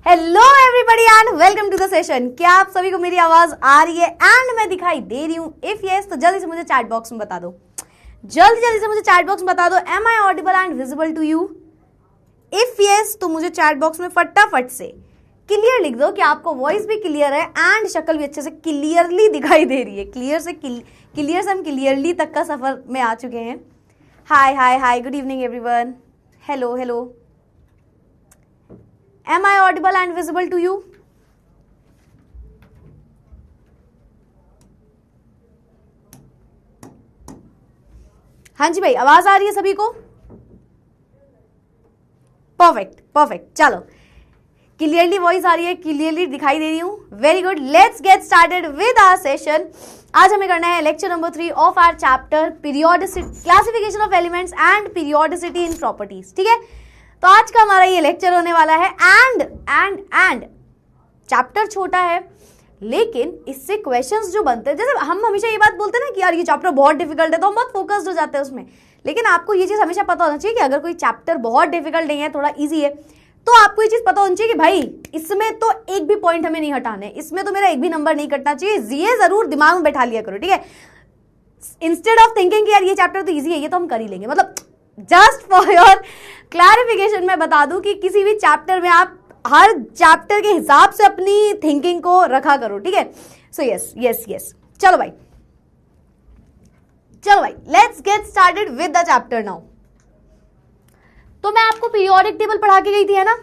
Hello everybody and welcome to the session. क्या आप सभी को मेरी आवाज आ रही है एंड मैं दिखाई दे रही हूँ? इफ यस तो जल्दी से मुझे चैट बॉक्स में बता दो, जल्दी से मुझे चैट बॉक्स में बता दो, am I audible and visible to you? If yes तो मुझे चैट बॉक्स में फटाफट से क्लियर लिख दो कि आपको वॉइस भी क्लियर है एंड शक्ल भी अच्छे से क्लियरली दिखाई दे रही है। क्लियर से हम क्लियरली तक का सफर में आ चुके हैं। Hi hi hi, good evening everyone. Hello hello, am I audible and visible to you? हाँ जी भाई, आवाज आ रही है सभी को? परफेक्ट परफेक्ट, चलो क्लियरली वॉइस आ रही है, क्लियरली दिखाई दे रही हूं। Very good, let's get started with our session. आज हमें करना है lecture number 3 of our chapter periodicity, classification of elements and periodicity in properties. ठीक है, तो आज का हमारा ये लेक्चर होने वाला है एंड चैप्टर छोटा है लेकिन इससे क्वेश्चंस जो बनते हैं, जैसे हम हमेशा ये बात बोलते हैं ना कि यार ये चैप्टर बहुत डिफिकल्ट है, तो हम बहुत फोकस्ड हो जाते हैं उसमें। लेकिन आपको ये चीज हमेशा पता होना चाहिए कि अगर कोई चैप्टर बहुत डिफिकल्ट नहीं है, थोड़ा इजी है, तो आपको ये चीज पता होनी चाहिए कि भाई इसमें तो एक भी पॉइंट हमें नहीं हटाने, इसमें तो मेरा एक भी नंबर नहीं कटना चाहिए। ये जरूर दिमाग में बैठा लिया करो, ठीक है? इंस्टेड ऑफ थिंकिंग कि यार ये चैप्टर तो इजी है, ये तो हम कर ही लेंगे। मतलब जस्ट फॉर योर क्लैरिफिकेशन मैं बता दूं कि किसी भी चैप्टर में आप हर चैप्टर के हिसाब से अपनी थिंकिंग को रखा करो, ठीक है? सो यस, चलो भाई let's get started with the chapter now. तो मैं आपको पीरियोडिक टेबल पढ़ा के गई थी, है ना?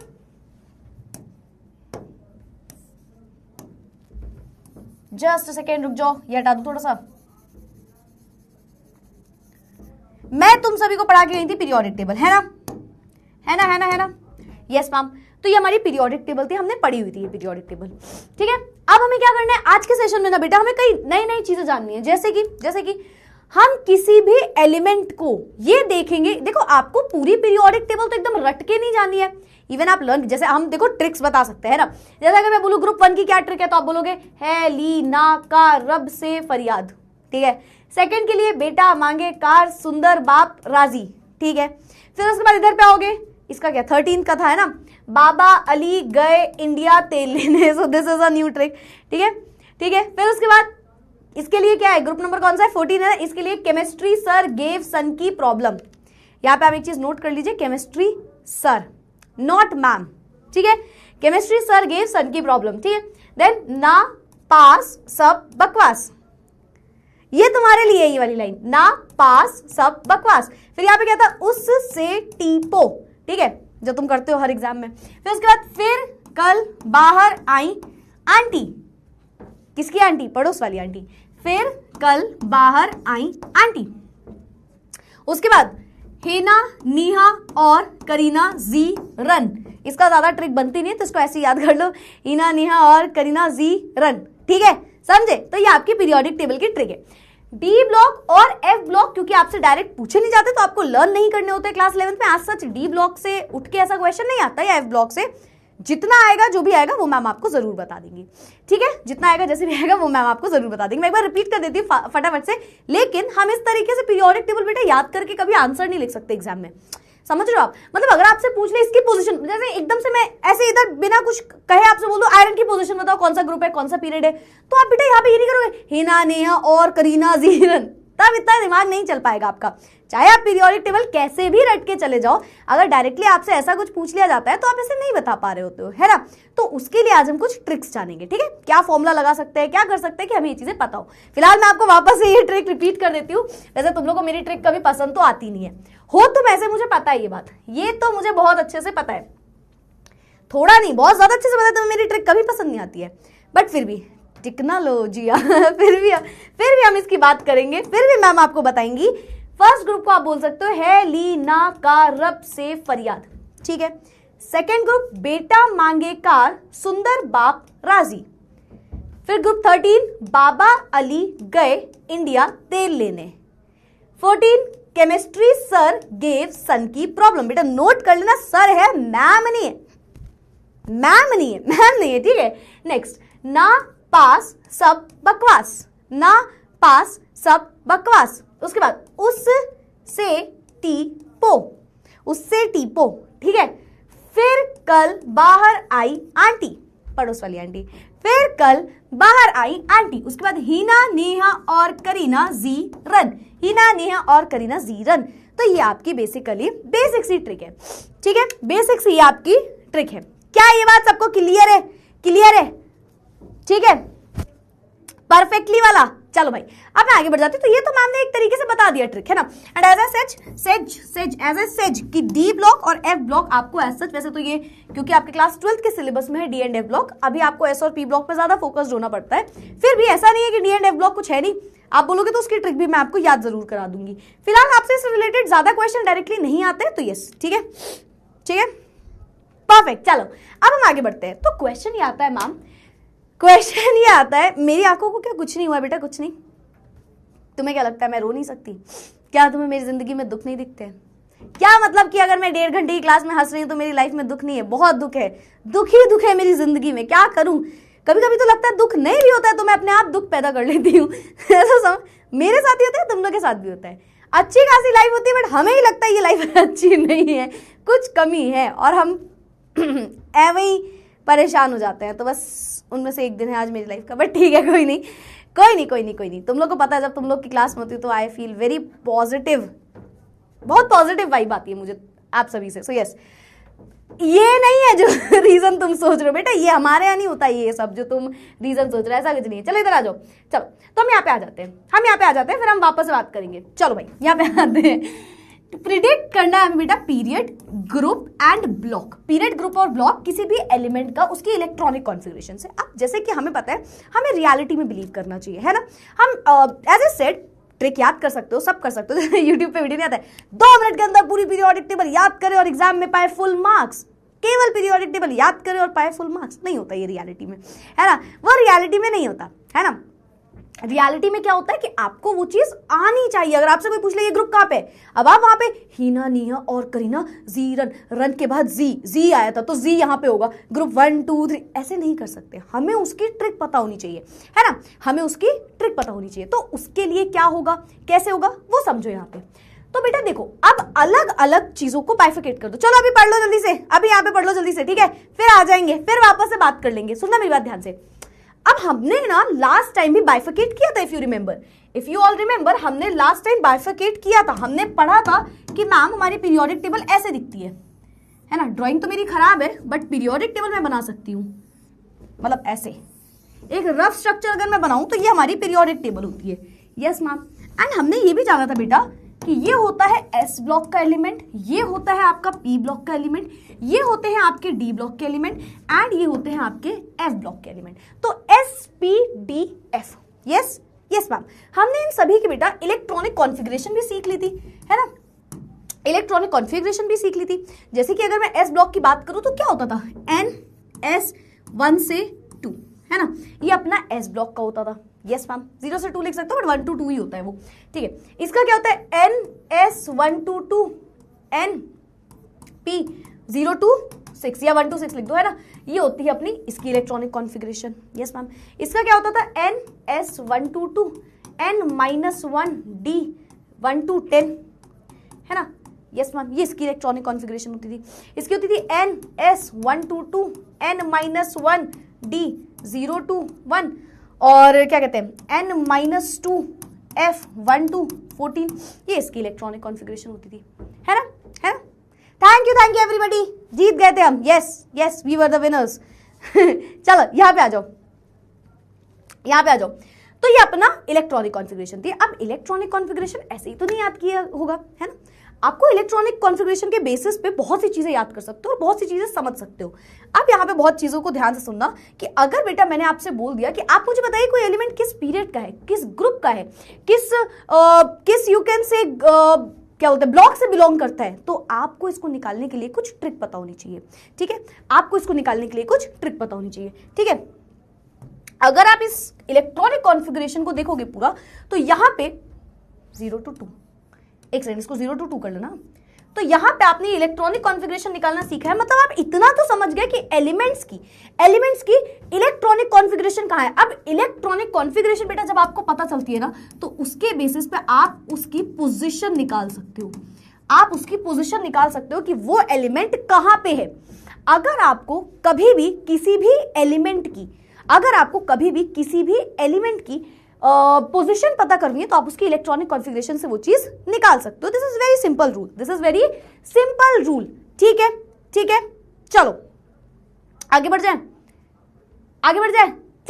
जस्ट अ सेकेंड, रुक जाओ, ये हटा दो थोड़ा सा। मैं तुम सभी को पढ़ा के गई थी पीरियोडिक टेबल, है ना? Yes ma'am. तो ये हमारी पीरियोडिक टेबल थी, हमने पढ़ी हुई थी ये पीरियोडिक टेबल। ठीक है, अब हमें क्या करना है आज के सेशन में ना बेटा, हमें कई नई चीजें जाननी है। जैसे कि हम किसी भी एलिमेंट को ये देखेंगे। देखो, आपको पूरी पीरियोडिक टेबल तो एकदम रट के नहीं जानी है। इवन आप लर्न, जैसे हम देखो ट्रिक्स बता सकते हैं ना। जैसे अगर मैं बोलूं ग्रुप 1 की क्या ट्रिक है, तो आप बोलोगे है ली ना का रब से फरियाद। ठीक है, सेकंड के लिए बेटा मांगे कार सुंदर बाप राजी। ठीक है, फिर उसके बाद इधर पे आओगे, इसका क्या 13 का था, है ना? बाबा अली गए इंडिया तेल लेने। So this is a new trick. ठीक है, फिर उसके बाद इसके लिए क्या है, ग्रुप नंबर कौन सा है, 14 है। इसके लिए केमिस्ट्री सर गेव सन की प्रॉब्लम। यहां पे आप एक चीज नोट कर लीजिए, केमिस्ट्री सर, नॉट मैम। ठीक है, केमिस्ट्री सर गेव सन की प्रॉब्लम। ठीक है, देन ना पास सब बकवास, ये तुम्हारे लिए ये वाली लाइन, ना पास सब बकवास। फिर यहाँ पे क्या था, उससे टीपो। ठीक है, जो तुम करते हो हर एग्जाम में। फिर उसके बाद फिर कल बाहर आई आंटी, किसकी आंटी, पड़ोस वाली आंटी। फिर कल बाहर आई आंटी। उसके बाद हेना नीहा और करीना जी रन। इसका ज्यादा ट्रिक बनती नहीं है, तो इसको ऐसे याद कर लो, हीना नीहा और करीना जी रन। ठीक है, समझे? तो ये आपकी पीरियोडिक टेबल की ट्रिक है। डी ब्लॉक और एफ ब्लॉक क्योंकि आपसे डायरेक्ट पूछे नहीं जाते, तो आपको लर्न नहीं करने होते क्लास 11th में। आज सच डी ब्लॉक से उठ के ऐसा क्वेश्चन नहीं आता, या एफ ब्लॉक से जितना आएगा, जो भी आएगा वो मैम आपको जरूर बता देंगी। ठीक है, जितना आएगा जैसे भी आएगा वो मैम आपको जरूर बता देंगी। मैं एक बार रिपीट कर देती हूँ फटाफट से। लेकिन हम इस तरीके से पीरियोडिक टेबल बेटा याद करके कभी आंसर नहीं लिख सकते एग्जाम में, समझ रहे हो आप? मतलब अगर आपसे पूछ ले इसकी पोजीशन, जैसे एकदम से मैं ऐसे इधर बिना कुछ कहे आपसे बोल दूं आयरन की पोजीशन बताओ, कौन सा ग्रुप है, कौन सा पीरियड है, तो आप बेटा यहाँ पे ये नहीं करोगे हीना नेहा और करीना जीरन, तब इतना दिमाग नहीं चल पाएगा आपका। चाहे आप पीरियोडिक टेबल कैसे भी रट के चले जाओ, अगर डायरेक्टली आपसे ऐसा कुछ पूछ लिया जाता है तो आप ऐसे नहीं बता पा रहे होते हो, है ना? तो उसके लिए आज हम कुछ ट्रिक्स जानेंगे। ठीक है, क्या फॉर्मूला लगा सकते हैं, क्या कर सकते हैं कि हमें ये चीजें पता हो। फिलहाल मैं आपको वापस से ये ट्रिक रिपीट कर देती हूँ। वैसे तुम लोग को मेरी ट्रिक कभी पसंद तो आती नहीं है, हो तुम ऐसे, मुझे पता है ये बात, ये तो मुझे बहुत अच्छे से पता है, थोड़ा नहीं बहुत ज्यादा अच्छे से पता है, तुम्हें मेरी ट्रिक कभी पसंद नहीं आती है। बट फिर भी टेक्नोलॉजी फिर भी हम इसकी बात करेंगे, फिर भी मैम आपको बताएंगी। फर्स्ट ग्रुप को आप बोल सकते हो है ली ना का रब से फरियाद। ठीक है, सेकेंड ग्रुप बेटा मांगे कार सुंदर बाप राजी। फिर ग्रुप 13 बाबा अली गए इंडिया तेल लेने। 14 केमिस्ट्री सर गेव सन की प्रॉब्लम। बेटा नोट कर लेना, सर है, मैम नहीं है। ठीक है, नेक्स्ट ना पास सब बकवास, ना पास सब बकवास। उसके बाद उससे टीपो। ठीक है, फिर कल बाहर आई आंटी, पड़ोस वाली आंटी। फिर कल बाहर आई आंटी। उसके बाद हिना, नेहा और करीना जी रन। हिना, नेहा और करीना जी रन। तो ये आपकी बेसिकली बेसिक सी ट्रिक है, ठीक है, बेसिक सी आपकी ट्रिक है। क्या ये बात सबको क्लियर है? क्लियर है, ठीक है, परफेक्टली वाला। चलो भाई अब मैं आगे बढ़ जाती हूँ। तो ये तो मैम ने एक तरीके से बता दिया ट्रिक, है ना। एंड एज ए सेज कि डी ब्लॉक और एफ ब्लॉक आपको एज सच, वैसे तो ये क्योंकि आपके क्लास 12th के सिलेबस में है डी एंड एफ ब्लॉक, अभी आपको एस और पी ब्लॉक पे ज्यादा फोकस्ड होना पड़ता है। फिर भी ऐसा नहीं है कि डी एंड एफ ब्लॉक कुछ है नहीं, आप बोलोगे तो उसकी ट्रिक भी मैं आपको याद जरूर करा दूंगी। फिलहाल आपसे इससे रिलेटेड ज्यादा क्वेश्चन डायरेक्टली नहीं आते, तो यस, ठीक है, ठीक है, परफेक्ट। चलो अब हम आगे बढ़ते हैं। तो क्वेश्चन ये आता है मैम, क्वेश्चन ये आता है, मेरी आंखों को क्या कुछ नहीं हुआ बेटा? कुछ नहीं। तुम्हें क्या लगता है मैं रो नहीं सकती? क्या तुम्हें मेरी जिंदगी में दुख नहीं दिखते? क्या मतलब कि अगर मैं 1.5 घंटे की क्लास में हंस रही हूं तो मेरी लाइफ में दुख नहीं है? बहुत दुख है, दुख ही दुख है मेरी जिंदगी में। क्या करूं? कभी कभी तो लगता है दुख नहीं भी होता है तो मैं अपने आप दुख पैदा कर लेती हूँ। मेरे साथ ही होता है, तुम लोग के साथ भी होता है। अच्छी खासी लाइफ होती है बट हमें ही लगता है ये लाइफ अच्छी नहीं है, कुछ कमी है, और हम ऐवे ही परेशान हो जाते हैं। तो बस उनमें से एक दिन है आज मेरी लाइफ का, बट ठीक है, कोई नहीं, कोई नहीं, कोई नहीं, कोई नहीं। तुम लोग को पता है जब तुम लोग की क्लास में होती है तो आई फील वेरी पॉजिटिव, बहुत पॉजिटिव वाइब आती है मुझे आप सभी से। सो यस, ये नहीं है जो रीजन तुम सोच रहे हो बेटा, ये हमारे यहाँ नहीं होता ये सब जो तुम रीजन सोच रहे हो, ऐसा कुछ नहीं है। चलो इधर आ जाओ। चलो तो हम यहाँ पे आ जाते हैं, हम यहाँ पे आ जाते हैं, फिर हम वापस से बात करेंगे। चलो भाई यहाँ पे आते हैं। प्रिडिक्ट करना है हमें बेटा period, group and block. Period, group और ब्लॉक किसी भी एलिमेंट का उसकी इलेक्ट्रॉनिक कॉन्फ़िगरेशन से। अब जैसे कि हमें पता है हमें रियलिटी में बिलीव करना चाहिए, है ना। हम एज ए सेड ट्रिक याद कर सकते हो, सब कर सकते हो। यूट्यूब पे वीडियो नहीं आता है 2 मिनट के अंदर पूरी पीरियोडिक टेबल याद करें और एग्जाम में पाए फुल मार्क्स। केवल पीरियोडिक टेबल याद करें और पाए फुल मार्क्स, नहीं होता ये रियलिटी में, है ना। वो रियलिटी में नहीं होता, है ना। रियलिटी में क्या होता है कि आपको वो चीज आनी चाहिए। अगर आपसे कोई पूछ ले ये ग्रुप कहाँ पे, अब आप वहां पे हिना, नेहा और करीना जी रन, रन के बाद जी आया था तो जी यहाँ पे होगा, ग्रुप 1 2 3, ऐसे नहीं कर सकते। हमें उसकी ट्रिक पता होनी चाहिए, है ना, हमें उसकी ट्रिक पता होनी चाहिए। तो उसके लिए क्या होगा, कैसे होगा, वो समझो यहाँ पे। तो बेटा देखो, अब अलग अलग चीजों को बाइफिकेट कर दो। चलो अभी पढ़ लो जल्दी से, अभी यहाँ पे पढ़ लो जल्दी से, ठीक है, फिर आ जाएंगे, फिर वापस से बात कर लेंगे। सुनना मेरी बात ध्यान से। अब हमने ना लास्ट टाइम भी बाइफिकेट किया था, इफ यू ऑल रिमेंबर, हमने लास्ट टाइम बाइफिकेट किया था। हमने पढ़ा था कि मैम हमारी पीरियोडिक टेबल ऐसे दिखती है ना। ड्राइंग तो मेरी खराब है बट पीरियोडिक टेबल मैं बना सकती हूँ, मतलब ऐसे एक रफ स्ट्रक्चर अगर मैं बनाऊं तो ये हमारी पीरियोडिक टेबल होती है। Yes ma'am. एंड हमने ये भी जाना था बेटा कि ये होता है एस ब्लॉक का एलिमेंट, ये होता है आपका पी ब्लॉक का एलिमेंट, ये होते हैं आपके डी ब्लॉक के एलिमेंट, एंड ये होते हैं आपके एफ ब्लॉक के एलिमेंट। तो S P D F. Yes yes ma'am. हमने इन सभी की बेटा इलेक्ट्रॉनिक कॉन्फ़िगरेशन भी सीख ली थी, है ना, इलेक्ट्रॉनिक कॉन्फ़िगरेशन भी सीख ली थी। जैसे कि अगर मैं एस ब्लॉक की बात करूं तो क्या होता था, एन एस 1 से 2, है ना, ये अपना एस ब्लॉक का होता था। यस मैम, 0 से 2 लिख सकते हो बट 1 to 2 ही होता है वो, ठीक है। इसका क्या होता है, N S 1 to 2, N P 0 to 6 या 1 to 6 लिख दो, है ना, ये होती है अपनी इसकी इलेक्ट्रॉनिक कॉन्फ़िगरेशन। Yes ma'am. इसका क्या होता था, N S 1 to 2, N -1 D 1 to 10, है ना। यस मैम, ये इसकी इलेक्ट्रॉनिक कॉन्फ़िगरेशन होती थी। इसकी होती थी N S 1 to 2, N -1 D 0 to 1, और क्या कहते हैं n-2 f 1 to 14, ये इसकी इलेक्ट्रॉनिक कॉन्फ़िगरेशन होती थी, है ना, है ना। थैंक यू एवरीबॉडी, जीत गए थे हम। Yes yes, we were the winners. चलो यहाँ पे आ जाओ, यहाँ पे आ जाओ। तो ये अपना इलेक्ट्रॉनिक कॉन्फ़िगरेशन थी। अब इलेक्ट्रॉनिक कॉन्फ़िगरेशन ऐसे ही तो नहीं याद किया होगा, है ना। आपको इलेक्ट्रॉनिक कॉन्फ़िगरेशन के बेसिस पे बहुत सी चीजें याद कर सकते हो और बहुत सी चीजें समझ सकते हो। अब यहाँ पे बहुत चीजों को ध्यान से सुनना कि अगर बेटा मैंने आपसे बोल दिया कि आप मुझे बताइए कोई एलिमेंट किस पीरियड का है, किस ग्रुप का है, किस यू कैन से क्या बोलते हैं ब्लॉक से बिलोंग करता है, तो आपको इसको निकालने के लिए कुछ ट्रिक पता होनी चाहिए, ठीक है। आपको इसको निकालने के लिए कुछ ट्रिक पता होनी चाहिए, ठीक है। अगर आप इस इलेक्ट्रॉनिक कॉन्फ़िगरेशन को देखोगे पूरा तो यहाँ पे 0 to 2, एक सेकंड, इसको 0 to 2 कर लेना। तो यहां पे आपने इलेक्ट्रॉनिक कॉन्फ़िगरेशन निकालना सीखा है, मतलब आप इतना तो समझ गए कि एलिमेंट्स की इलेक्ट्रॉनिक कॉन्फ़िगरेशन कहां है। अब इलेक्ट्रॉनिक कॉन्फ़िगरेशन बेटा जब आपको पता चलती है ना तो उसके बेसिस पे आप उसकी पोजीशन निकाल सकते हो। आप उसकी पोजीशन निकाल सकते हो कि वो एलिमेंट कहां पे है। अगर आपको कभी भी किसी भी एलिमेंट की पोजीशन पता करनी है तो आप उसकी इलेक्ट्रॉनिक कॉन्फ़िगरेशन से वो चीज निकाल सकते हो। This is very simple rule. ठीक है, चलो आगे बढ़ जाए,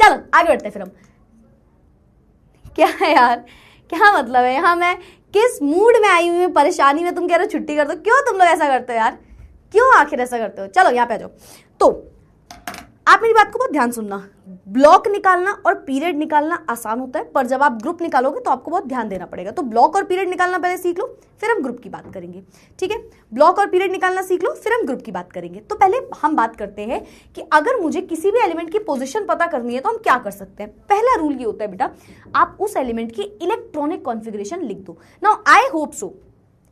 चलो आगे बढ़ते हैं फिर हम। क्या है यार, क्या मतलब है, यहां मैं किस मूड में आई हुई हूं, परेशानी में, तुम कह रहे हो छुट्टी कर दो। क्यों तुम लोग ऐसा करते हो यार, क्यों आखिर ऐसा करते हो। चलो यहाँ पे आ जाओ। तो आप मेरी बात को बहुत ध्यान सुनना, ब्लॉक निकालना और पीरियड निकालना आसान होता है, पर जब आप ग्रुप निकालोगे तो आपको बहुत ध्यान देना पड़ेगा। तो ब्लॉक और पीरियड निकालना पहले सीख लो, फिर हम ग्रुप की बात करेंगे। ठीक है, ब्लॉक और पीरियड निकालना सीख लो, फिर हम ग्रुप की बात करेंगे। तो पहले हम बात करते हैं कि अगर मुझे किसी भी एलिमेंट की पोजीशन पता करनी है तो हम क्या कर सकते हैं। पहला रूल ये होता है बेटा, आप उस एलिमेंट की इलेक्ट्रॉनिक कॉन्फ़िगरेशन लिख दो। Now I hope so,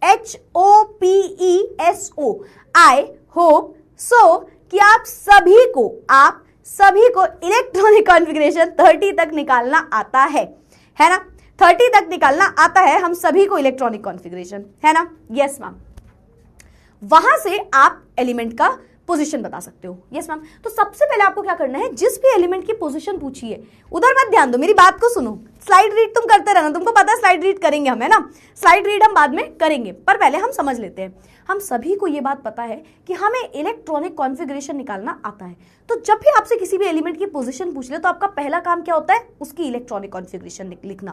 HOPESO, I hope so कि आप सभी को इलेक्ट्रॉनिक कॉन्फ़िगरेशन 30 तक निकालना आता है ना। 30 तक निकालना आता है हम सभी को इलेक्ट्रॉनिक कॉन्फ़िगरेशन, है ना। यस मैम, वहां से आप एलिमेंट का पोजीशन बता सकते हो। यस मैम, तो सबसे पहले आपको क्या करना है, जिस भी एलिमेंट की पोजीशन पूछी है उधर मत ध्यान दो, मेरी बात को सुनो। स्लाइड रीड तुम करते रहना, तुमको पता है स्लाइड रीड करेंगे हम, है ना। स्लाइड रीड हम बाद में करेंगे, पर पहले हम समझ लेते हैं। हम सभी को यह बात पता है कि हमें इलेक्ट्रॉनिक कॉन्फ़िगरेशन निकालना आता है। तो जब भी आपसे किसी भी एलिमेंट की पोजीशन पूछ ले तो आपका पहला काम क्या होता है, उसकी इलेक्ट्रॉनिक कॉन्फ़िगरेशन लिखना।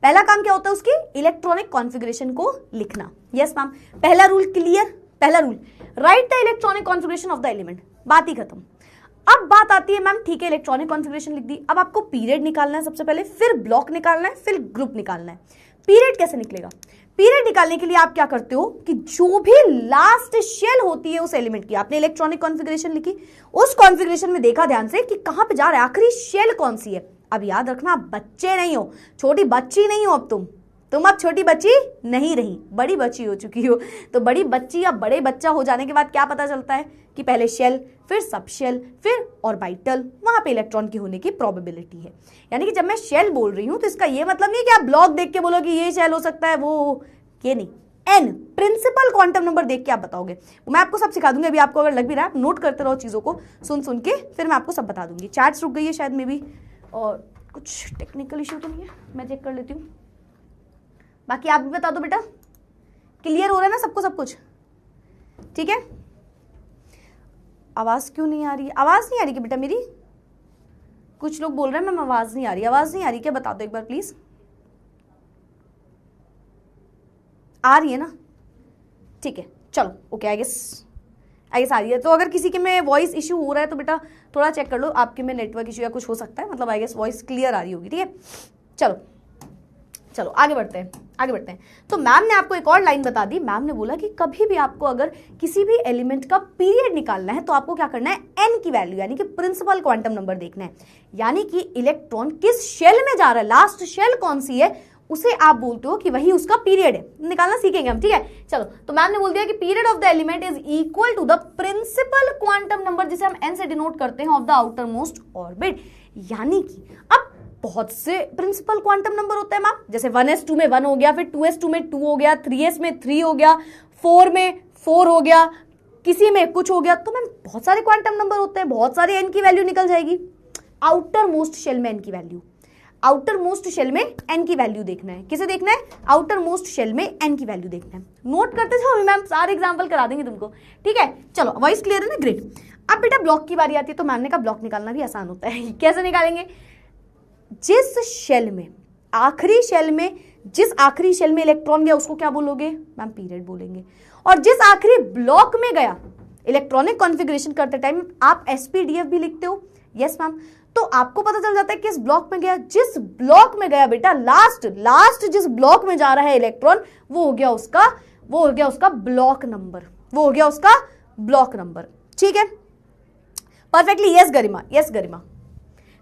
पहला काम क्या होता है, उसकी इलेक्ट्रॉनिक कॉन्फ़िगरेशन को लिखना। यस मैम, पहला रूल क्लियर। पहला rule, right the electronic configuration of the element, बात ही खत्म। अब बात आती है मैम, ठीक है इलेक्ट्रॉनिक कॉन्फ़िगरेशन लिख दी, अब आपको पीरियड निकालना है सबसे पहले, फिर ब्लॉक निकालना है, फिर ग्रुप निकालना है। पीरियड कैसे निकलेगा, पीरियड निकालने के लिए आप क्या करते हो कि जो भी लास्ट शेल होती है उस एलिमेंट की, आपने इलेक्ट्रॉनिक कॉन्फ़िगरेशन लिखी, उस कॉन्फ़िगरेशन में देखा ध्यान से कि कहां पे जा रहा है, आखिरी शेल कौन सी है। अब याद रखना, आप बच्चे नहीं हो, छोटी बच्ची नहीं हो, अब तुम अब छोटी बच्ची नहीं रही, बड़ी बच्ची हो चुकी हो। तो बड़ी बच्ची या बड़े बच्चा हो जाने के बाद क्या पता चलता है कि पहले शेल, फिर सब शेल, फिर ऑर्बिटल, वहां पे इलेक्ट्रॉन की होने की प्रोबेबिलिटी है। यानी कि जब मैं शेल बोल रही हूं तो इसका ये मतलब नहीं कि आप ब्लॉक देख के बोलो कि ये शेल हो सकता है, वो ये नहीं। एन प्रिंसिपल क्वांटम नंबर देख के आप बताओगे, मैं आपको सब सिखा दूंगी। अभी आपको अगर लग भी रहा है, आप नोट करते रहो चीजों को, सुन के फिर मैं आपको सब बता दूंगी। चैट्स रुक गई है शायद में भी, और कुछ टेक्निकल इश्यू तो नहीं है, मैं चेक कर लेती हूँ। बाकी आप भी बता दो बेटा, क्लियर हो रहा है ना सबको सब कुछ, ठीक है। आवाज क्यों नहीं आ रही, आवाज नहीं आ रही क्या बेटा मेरी, कुछ लोग बोल रहे हैं मैम आवाज नहीं आ रही क्या, बता दो एक बार प्लीज। आ रही है ना, ठीक है चलो ओके, आई गेस आ रही है। तो अगर किसी के में वॉइस इश्यू हो रहा है तो बेटा थोड़ा चेक कर लो, आपके में नेटवर्क इश्यू या कुछ हो सकता है, मतलब आई गेस वॉइस क्लियर आ रही होगी, ठीक है। चलो आगे बढ़ते हैं। तो मैम ने आपको एक और लाइन बता दी, मैम ने बोला कि कभी भी आपको अगर किसी भी एलिमेंट का पीरियड निकालना है तो आपको क्या करना है, एन की वैल्यू यानी कि प्रिंसिपल क्वांटम नंबर देखना है, यानी कि इलेक्ट्रॉन किस शेल में जा रहा है, लास्ट शेल कौन सी है, उसे आप बोलते हो कि वही उसका पीरियड है। निकालना सीखेंगे हम, ठीक है। चलो, तो मैम ने बोल दिया कि period of the element is equal to the principal quantum number, जिसे हम एन से डिनोट करते हैं, of the outer most orbit. यानी कि अब बहुत से प्रिंसिपल क्वांटम नंबर होते हैं मैम, जैसे 1s2 में 1 हो गया, फिर 2s2 में 2 हो गया, 3s में 3 हो गया, 4 में 4 हो गया, किसी में कुछ हो गया। तो मैम बहुत सारे क्वांटम नंबर होते हैं, बहुत सारे एन की वैल्यू निकल जाएगी। आउटर मोस्ट शेल में एन की वैल्यू, आउटर मोस्ट शेल में एन की वैल्यू देखना है, किसे देखना है, आउटर मोस्ट शेल में एन की वैल्यू देखना है। नोट करते जाओ, मैम सारे एग्जांपल करा देंगे तुमको, ठीक है। चलो वॉइस क्लियर है ना, ग्रेट। अब बेटा ब्लॉक की बारी आती है, तो मैम ने कहा ब्लॉक निकालना भी आसान होता है। कैसे निकालेंगे, जिस शेल में आखिरी शेल में इलेक्ट्रॉन गया उसको क्या बोलोगे मैम, पीरियड बोलेंगे। और जिस आखिरी ब्लॉक में गया, इलेक्ट्रॉनिक कॉन्फ़िगरेशन करते टाइम आप एसपीडीएफ भी लिखते हो, यस मैम। तो आपको पता चल जाता है किस ब्लॉक में गया, जिस ब्लॉक में गया बेटा लास्ट जिस ब्लॉक में जा रहा है इलेक्ट्रॉन, वो हो गया उसका ब्लॉक नंबर, ठीक है। Perfectly, yes Garima.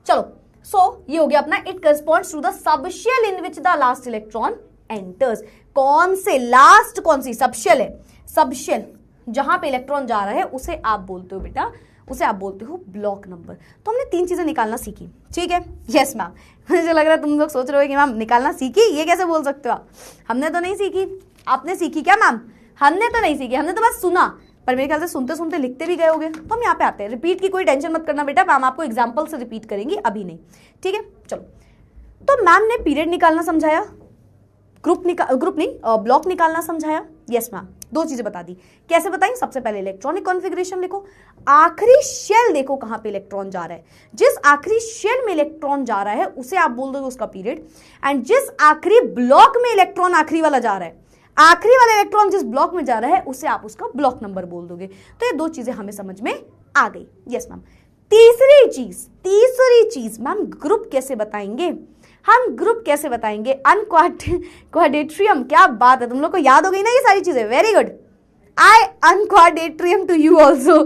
चलो, सो ये हो गया अपना, it corresponds to the subshell in which the last electron enters. कौन सी सबशेल है, सबशेल जहां पे इलेक्ट्रॉन जा रहा है उसे आप बोलते हो बेटा, ब्लॉक नंबर। तो हमने 3 चीजें निकालना सीखी, ठीक है। यस मैम, मुझे लग रहा है तुम लोग सोच रहे हो कि मैम निकालना सीखी, ये कैसे बोल सकते हो आप, हमने तो नहीं सीखी, आपने सीखी क्या मैम, हमने तो नहीं सीखे, हमने तो बस सुना, पर मेरे ख्याल से सुनते सुनते लिखते भी गए होगे। तो हम यहाँ पे आते हैं, रिपीट की कोई टेंशन मत करना बेटा, मैम आपको एग्जाम्पल से रिपीट करेंगी, अभी नहीं, ठीक है। चलो, तो मैम ने पीरियड निकालना समझाया, ब्लॉक निकालना समझाया। यस मैम, दो चीजें बता दी। कैसे बताई? सबसे पहले इलेक्ट्रॉनिक कॉन्फ़िगरेशन लिखो, आखिरी शेल देखो कहां पे इलेक्ट्रॉन जा रहा है, जिस आखिरी शेल में इलेक्ट्रॉन जा रहा है उसे आप बोल दोगे उसका पीरियड, एंड जिस आखिरी ब्लॉक में इलेक्ट्रॉन आखिरी वाला जा रहा है, आखिरी वाला इलेक्ट्रॉन जिस ब्लॉक में जा रहा है उसे आप उसका ब्लॉक नंबर बोल दोगे। तो ये दो चीजें हमें समझ में आ गई। Yes ma'am. तीसरी चीज मैम, ग्रुप कैसे बताएंगे हम? ग्रुप कैसे बताएंगे? अनक्वाड्रेट्रियम, क्या बात है, तुम लोग को याद हो गई ना ये सारी चीजें, very good. I अनक्वाड्रेट्रियम to you also,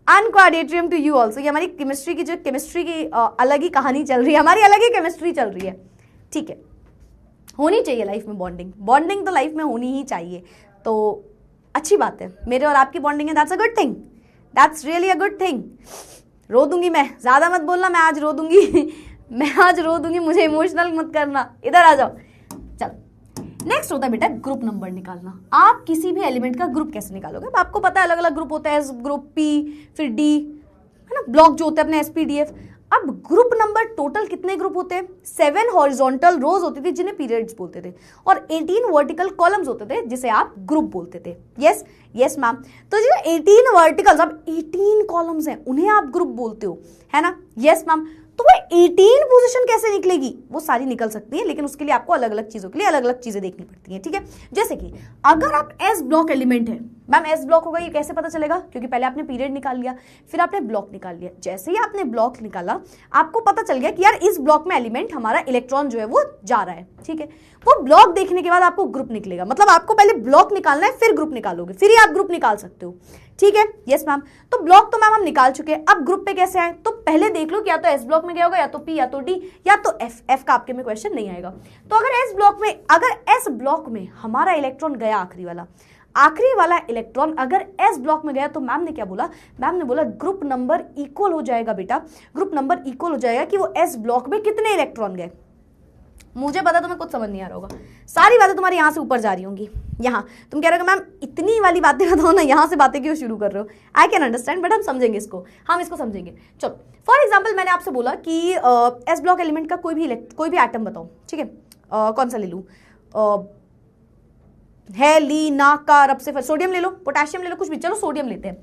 unquadtrium to you also. ये हमारी केमिस्ट्री की अलग ही कहानी चल रही है, हमारी अलग ही केमिस्ट्री चल रही है, ठीक है। होनी चाहिए लाइफ में बॉन्डिंग तो लाइफ में होनी ही चाहिए, तो अच्छी बात है, मेरे और आपकी बॉन्डिंग है, that's a good thing, that's really a good thing. रो दूंगी मैं, ज्यादा मत बोलना, मैं आज रो दूंगी, मुझे इमोशनल मत करना, इधर आ जाओ। चलो, नेक्स्ट होता है बेटा ग्रुप नंबर निकालना। आप किसी भी एलिमेंट का ग्रुप कैसे निकालोगे? अब आपको पता है अलग अलग ग्रुप होता है, एस ग्रुप, पी, फिर डी, है ना, ब्लॉक जो होते हैं अपने एसपीडीएफ। अब ग्रुप नंबर टोटल कितने ग्रुप होते हैं? 7 हॉरिजॉन्टल रोज होती थी जिन्हें पीरियड्स बोलते थे, और 18 वर्टिकल कॉलम्स होते थे जिसे आप ग्रुप बोलते थे। Yes ma'am. तो जो 18 वर्टिकल्स, अब 18 कॉलम्स हैं उन्हें आप ग्रुप बोलते हो, है ना? Yes ma'am. तो वो 18 पोजीशन कैसे निकलेगी? वो सारी निकल सकती है, लेकिन उसके लिए आपको अलग अलग चीजों के लिए अलग अलग चीजें देखनी पड़ती हैं, ठीक है। जैसे कि अगर आप एस ब्लॉक एलिमेंट है, मैम एस ब्लॉक होगा, ये कैसे पता चलेगा? क्योंकि पहले आपने पीरियड निकाल लिया, फिर आपने ब्लॉक निकाल लिया। जैसे ही आपने ब्लॉक निकाला, आपको पता चल गया कि यार इस ब्लॉक में एलिमेंट हमारा इलेक्ट्रॉन जो है वो जा रहा है, ठीक है। वो ब्लॉक देखने के बाद आपको ग्रुप निकलेगा, मतलब आपको पहले ब्लॉक निकालना है, फिर ग्रुप निकालोगे, फिर ही आप ग्रुप निकाल सकते हो, ठीक है। Yes ma'am. तो ब्लॉक तो मैम हम निकाल चुके हैं, अब ग्रुप पे कैसे आए? तो पहले देख लो कि या तो एस ब्लॉक में गया होगा, या तो पी, या तो डी, या तो एफ। एफ का आपके में क्वेश्चन नहीं आएगा। तो अगर एस ब्लॉक में हमारा इलेक्ट्रॉन गया, आखिरी वाला इलेक्ट्रॉन अगर एस ब्लॉक में गया, तो मैम ने क्या बोला? मैम ने बोला ग्रुप नंबर इक्वल हो जाएगा बेटा, ग्रुप नंबर इक्वल हो जाएगा कि वो एस ब्लॉक में कितने इलेक्ट्रॉन गए। मुझे पता तुम्हें कुछ समझ नहीं आ रहा होगा, सारी बातें तुम्हारी यहां से ऊपर जा रही होंगी। यहाँ तुम कह रहे हो मैम इतनी वाली बातें बताओ ना, यहां से बातें क्यों शुरू कर रहे हो? आई कैन अंडरस्टैंड, बट हम समझेंगे इसको, हम इसको समझेंगे। चलो, फॉर एग्जाम्पल मैंने आपसे बोला कि एस ब्लॉक एलिमेंट का कोई भी एटम बताओ, ठीक है। कौन सा ले लूं? है, ली, ना, का, रब से, सोडियम ले लो, पोटेशियम ले लो, कुछ भी, चलो सोडियम लेते हैं।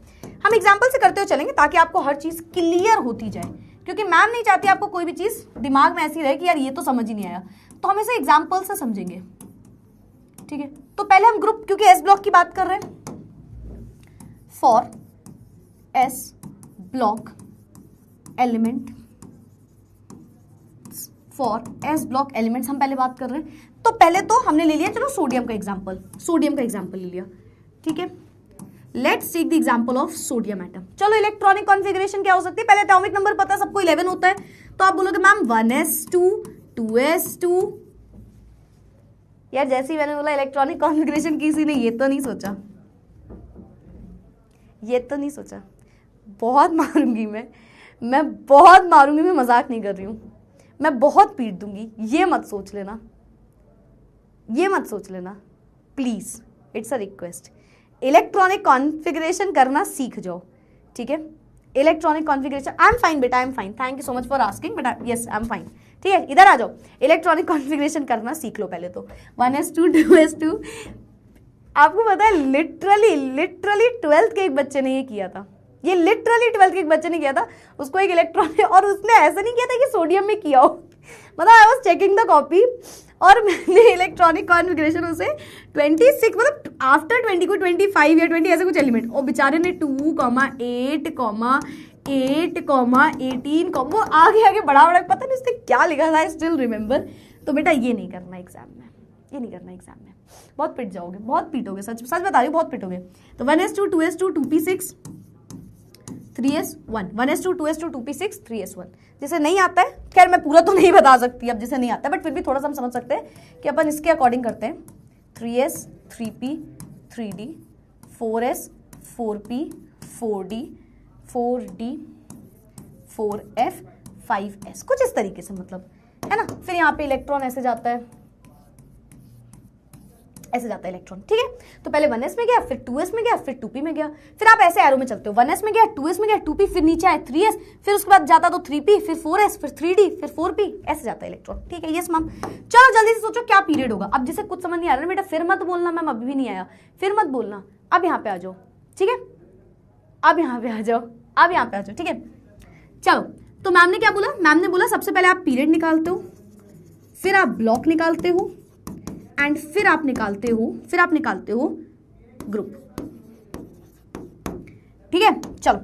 हम एग्जाम्पल से करते हुए चलेंगे ताकि आपको हर चीज क्लियर होती जाए, क्योंकि मैम नहीं चाहती आपको कोई भी चीज दिमाग में ऐसी रहे कि यार ये तो समझ ही नहीं आया, तो हम इसे एग्जाम्पल से समझेंगे, ठीक है। तो पहले हम ग्रुप, क्योंकि एस ब्लॉक की बात कर रहे हैं, for S block element, for S block elements हम पहले बात कर रहे हैं। तो पहले तो हमने ले लिया, चलो सोडियम का एग्जांपल ले लिया, ठीक है। Let's take the example of sodium atom. चलो, इलेक्ट्रॉनिक कॉन्फ़िगरेशन क्या हो सकती है? पहले एटॉमिक नंबर पता है सबको, 11 होता है, तो आप बोलोगे मैम 1s2 2s2। यार जैसे ही मैंने बोला इलेक्ट्रॉनिक कॉन्फ़िगरेशन, किसी ने ये तो नहीं सोचा, बहुत मारूंगी मैं बहुत मारूंगी, मैं मजाक नहीं कर रही हूं, मैं बहुत पीट दूंगी, ये मत सोच लेना please, it's a request. Electronic configuration करना सीख जाओ, ठीक है। Electronic configuration, I am fine बेटा, I am fine, thank you so much for asking, but yes I am fine, ठीक है। इधर आ जाओ, इलेक्ट्रॉनिक कॉन्फ़िगरेशन करना सीख लो पहले तो। 1s2 2s2, आपको पता है लिटरली 12th के एक बच्चे ने ये किया था, ये लिटरली 12th के एक बच्चे ने किया था, उसको एक इलेक्ट्रॉन, और उसने ऐसा नहीं किया था कि सोडियम में किया हो, मतलब I was checking the copy, और मैंने इलेक्ट्रॉनिक कॉन्फ़िगरेशन उसे 26, मतलब आफ्टर 20 को 25 या 20 ऐसे कुछ एलिमेंट, और बेचारे ने 2,8,8,18, वो आगे बड़ा पता नहीं उसने क्या लिखा था, आई स्टिल रिमेंबर। तो बेटा ये नहीं करना एग्जाम में, बहुत पिट जाओगे, बहुत पीटोगे, सच बता रही हूँ, बहुत पिटोगे। तो 1s2 2s2 2p6 3s1, 1s2 2s2 2p6 3s1। जिसे नहीं आता है, खैर मैं पूरा तो नहीं बता सकती अब जिसे नहीं आता है, बट फिर भी थोड़ा सा हम समझ सकते हैं कि अपन इसके अकॉर्डिंग करते हैं। 3s 3p 3d 4s 4p 4d 4d 4f 5s, कुछ इस तरीके से, मतलब है ना। फिर यहाँ पे इलेक्ट्रॉन ऐसे जाता है, ऐसे जाता है इलेक्ट्रॉन, ठीक है। तो पहले 1s में गया, फिर 2s में गया, फिर 2p में गया, फिर आप ऐसे एरो में चलते हो, 1s में गया, 2s में गया, 2p, फिर नीचे आए 3s, फिर उसके बाद जाता तो 3p, फिर 4s, फिर 3d, फिर 4p, ऐसे जाता है इलेक्ट्रॉन, ठीक है। Yes ma'am. चलो जल्दी से सोचो क्या पीरियड होगा। अब जिसे कुछ समझ नहीं आ रहा ना बेटा, फिर मत बोलना मैम अभी भी नहीं आया, फिर मत बोलना, अब यहाँ पे आ जाओ, ठीक है, अब यहाँ पे आ जाओ, अब यहाँ पे आ जाओ, ठीक है। चलो, तो मैम ने क्या बोला, मैम ने बोला सबसे पहले आप पीरियड निकालते हो, फिर आप ब्लॉक निकालते हो, एंड फिर आप निकालते हो ग्रुप, ठीक है। चलो,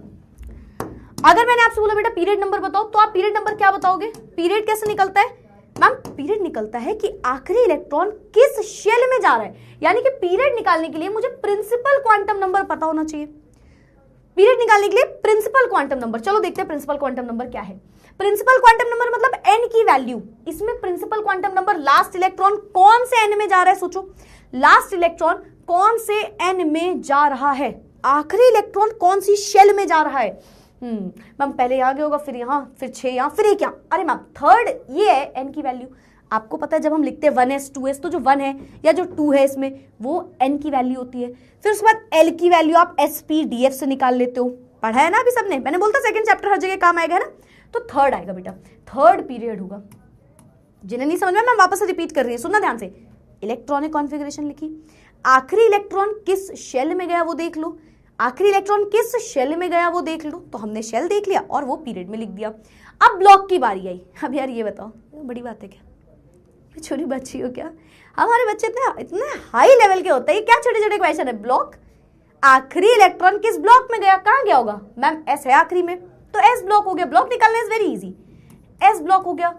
अगर मैंने आपसे बोला बेटा पीरियड नंबर बताओ, तो आप पीरियड नंबर क्या बताओगे? पीरियड कैसे निकलता है मैम? पीरियड निकलता है कि आखिरी इलेक्ट्रॉन किस शेल में जा रहा है, यानी कि पीरियड निकालने के लिए मुझे प्रिंसिपल क्वांटम नंबर पता होना चाहिए। पीरियड निकालने के लिए प्रिंसिपल क्वांटम नंबर, चलो देखते हैं प्रिंसिपल क्वांटम नंबर क्या है। प्रिंसिपल क्वांटम नंबर मतलब n की वैल्यू, इसमें principal quantum number last electron कौन से n में जा रहा है, सोचो लास्ट इलेक्ट्रॉन कौन से n में जा रहा है, आखिरी इलेक्ट्रॉन कौन सी शेल में जा रहा है। मैम पहले यहाँ गया होगा, फिर यहाँ, फिर 6 यहाँ, फिर 1 यहाँ। अरे मैम थर्ड ये है n की वैल्यू, आपको पता है जब हम लिखते हैं 1s 2s, तो जो 1 है या जो 2 है इसमें वो n की वैल्यू होती है। फिर उसके बाद l की वैल्यू आप SPDF से निकाल लेते हो, पढ़ा है ना अभी सबने, मैंने बोलता सेकंड चैप्टर हर जगह काम आएगा, है ना। तो थर्ड आएगा बेटा, थर्ड पीरियड होगा। जिन्हें नहीं समझ में, मैं वापस से रिपीट कर रही हूँ, सुनना ध्यान से। इलेक्ट्रॉनिक कॉन्फ़िगरेशन लिखी, आखिरी इलेक्ट्रॉन किस शेल में गया वो देख लो, आखिरी इलेक्ट्रॉन किस शेल में गया वो देख लो, तो हमने शेल देख लिया और वो पीरियड में लिख दिया। अब ब्लॉक की बारी आई। अब यार ये बताओ, बड़ी बात है क्या, छोटी बच्ची हो क्या? हमारे बच्चे इतने हाई लेवल के होते हैं, क्या छोटे छोटे क्वेश्चन है। ब्लॉक, आखिरी इलेक्ट्रॉन किस ब्लॉक में गया, कहाँ गया होगा मैम, एस है आखिरी में, तो एस ब्लॉक हो गया। ब्लॉक निकालना is very easy, S block हो गया,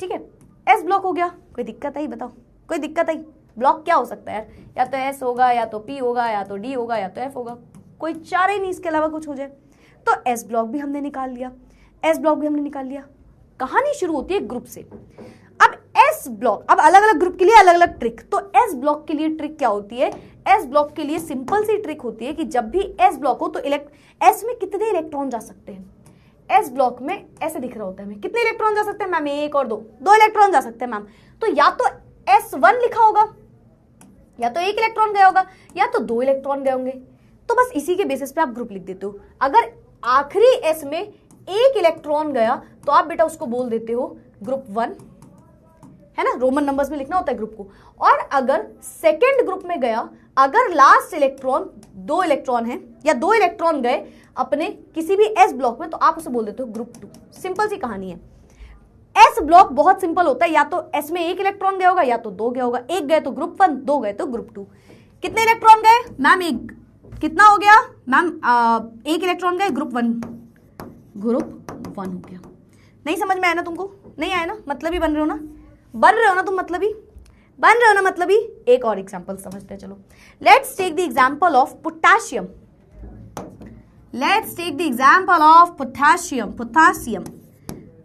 ठीक है, एस ब्लॉक हो गया। कोई दिक्कत आई बताओ, कोई दिक्कत आई? ब्लॉक क्या हो सकता है यार, या तो एस होगा, या तो पी होगा, या तो डी होगा, या तो एफ होगा, कोई चार ही नहीं, इसके अलावा कुछ हो जाए। तो एस ब्लॉक भी हमने निकाल लिया, एस ब्लॉक भी हमने निकाल लिया। कहानी शुरू होती है ग्रुप से। अब एस ब्लॉक, अब अलग अलग ग्रुप के लिए अलग अलग ट्रिक। तो एस ब्लॉक के लिए ट्रिक क्या होती है? एस ब्लॉक के लिए सिंपल सी ट्रिक होती है कि जब भी एस ब्लॉक हो तो एस में कितने इलेक्ट्रॉन जा सकते हैं। एस ब्लॉक में ऐसे दिख रहा होता है, हमें कितने इलेक्ट्रॉन जा सकते हैं मैम, 1 और 2, 2 इलेक्ट्रॉन जा सकते हैं मैम। तो या तो S1 लिखा होगा, या तो 1 इलेक्ट्रॉन गया होगा, या तो 2 इलेक्ट्रॉन गए होंगे। तो बस इसी के बेसिस पे आप ग्रुप लिख देते हो। अगर आखिरी एस में 1 इलेक्ट्रॉन गया तो आप बेटा उसको बोल देते हो ग्रुप 1, है ना, रोमन नंबर्स में लिखना होता है ग्रुप को। और अगर सेकेंड ग्रुप में गया, अगर लास्ट इलेक्ट्रॉन 2 इलेक्ट्रॉन है या 2 इलेक्ट्रॉन गए अपने किसी भी एस ब्लॉक में, तो आप उसे बोल देते हो ग्रुप 2। सिंपल सी कहानी है। एस ब्लॉक बहुत सिंपल होता है, या तो एस में 1 इलेक्ट्रॉन गया होगा, या तो 2 गया होगा। 1 गए तो ग्रुप 1, 2 गए तो ग्रुप 2। कितने इलेक्ट्रॉन गए मैम? 1। कितना हो गया मैम? 1 इलेक्ट्रॉन गए, ग्रुप 1, ग्रुप 1 हो गया। नहीं समझ में आया ना तुमको? नहीं आया ना? मतलब ही बन रहे हो ना, बन रहे हो ना तुम, मतलब ही बन रहे हो ना, मतलब ही। एक और एग्जांपल समझते हैं, चलो। Let's take the example of potassium. Let's take the example of potassium. Potassium,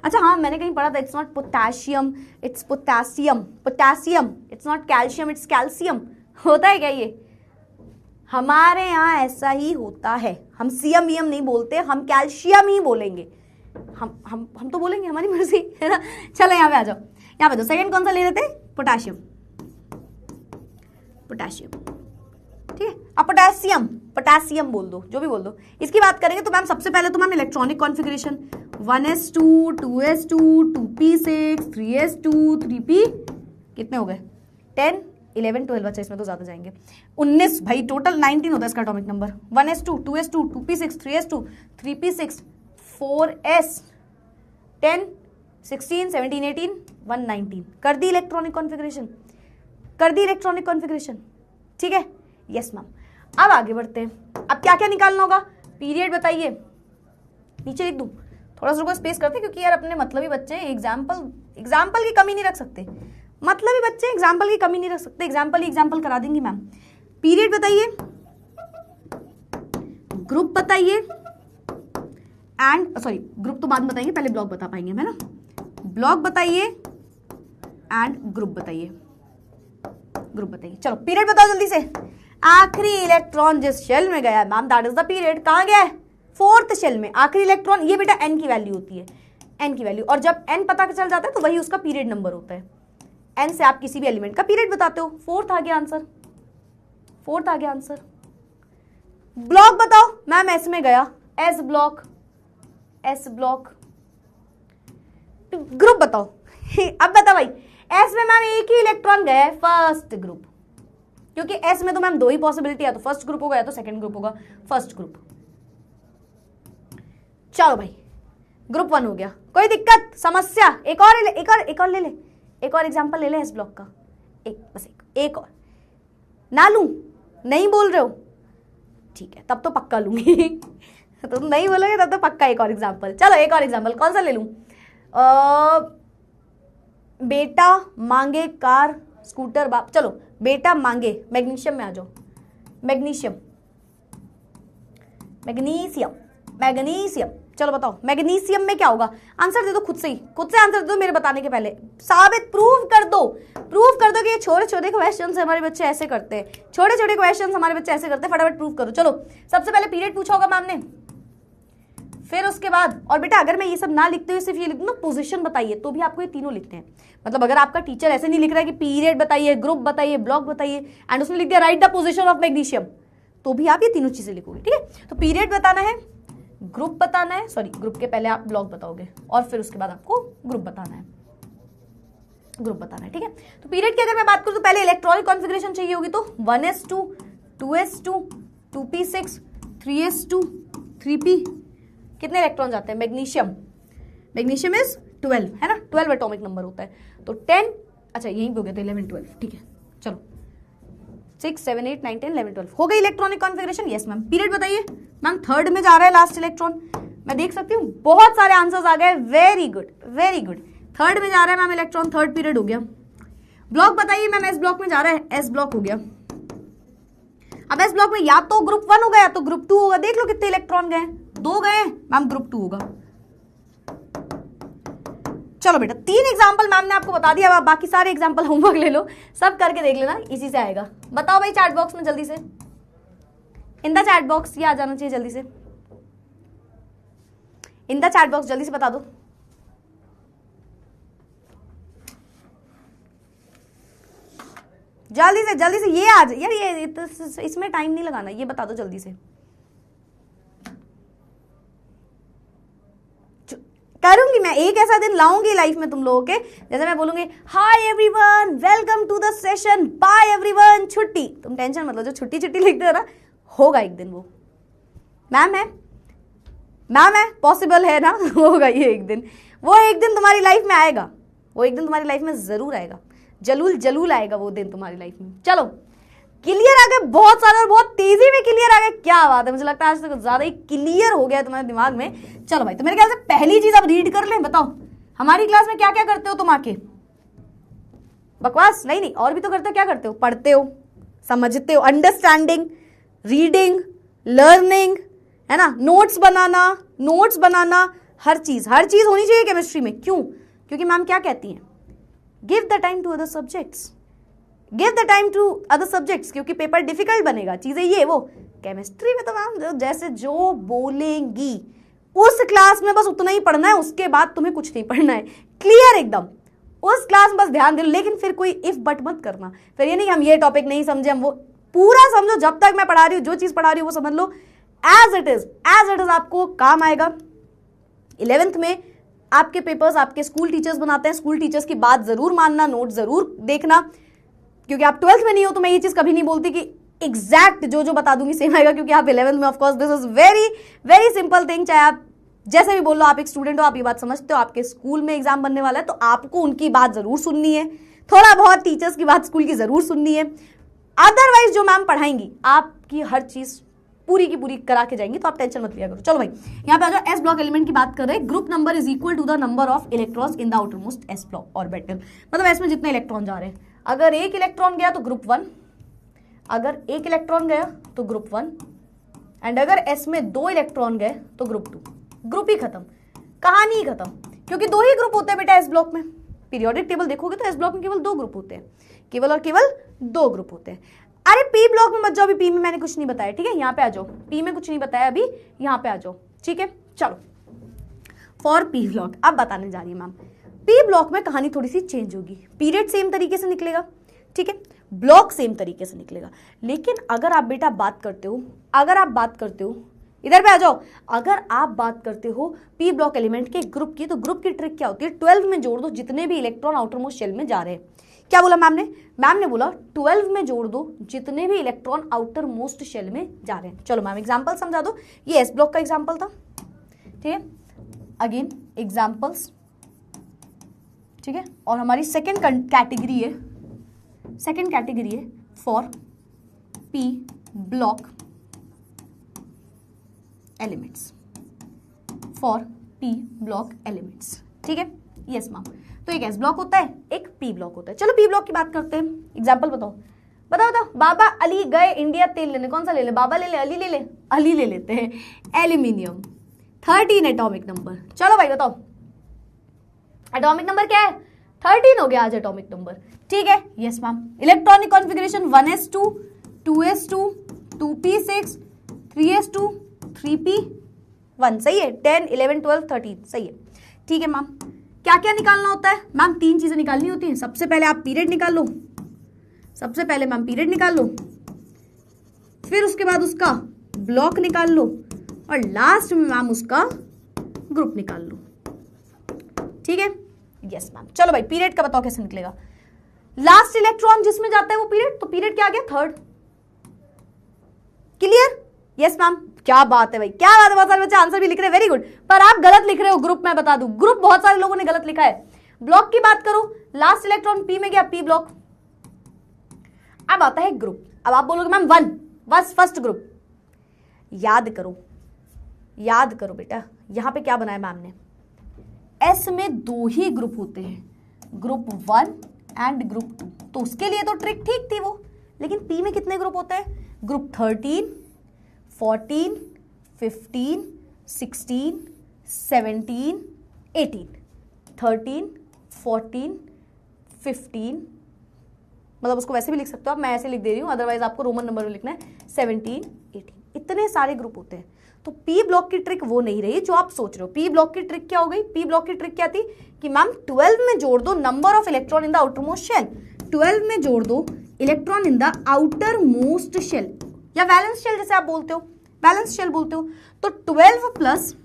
अच्छा हाँ, मैंने कहीं पढ़ा था, it's not potassium, it's potassium. Potassium, it's not calcium, it's calcium. होता है क्या ये? हमारे यहाँ ऐसा ही होता है। हम सीएम वीएम नहीं बोलते, हम कैल्शियम ही बोलेंगे। हम तो बोलेंगे, हमारी मर्जी, है ना। चलो यहाँ पे आ जाओ, यहाँ पे तो सेकंड कौन सा ले रहे थे? पोटेशियम। पोटेशियम, ठीक है। अब पोटेशियम, पोटेशियम बोल दो, जो भी बोल दो। इसकी बात करेंगे तो मैम सबसे पहले तो ma'am electronic configuration 1s2 2s2 2p6 3s2 3p, कितने हो गए? 10 11 12, बच्चे इसमें तो ज्यादा जाएंगे। 19 भाई, टोटल 19 होता है इसका atomic number. 1s2 2s2 2p6 3s2 3p6 4s 10 16 17 18 119। कर दी इलेक्ट्रॉनिक कॉन्फ़िगरेशन, कर दी इलेक्ट्रॉनिक कॉन्फ़िगरेशन, ठीक है। Yes ma'am. अब आगे बढ़ते हैं। अब क्या क्या निकालना होगा? पीरियड बताइए, नीचे लिख दूं, थोड़ा सा स्पेस करते, क्योंकि यार अपने मतलब ही बच्चे एग्जाम्पल की कमी नहीं रख सकते। मतलब ही बच्चे एग्जाम्पल की कमी नहीं रख सकते। एग्जाम्पल करा देंगी मैम। पीरियड बताइए, ग्रुप बताइए, एंड सॉरी ग्रुप तो बाद में बताएंगे, पहले ब्लॉक बता पाएंगे, है ना। ब्लॉक बताइए एंड ग्रुप बताइए, ग्रुप बताइए। चलो पीरियड बताओ जल्दी से। आखिरी इलेक्ट्रॉन जिस शेल में गया ma'am, that is the period. कहाँ गया है? 4th शेल में। आखिरी इलेक्ट्रॉन, ये बेटा n की वैल्यू होती है, n की वैल्यू। और जब n पता चल जाता है तो वही उसका पीरियड नंबर होता है। n से आप किसी भी एलिमेंट का पीरियड बताते हो। 4th आ गया आंसर, फोर्थ आ गया आंसर। ब्लॉक बताओ मैम, एस में गया, S block, S block. Group बताओ अब बताओ भाई, एस में मैम एक ही इलेक्ट्रॉन गया है, फर्स्ट ग्रुप, क्योंकि एस में तो मैम दो ही पॉसिबिलिटी है, तो फर्स्ट ग्रुप होगा या तो सेकंड ग्रुप होगा, फर्स्ट ग्रुप। चलो भाई ग्रुप 1 हो गया, कोई दिक्कत समस्या? एक और ले ले, एक और एग्जांपल ले ले एस ब्लॉक का, बस एक और। ना लूं? नहीं बोल रहे हो? ठीक है, तब तो पक्का लूंगी तुम नहीं बोलोगे तब तो पक्का एक और एग्जांपल। चलो एक और एग्जांपल, कौन सा ले लूं? बेटा मांगे कार स्कूटर बाप, चलो बेटा मांगे, मैग्नीशियम में आ जाओ, मैग्नीशियम, मैग्नीशियम, मैग्नीशियम। चलो बताओ मैग्नीशियम में क्या होगा? आंसर दे दो खुद से ही, खुद से आंसर दे दो मेरे बताने के पहले, साबित प्रूव कर दो कि ये छोटे छोटे क्वेश्चंस हमारे बच्चे ऐसे करते हैं, छोटे छोटे क्वेश्चंस हमारे बच्चे ऐसे करते हैं, फटाफट प्रूव करो। चलो सबसे पहले पीरियड पूछा होगा मैम ने, फिर उसके बाद, और बेटा अगर मैं ये सब ना लिखते हुए सिर्फ ये लिख दूं ना पोजीशन बताइए, तो भी आपको ये तीनों लिखते हैं। मतलब अगर आपका टीचर ऐसे नहीं लिख रहा है कि पीरियड बताइए, ग्रुप बताइए, ब्लॉक बताइए, एंड उसने लिख दिया right the position of magnesium, तो भी आप ये तीनों चीजें लिखोगे। ठीक है, तो पीरियड बताना है, ग्रुप बताना है, सॉरी ग्रुप के पहले आप ब्लॉक बताओगे और फिर उसके बाद आपको ग्रुप बताना है, ग्रुप बताना है। ठीक है, तो पीरियड की अगर मैं बात करूं तो पहले इलेक्ट्रॉनिक कॉन्फ़िगरेशन चाहिए होगी, तो 1s2 2s2 2p6 3s2 3p, कितने इलेक्ट्रॉन जाते हैं? मैग्नीशियम, मैग्नीशियम इज 12 है ना, 12 एटॉमिक नंबर होता है, तो 10, अच्छा यहीं पे हो गया तो 11 12, ठीक है। चलो 6 7 8 9 10 11 12 हो गई electronic configuration. Yes ma'am, period बताइए मैम, थर्ड में जा रहा है लास्ट इलेक्ट्रॉन, मैं देख सकती हूँ बहुत सारे आंसर्स आ गए, very good very good, third में जा रहा है मैम इलेक्ट्रॉन, थर्ड पीरियड हो गया। ब्लॉक बताइए मैम, एस ब्लॉक में जा रहा है, एस ब्लॉक हो गया। अब एस ब्लॉक में या तो ग्रुप 1 होगा या तो ग्रुप 2 होगा, देख लो कितने इलेक्ट्रॉन गए, 2 गए मैम, ग्रुप 2 होगा। चलो बेटा 3 एग्जांपल मैम ने आपको बता दिया, अब आप बाकी सारे एग्जांपल होमवर्क ले लो, सब करके देख लेना, इसी से आएगा। बताओ भाई चैट बॉक्स में जल्दी से, इन द चैट बॉक्स, ये आ जाना चाहिए जल्दी से, इन द चैट बॉक्स जल्दी से बता दो। जल्दी से ये आज यार, ये तो इसमें टाइम नहीं लगाना, ये बता दो जल्दी से। करूंगी मैं, एक ऐसा दिन लाऊंगी लाइफ में तुम लोगों के, जैसे मैं बोलूंगी hi everyone welcome to the session, bye everyone, छुट्टी। तुम टेंशन मत लो, जो छुट्टी लिखते हो ना, होगा एक दिन वो। मैम है पॉसिबल है ना होगा ये एक दिन, वो एक दिन तुम्हारी लाइफ में आएगा, वो एक दिन तुम्हारी लाइफ में जरूर आएगा, जलूल आएगा वो दिन तुम्हारी लाइफ में। चलो क्लियर आ गए बहुत सारे, और बहुत तेजी में क्लियर आ गए, क्या बात है, मुझे लगता है आज तक ज्यादा ही क्लियर हो गया तुम्हारे दिमाग में। चलो भाई, तो मेरे ख्याल से पहली चीज अब रीड कर लें। बताओ हमारी क्लास में क्या क्या करते हो तुम आके? बकवास नहीं, और भी तो करते हो, क्या करते हो? पढ़ते हो, समझते हो, अंडरस्टैंडिंग, रीडिंग, लर्निंग, है ना, नोट्स बनाना, हर चीज होनी चाहिए केमिस्ट्री में। क्यों? क्योंकि मैम क्या कहती हैं, give the time to other subjects, क्योंकि पेपर डिफिकल्ट बनेगा, चीजें ये वो। केमिस्ट्री में तो मैम जैसे जो बोलेंगी उस क्लास में बस उतना ही पढ़ना है, उसके बाद तुम्हें कुछ नहीं पढ़ना है, क्लियर एकदम, उस क्लास में बस ध्यान दे लो। लेकिन फिर कोई इफ बट मत करना, फिर ये नहीं हम ये टॉपिक नहीं समझे, हम वो पूरा समझो, जब तक मैं पढ़ा रही हूँ जो चीज पढ़ा रही हूँ वो समझ लो एज इट इज आपको काम आएगा। 11th में आपके पेपर्स आपके स्कूल टीचर्स बनाते हैं, स्कूल टीचर्स की बात जरूर मानना, नोट जरूर देखना, क्योंकि आप 12th में नहीं हो तो मैं ये चीज कभी नहीं बोलती कि एग्जैक्ट जो बता दूंगी सेम आएगा, क्योंकि आप 11th में of course this is very very simple thing, चाहे आप जैसे भी बोल लो, आप एक स्टूडेंट हो, आप ये बात समझते हो, आपके स्कूल में एग्जाम बनने वाला है तो आपको उनकी बात जरूर सुननी है, थोड़ा बहुत टीचर्स की बात स्कूल की जरूर सुननी है। अदरवाइज जो मैम पढ़ाएंगी आपकी हर चीज पूरी की पूरी करा के जाएंगी, तो आप टेंशन मत लिया करो। चलो भाई यहाँ पे आ जाओ, एस ब्लॉक एलिमेंट की बात कर रहे हैं, group number is equal to the number of electrons in the outer most s block orbital. मतलब एस में जितने इलेक्ट्रॉन जा रहे हैं, अगर एक इलेक्ट्रॉन गया तो ग्रुप 1, अगर एक इलेक्ट्रॉन गया तो ग्रुप 1, एंड अगर एस में 2 इलेक्ट्रॉन गए तो ग्रुप 2। ग्रुप ही खत्म, कहानी ही खत्म, क्योंकि 2 ही ग्रुप होते हैं बेटा एस ब्लॉक में। पीरियोडिक टेबल देखोगे तो एस ब्लॉक में केवल 2 ग्रुप होते हैं, केवल और केवल 2 ग्रुप होते हैं। अरे पी ब्लॉक में मत जाओ, अभी पी में मैंने कुछ नहीं बताया, ठीक है, यहाँ पे आ जाओ, पी में कुछ नहीं बताया अभी, यहाँ पे आ जाओ, ठीक है। चलो फॉर पी ब्लॉक अब बताने जा रही है मैम। पी ब्लॉक में कहानी थोड़ी सी चेंज होगी, पीरियड सेम तरीके से निकलेगा, ठीक है। ब्लॉक सेम तरीके से निकलेगा। लेकिन अगर आप बेटा बात करते हो इधर पे आ जाओ, अगर आप बात करते हो पी ब्लॉक एलिमेंट के ग्रुप की, तो ग्रुप की ट्रिक क्या होती है, 12 में जोड़ दो जितने भी इलेक्ट्रॉन आउटर मोस्ट शेल में जा रहे हैं। क्या बोला मैम ने बोला 12 में जोड़ दो जितने भी इलेक्ट्रॉन आउटर मोस्ट शेल में जा रहे हैं। चलो मैम एग्जांपल समझा दो, ये एस ब्लॉक का एग्जांपल था, ठीक है, अगेन एग्जांपल्स, ठीक है। और हमारी सेकेंड कैटेगरी है फॉर पी ब्लॉक एलिमेंट्स, ठीक है, यस मैम। तो एक एस ब्लॉक होता है, एक पी ब्लॉक होता है। चलो पी ब्लॉक की बात करते हैं, एग्जांपल बताओ। बाबा अली गए इंडिया तेल लेने, कौन सा ले ले, बाबा ले ले, अली ले ले, अली ले लेते हैं, एल्यूमिनियम, 13 एटॉमिक नंबर। चलो भाई बताओ एटॉमिक नंबर क्या है, 13 हो गया आज एटॉमिक नंबर, ठीक है, yes ma'am. Electronic configuration 1s2 2s2 2p6 3s2 3p1, सही है, 10 11 12 13, सही है, ठीक है मैम। क्या क्या निकालना होता है मैम, 3 चीजें निकालनी होती हैं। सबसे पहले आप पीरियड निकाल लो, फिर उसके बाद उसका ब्लॉक निकाल लो, और लास्ट में मैम उसका ग्रुप निकाल लो, ठीक है, यस मैम। चलो भाई पीरियड का बताओ कैसे निकलेगा। लास्ट इलेक्ट्रॉन जिसमें जाता है वो पीरियड, तो पीरियड क्या आ गया, 3rd, क्लियर, यस मैम। क्या बात है भाई, क्या बात है, बहुत सारे बच्चे आंसर भी लिख रहे हैं, वेरी गुड। पर आप गलत लिख रहे हो, ग्रुप में बता दूं, ग्रुप बहुत सारे लोगों ने गलत लिखा है। ब्लॉक की बात करो, लास्ट इलेक्ट्रॉन पी में गया, पी ब्लॉक। अब आता है ग्रुप। अब आप बोलोगे मैम 1 बस फर्स्ट ग्रुप। याद करो बेटा, यहां पे क्या बनाया मैम ने, एस में 2 ही ग्रुप होते हैं, ग्रुप 1 एंड ग्रुप 2, तो उसके लिए तो ट्रिक ठीक थी वो। लेकिन पी में कितने ग्रुप होते हैं, ग्रुप 13 14 15 16 17 18, 13 14 15, मतलब उसको वैसे भी लिख सकते हो आप, मैं ऐसे लिख दे रही हूं, अदरवाइज आपको रोमन नंबर में लिखना है, 17 18, इतने सारे ग्रुप होते हैं। तो पी ब्लॉक की ट्रिक वो नहीं रही जो आप सोच रहे हो। पी ब्लॉक की ट्रिक क्या हो गई, पी ब्लॉक की ट्रिक क्या थी कि मैम 12 में जोड़ दो number of electron in the outer most shell, 12 में जोड़ दो electron in the outer most shell, या वैलेंस शेल जैसे आप बोलते हो, वैलेंस शेल बोलते हो। तो 12 प्लस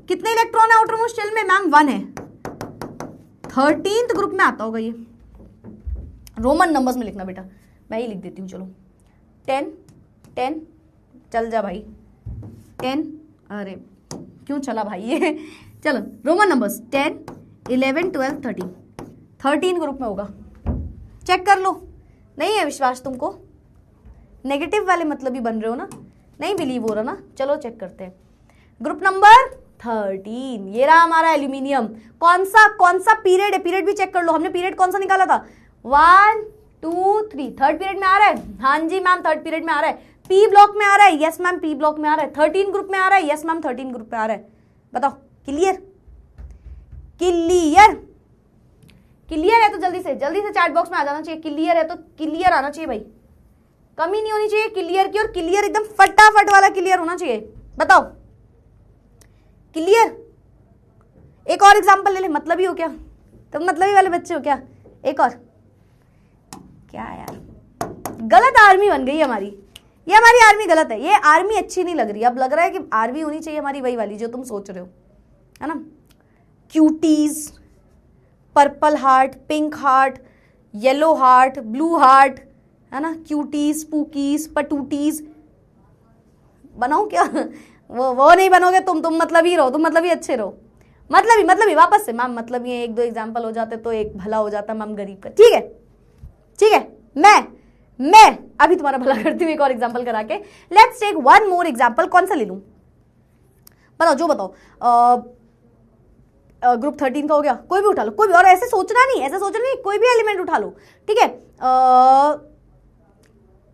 कितने इलेक्ट्रॉन है आउटर मोस्ट शेल में मैम, 1 है, 13th ग्रुप में आता होगा ये, रोमन नंबर्स में लिखना बेटा, मैं ही लिख देती हूँ, चलो 10 10, चल जा भाई 10, अरे क्यों चला भाई ये चलो रोमन नंबर्स 10 11 12 13, 13 ग्रुप में होगा, चेक कर लो। नहीं है विश्वास तुमको, नेगेटिव वाले मतलब ही बन रहे हो ना, नहीं बिलीव हो रहा ना, चलो चेक करते हैं। ग्रुप नंबर 13, ये रहा हमारा एल्यूमिनियम। कौन सा पीरियड है, पीरियड भी चेक कर लो, हमने पीरियड कौन सा निकाला था, 1 2 3, 3rd पीरियड में आ रहा है, हाँ जी मैम 3rd पीरियड में आ रहा है। पी ब्लॉक में आ रहा है, यस मैम पी ब्लॉक में आ रहा है। 13 ग्रुप में आ रहा है, यस मैम 13 ग्रुप में आ रहा है। बताओ क्लियर है तो जल्दी से चैट बॉक्स में आ जाना चाहिए, क्लियर है तो क्लियर आना चाहिए भाई, कमी नहीं होनी चाहिए क्लियर की, और क्लियर एकदम फटाफट वाला क्लियर होना चाहिए। बताओ क्लियर। एक और एग्जांपल ले ले, मतलब ही हो क्या तुम, मतलब ही वाले बच्चे हो क्या, एक और। क्या यार गलत आर्मी बन गई हमारी, ये हमारी आर्मी गलत है, ये आर्मी अच्छी नहीं लग रही। अब लग रहा है कि आर्मी होनी चाहिए हमारी वही वाली जो तुम सोच रहे हो, है ना, cuties, purple heart, pink heart, yellow heart, blue heart, है ना, क्यूटीज, स्पूकीज, पटूटीज बनाओ क्या वो नहीं बनोगे तुम मतलब ही रहो, तुम मतलब ही अच्छे रहो, मतलब ही वापस से मैम, मतलब ये 1-2 एग्जाम्पल हो जाते तो एक भला हो जाता मैम गरीब का। ठीक है मैं अभी तुम्हारा भला करती हूँ एक और एग्जाम्पल करा के। लेट्स टेक 1 मोर एग्जाम्पल, कौन सा ले लूं बताओ, ग्रुप 13 का हो गया, कोई भी उठा लो, कोई भी, और ऐसे सोचना नहीं, कोई भी एलिमेंट उठा लो, ठीक है।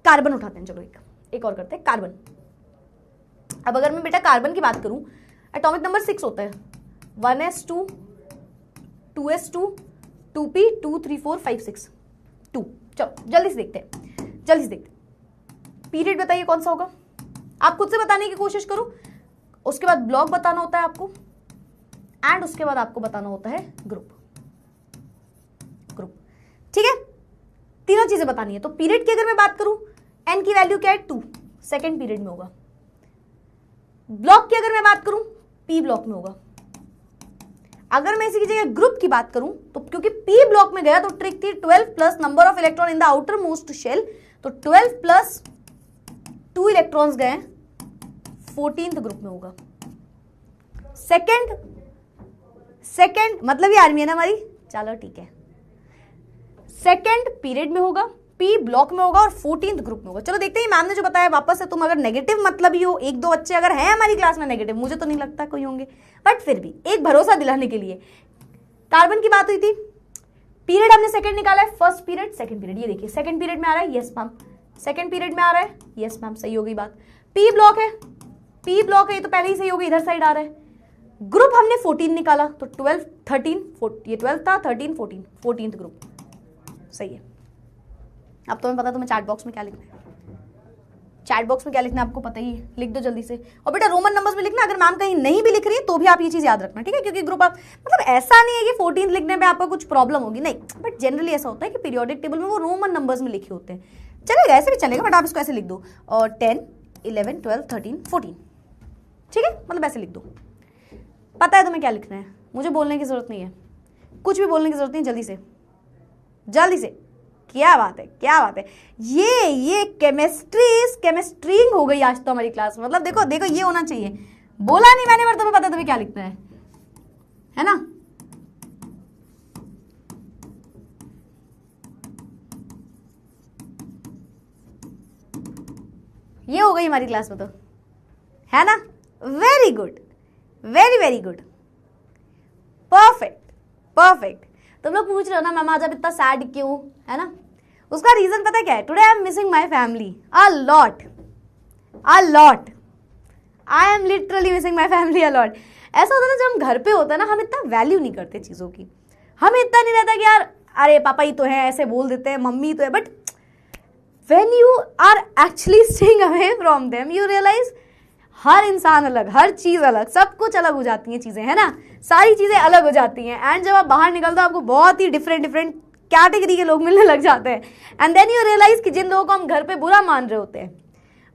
कार्बन उठाते हैं, चलो एक और करते हैं कार्बन। अब अगर मैं बेटा कार्बन की बात करूं, एटॉमिक नंबर 6 होता है, 1s2 2s2 2p 2 3 4 5 6 2। चलो जल्दी से देखते हैं, पीरियड बताइए कौन सा होगा, आप खुद से बताने की कोशिश करो, उसके बाद ब्लॉक बताना होता है आपको, एंड उसके बाद आपको बताना होता है ग्रुप, ठीक है, तीनों चीजें बतानी है। तो पीरियड की अगर मैं बात करूं, एन की वैल्यू क्या है 2, सेकेंड पीरियड में होगा। ब्लॉक की अगर मैं बात करूं, पी ब्लॉक में होगा। अगर मैं इसी की जगह ग्रुप की बात करूं तो क्योंकि पी ब्लॉक में गया तो ट्रिक थी 12 plus number of electron in the outer most shell, तो 12 प्लस 2 इलेक्ट्रॉन्स गए 14th ग्रुप में होगा। सेकेंड मतलब ये आर्मी है ना हमारी, चलो ठीक है। सेकेंड पीरियड में होगा, पी ब्लॉक में होगा और 14th ग्रुप में होगा। चलो देखते हैं मैम ने जो बताया वापस से। तुम अगर नेगेटिव मतलब ही हो, एक दो बच्चे अगर हैं हमारी क्लास में नेगेटिव, मुझे तो नहीं लगता कोई होंगे, बट फिर भी एक भरोसा दिलाने के लिए। कार्बन की बात हुई थी, पीरियड हमने सेकंड निकाला है, फर्स्ट पीरियड सेकंड पीरियड, ये देखिए सेकंड पीरियड में आ रहा है, यस मैम। सेकंड पीरियड में आ रहा है, यस मैम, सही होगी बात। पी ब्लॉक है, पी ब्लॉक है, ये तो पहले ही सही होगी, इधर साइड आ रहा है। ग्रुप हमने 14 निकाला तो 12 13 ये 12 था, 13 14, 14th ग्रुप, सही है। अब तुम्हें पता तुम्हें चैट बॉक्स में क्या लिखना है, चैट बॉक्स में क्या लिखना है आपको पता ही है, लिख दो जल्दी से। और बेटा रोमन नंबर्स में लिखना, अगर मैम कहीं नहीं भी लिख रही है तो भी आप ये चीज याद रखना, ठीक है, क्योंकि ग्रुप आप मतलब ऐसा नहीं है कि 14 लिखने पे आपको कुछ प्रॉब्लम होगी, नहीं, बट जनरली ऐसा होता है कि पीरियोडिक टेबल में वो रोमन नंबर्स में लिखे होते हैं, चलेगा ऐसे भी चलेगा, बट आप इसको ऐसे लिख दो, और 10 11 12 13 14, ठीक है, मतलब ऐसे लिख दो। पता है तुम्हें क्या लिखना है, मुझे बोलने की जरूरत नहीं है, कुछ भी बोलने की जरूरत नहीं, जल्दी से जल्दी से। क्या बात है, क्या बात है, ये केमिस्ट्रींग हो गई आज तो हमारी क्लास में, मतलब देखो देखो ये होना चाहिए, बोला नहीं मैंने, पर तुम्हें पता तुम्हें क्या लिखना है ना। ये हो गई हमारी क्लास में तो, है ना, very good, very very good, perfect perfect. तुम लोग पूछ रहे हो ना मैम आज आप इतना सैड क्यों, है ना, उसका रीजन पता क्या है, today I am missing my family a lot, I am literally missing my family a lot. ऐसा होता है ना जब हम घर पे होते हैं ना, हम इतना वैल्यू नहीं करते चीजों की, हमें इतना नहीं रहता कि यार अरे पापा ही तो है, ऐसे बोल देते हैं, मम्मी तो है, but when you are actually staying away from them you realize हर इंसान अलग, हर चीज अलग, सब कुछ अलग हो जाती हैं चीजें, है ना, सारी चीजें अलग हो जाती हैं। एंड जब आप बाहर निकलते हो आपको बहुत ही डिफरेंट कैटेगरी के लोग मिलने लग जाते हैं, एंड देन यू रियलाइज कि जिन लोगों को हम घर पे बुरा मान रहे होते हैं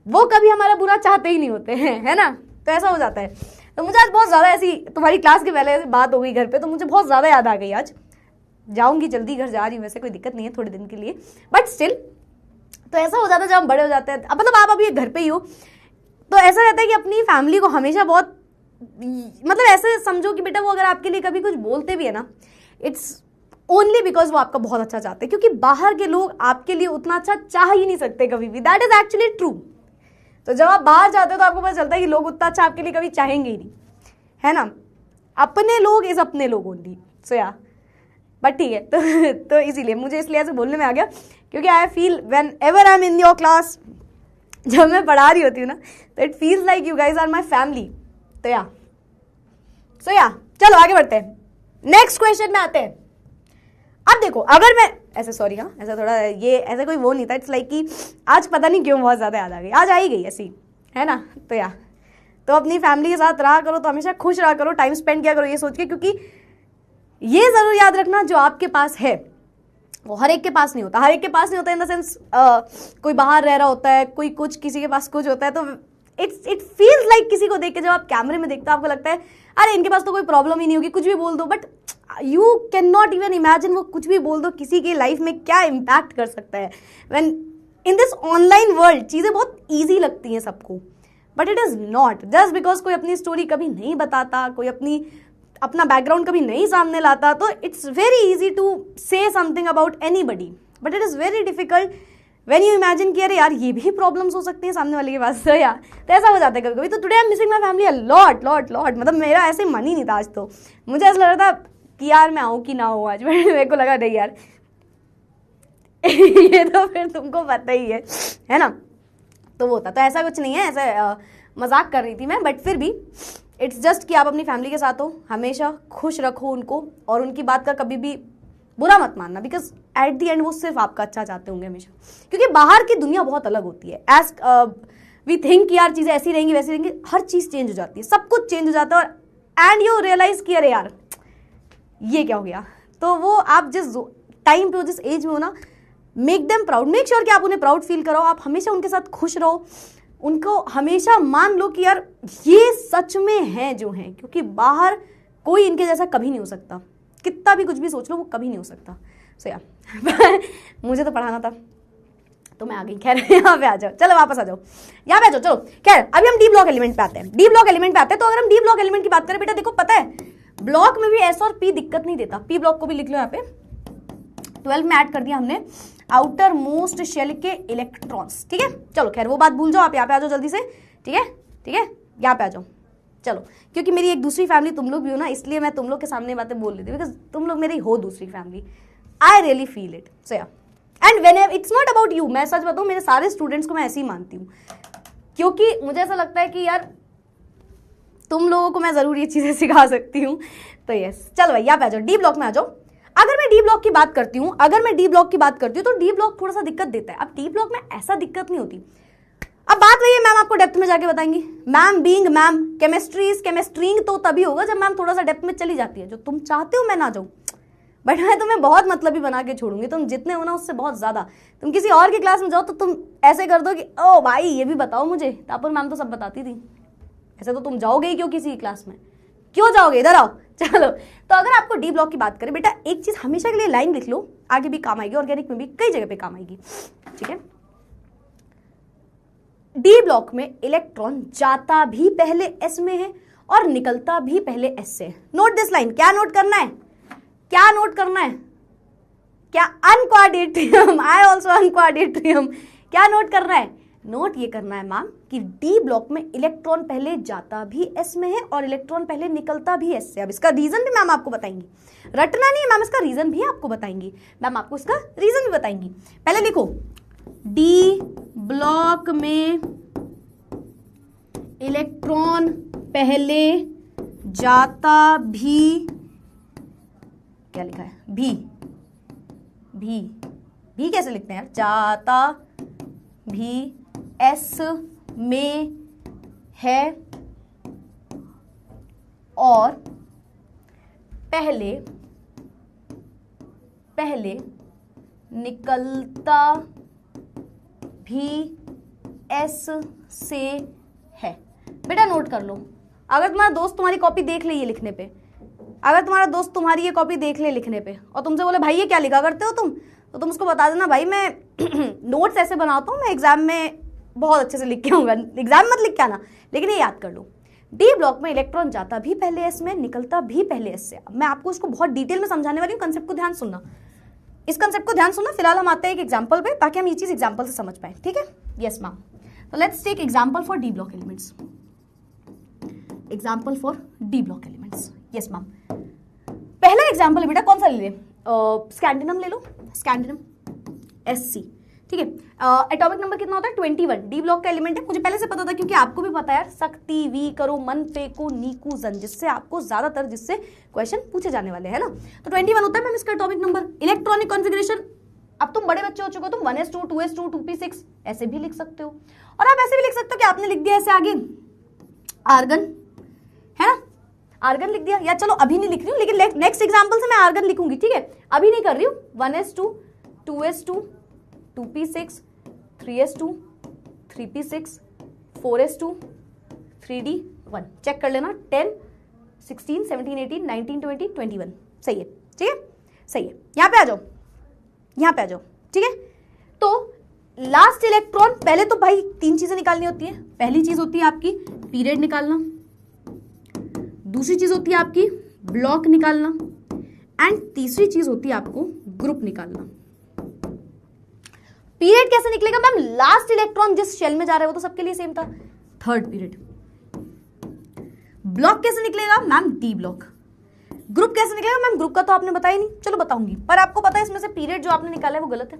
वो कभी हमारा बुरा चाहते ही नहीं होते हैं, है ना, तो ऐसा हो जाता है। तो मुझे आज बहुत ज्यादा ऐसी तुम्हारी क्लास के पहले ऐसी बात हो गई घर पे, तो मुझे बहुत ज्यादा याद आ गई। आज जाऊंगी जल्दी, घर जा रही हूँ, वैसे कोई दिक्कत नहीं है थोड़े दिन के लिए, बट स्टिल तो ऐसा हो जाता है जब हम बड़े हो जाते हैं, अब मतलब आप अभी घर पे ही हो, तो ऐसा रहता है कि अपनी फैमिली को हमेशा बहुत, मतलब ऐसे समझो कि बेटा वो अगर आपके लिए कभी कुछ बोलते भी है ना, इट्स ओनली बिकॉज वो आपका बहुत अच्छा चाहते हैं, क्योंकि बाहर के लोग आपके लिए उतना अच्छा चाह ही नहीं सकते कभी भी, दैट इज एक्चुअली ट्रू। तो जब आप बाहर जाते हो तो आपको पता चलता है कि लोग उतना अच्छा आपके लिए कभी चाहेंगे ही नहीं, है ना, अपने लोग इज अपने लोग ओनली, सो या, बट ठीक है। तो इसीलिए मुझे इसलिए ऐसे बोलने में आ गया, क्योंकि I feel whenever I am in your class, जब मैं पढ़ा रही होती हूँ ना, तो it feels like you guys are my family. तो या चलो आगे बढ़ते हैं, नेक्स्ट क्वेश्चन में आते हैं। अब देखो अगर मैं ऐसे, सॉरी हाँ, ऐसा थोड़ा ये ऐसा कोई वो नहीं था, इट्स लाइक कि आज पता नहीं क्यों बहुत ज़्यादा याद आ गई, आज आ ही गई ऐसी, है ना। तो अपनी फैमिली के साथ रहा करो, तो हमेशा खुश रहा करो, टाइम स्पेंड किया करो ये सोच के, क्योंकि ये ज़रूर याद रखना जो आपके पास है वो हर एक के पास नहीं होता, हर एक के पास नहीं होता इन द सेंस कोई बाहर रह रहा होता है, कोई कुछ, किसी के पास कुछ होता है, तो इट फील्स लाइक किसी को देख के जब आप कैमरे में देखते हो आपको लगता है अरे इनके पास तो कोई प्रॉब्लम ही नहीं होगी, कुछ भी बोल दो, but you can not even imagine वो कुछ भी बोल दो किसी की लाइफ में क्या इम्पैक्ट कर सकता है। When in this online world चीज़ें बहुत ईजी लगती हैं सबको, but it is not, just because कोई अपनी स्टोरी कभी नहीं बताता, कोई अपना बैकग्राउंड कभी नहीं सामने लाता, तो it's very easy to say something about anybody, but it is very difficult when you imagine कि अरे यार ये भी प्रॉब्लम्स हो सकती हैं सामने वाले के पास, तो यार तो ऐसा हो जाता है कभी कभी। तो today I am missing my family a lot, मतलब मेरा ऐसे मन ही नहीं था आज, तो मुझे ऐसा लग रहा था कि यार मैं आऊँ कि ना हो आज, मेरे को लगा नहीं यार ये तो फिर तुमको पता ही है ना, तो वो था, तो ऐसा कुछ नहीं है, ऐसा मजाक कर रही थी मैं, बट फिर भी इट्स जस्ट कि आप अपनी फैमिली के साथ हो, हमेशा खुश रखो उनको, और उनकी बात का कभी भी बुरा मत मानना, बिकॉज एट दी एंड वो सिर्फ आपका अच्छा चाहते होंगे हमेशा, क्योंकि बाहर की दुनिया बहुत अलग होती है। एज वी थिंक कि यार चीज़ें ऐसी रहेंगी वैसी रहेंगी, हर चीज़ चेंज हो जाती है, सब कुछ चेंज हो जाता है, और एंड यू रियलाइज कि अरे यार ये क्या हो गया। तो वो आप जिस टाइम पे हो, जिस एज में हो ना, make them proud, make sure कि आप उन्हें प्राउड फील कराओ, आप हमेशा उनके साथ खुश रहो, उनको हमेशा मान लो कि यार ये सच में है जो है, क्योंकि बाहर कोई इनके जैसा कभी नहीं हो सकता, कितना भी कुछ भी सोच लो वो कभी नहीं हो सकता। सो यार मुझे तो पढ़ाना था तो मैं आ गई। खैर यहाँ पे आ जाओ, चलो वापस आ जाओ, यहाँ पे आ जाओ। चलो खैर अभी हम डी ब्लॉक एलिमेंट पे आते हैं। डी ब्लॉक एलिमेंट पे आते हैं तो अगर हम डी ब्लॉक एलिमेंट की बात करें बेटा, देखो पता है ब्लॉक में भी एस और पी दिक्कत नहीं देता। पी ब्लॉक को भी लिख लो यहाँ पे, 12 में ऐड कर दिया हमने आउटर मोस्ट शेल के इलेक्ट्रॉन्स, ठीक है। चलो खैर वो बात भूल जाओ, आप यहाँ पे आ जाओ जल्दी से, ठीक है, ठीक है, यहाँ पे आ जाओ। चलो क्योंकि मेरी एक दूसरी फैमिली तुम लोग भी हो ना, इसलिए मैं तुम लोग के सामने बातें बोल रही थी, बिकॉज तुम लोग मेरी हो दूसरी family. I really feel it. So yeah and when it's not about you, मैं सच बताऊं मेरे सारे स्टूडेंट्स को मैं ऐसे ही मानती हूँ, क्योंकि मुझे ऐसा लगता है कि यार तुम लोगों को मैं जरूर ये चीजें सिखा सकती हूँ। तो यस चलो भाई यहाँ पे आ जाओ, डी ब्लॉक में आ जाओ। अगर मैं डी ब्लॉक की बात करती हूँ, तो डी ब्लॉक थोड़ा सा दिक्कत देता है। अब डी ब्लॉक में ऐसा दिक्कत नहीं होती। अब बात वही है, मैम आपको डेप्थ में जाके बताएंगी। मैम बीइंग मैम, केमिस्ट्रीइंग तो तभी होगा जब मैम थोड़ा सा डेप्थ में चली जाती है। जो तुम चाहते हो मैं ना जाऊँ, बट मैं तुम्हें बहुत मतलबी बना के छोड़ूंगी। तुम जितने हो ना उससे बहुत ज्यादा। तुम किसी और की क्लास में जाओ तो तुम ऐसे कर दो कि ओ भाई ये भी बताओ मुझे, तापुर मैम तो सब बताती थी। ऐसे तो तुम जाओगे ही क्यों किसी क्लास में, क्यों जाओगे, इधर आओ। चलो तो अगर आपको डी ब्लॉक की बात करें बेटा, एक चीज हमेशा के लिए लाइन लिख लो, आगे भी काम आएगी, ऑर्गेनिक में भी कई जगह पे काम आएगी, ठीक है। डी ब्लॉक में इलेक्ट्रॉन जाता भी पहले एस में है और निकलता भी पहले एस से है। Note this line. क्या नोट करना है, क्या नोट करना है, क्या अनक्वाड्रेट्रियम, आई ऑल्सो अनक्वाड्रेट्रियम, क्या नोट करना है, नोट ये करना है मैम कि डी ब्लॉक में इलेक्ट्रॉन पहले जाता भी एस में है और इलेक्ट्रॉन पहले निकलता भी एस से। अब इसका रीजन भी मैम आपको बताएंगी, रटना नहीं है मैम, इसका रीजन भी आपको बताएंगी मैम, आपको इसका रीजन भी बताएंगी। पहले लिखो डी ब्लॉक में इलेक्ट्रॉन पहले जाता भी, क्या लिखा है, भी कैसे लिखते हैं यार, जाता भी एस में है और पहले निकलता भी एस से है। बेटा नोट कर लो, अगर तुम्हारा दोस्त तुम्हारी कॉपी देख ले ये लिखने पे, अगर तुम्हारा दोस्त तुम्हारी ये कॉपी देख ले लिखने पे और तुमसे बोले भाई ये क्या लिखा करते हो तुम, तो तुम उसको बता देना भाई मैं नोट्स ऐसे बनाता हूँ, मैं एग्जाम में बहुत अच्छे से लिख के आऊंगा, एग्जाम मत लिख के आना, लेकिन ये याद कर लो डी ब्लॉक में इलेक्ट्रॉन जाता भी पहले एस में, निकलता भी पहले एस से। मैं आपको इसको बहुत डिटेल में समझाने वाली हूँ, कंसेप्ट को ध्यान सुनना, इस कंसेप्ट को ध्यान सुनना। फिलहाल हम आते हैं एक एग्जाम्पल पे ताकि हम ये चीज एग्जाम्पल से समझ पाए, ठीक है। यस मैम, तो let's take example for d block elements, example for d block elements. Yes ma'am, पहला एग्जाम्पल है बेटा, कौन सा ले ले, स्कैंडिनम ले लो, स्कैंडिनम SC, ठीक है। एटॉमिक नंबर कितना होता है 21, डी ब्लॉक का एलिमेंट है, मुझे पहले से पता था क्योंकि आपको भी पता है यार, शक्ति वी करो मन फेंको नीकू जन, जिससे आपको ज्यादातर जिससे क्वेश्चन पूछे जाने वाले हैं ना, तो 21 होता है मैम इसका एटॉमिक नंबर। इलेक्ट्रॉनिक कॉन्फ़िगरेशन, अब तुम बड़े बच्चे हो चुके हो, तुम 1s2 2s2 2p6 ऐसे भी लिख सकते हो, और आप ऐसे भी लिख सकते हो कि आपने लिख दिया ऐसे आगे आर्गन, है ना, आर्गन लिख दिया, या चलो अभी नहीं लिख रही हूँ, लेकिन नेक्स्ट एग्जाम्पल से मैं आर्गन लिखूंगी, ठीक है, अभी नहीं कर रही हूँ। 1s2 2s2 2p6 3s2 3p6 4s2 3d1, check कर लेना, 10 16 17 18 19 20 21, सही है, ठीक है, सही है। यहाँ पे आ जाओ, यहाँ पे आ जाओ, ठीक है। तो लास्ट इलेक्ट्रॉन, पहले तो भाई 3 चीजें निकालनी होती है। पहली चीज होती है आपकी पीरियड निकालना, दूसरी चीज होती है आपकी ब्लॉक निकालना, एंड तीसरी चीज होती है आपको ग्रुप निकालना। पीरियड कैसे निकलेगा मैम, लास्ट इलेक्ट्रॉन जिस शेल में जा रहा है वो तो सबके लिए सेम था, थर्ड पीरियड। ब्लॉक कैसे निकलेगा मैम, डी ब्लॉक। ग्रुप कैसे निकलेगा मैम, ग्रुप का तो आपने बताया नहीं, चलो बताऊंगी, पर आपको पता है इसमें से पीरियड जो आपने निकाला है वो गलत है,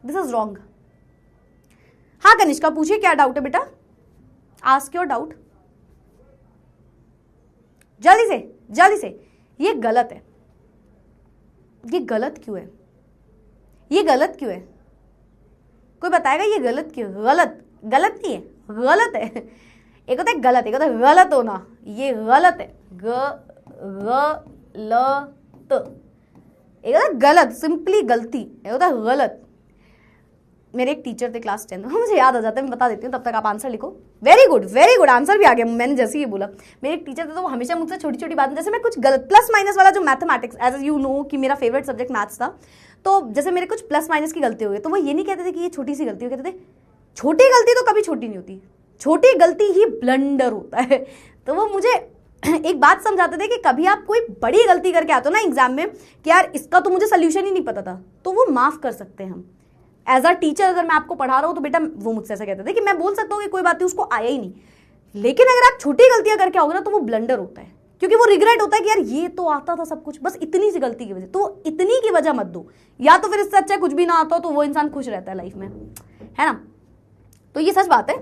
दिस इज रॉन्ग। हाँ कनिष्का पूछिए क्या डाउट है बेटा, आस्क योर डाउट जल्दी से जल्दी से। ये गलत है, ये गलत क्यों है, ये गलत क्यों है, कोई बताएगा ये गलत क्यों, गलत गलत नहीं है, गलत है। एक होता है गलत, एक होता है गलत होना, ये गलत है, गलत। एक होता है गलत, सिंपली गलती, एक होता है गलत। मेरे एक टीचर थे क्लास 10 में, मुझे याद आ जाता है, मैं बता देती हूँ, तब तक आप आंसर लिखो। वेरी गुड आंसर भी आ गया, मैंने जैसे ही बोला। मेरे एक टीचर थे तो वो हमेशा मुझसे छोटी छोटी बातें, जैसे मैं कुछ गलत प्लस माइनस वाला जो मैथमेटिक्स, एज यू नो कि मेरा फेवरेट सब्जेक्ट मैथ्स था, तो जैसे मेरे कुछ प्लस माइनस की गलती हो गई तो वो ये नहीं कहते थे कि ये छोटी सी गलती हो, कहते थे छोटी गलती तो कभी छोटी नहीं होती, छोटी गलती ही ब्लंडर होता है। तो वो मुझे एक बात समझाते थे कि कभी आप कोई बड़ी गलती करके आते हो ना एग्जाम में कि यार इसका तो मुझे सोल्यूशन ही नहीं पता था, तो वो माफ कर सकते हैं हम। एज अ टीचर अगर मैं आपको पढ़ा रहा हूं तो बेटा वो मुझसे ऐसा कहते थे कि मैं बोल सकता हूँ कि कोई बात नहीं, उसको आया ही नहीं, लेकिन अगर आप छोटी गलतियां करके आओगे ना तो वो ब्लंडर होता है, क्योंकि वो रिग्रेट होता है कि यार ये तो आता था सब कुछ, बस इतनी सी गलती की वजह। तो इतनी की वजह मत दो, या तो फिर इससे अच्छा कुछ भी ना आता हो तो वो इंसान खुश रहता है लाइफ में, है ना। तो ये सच बात है।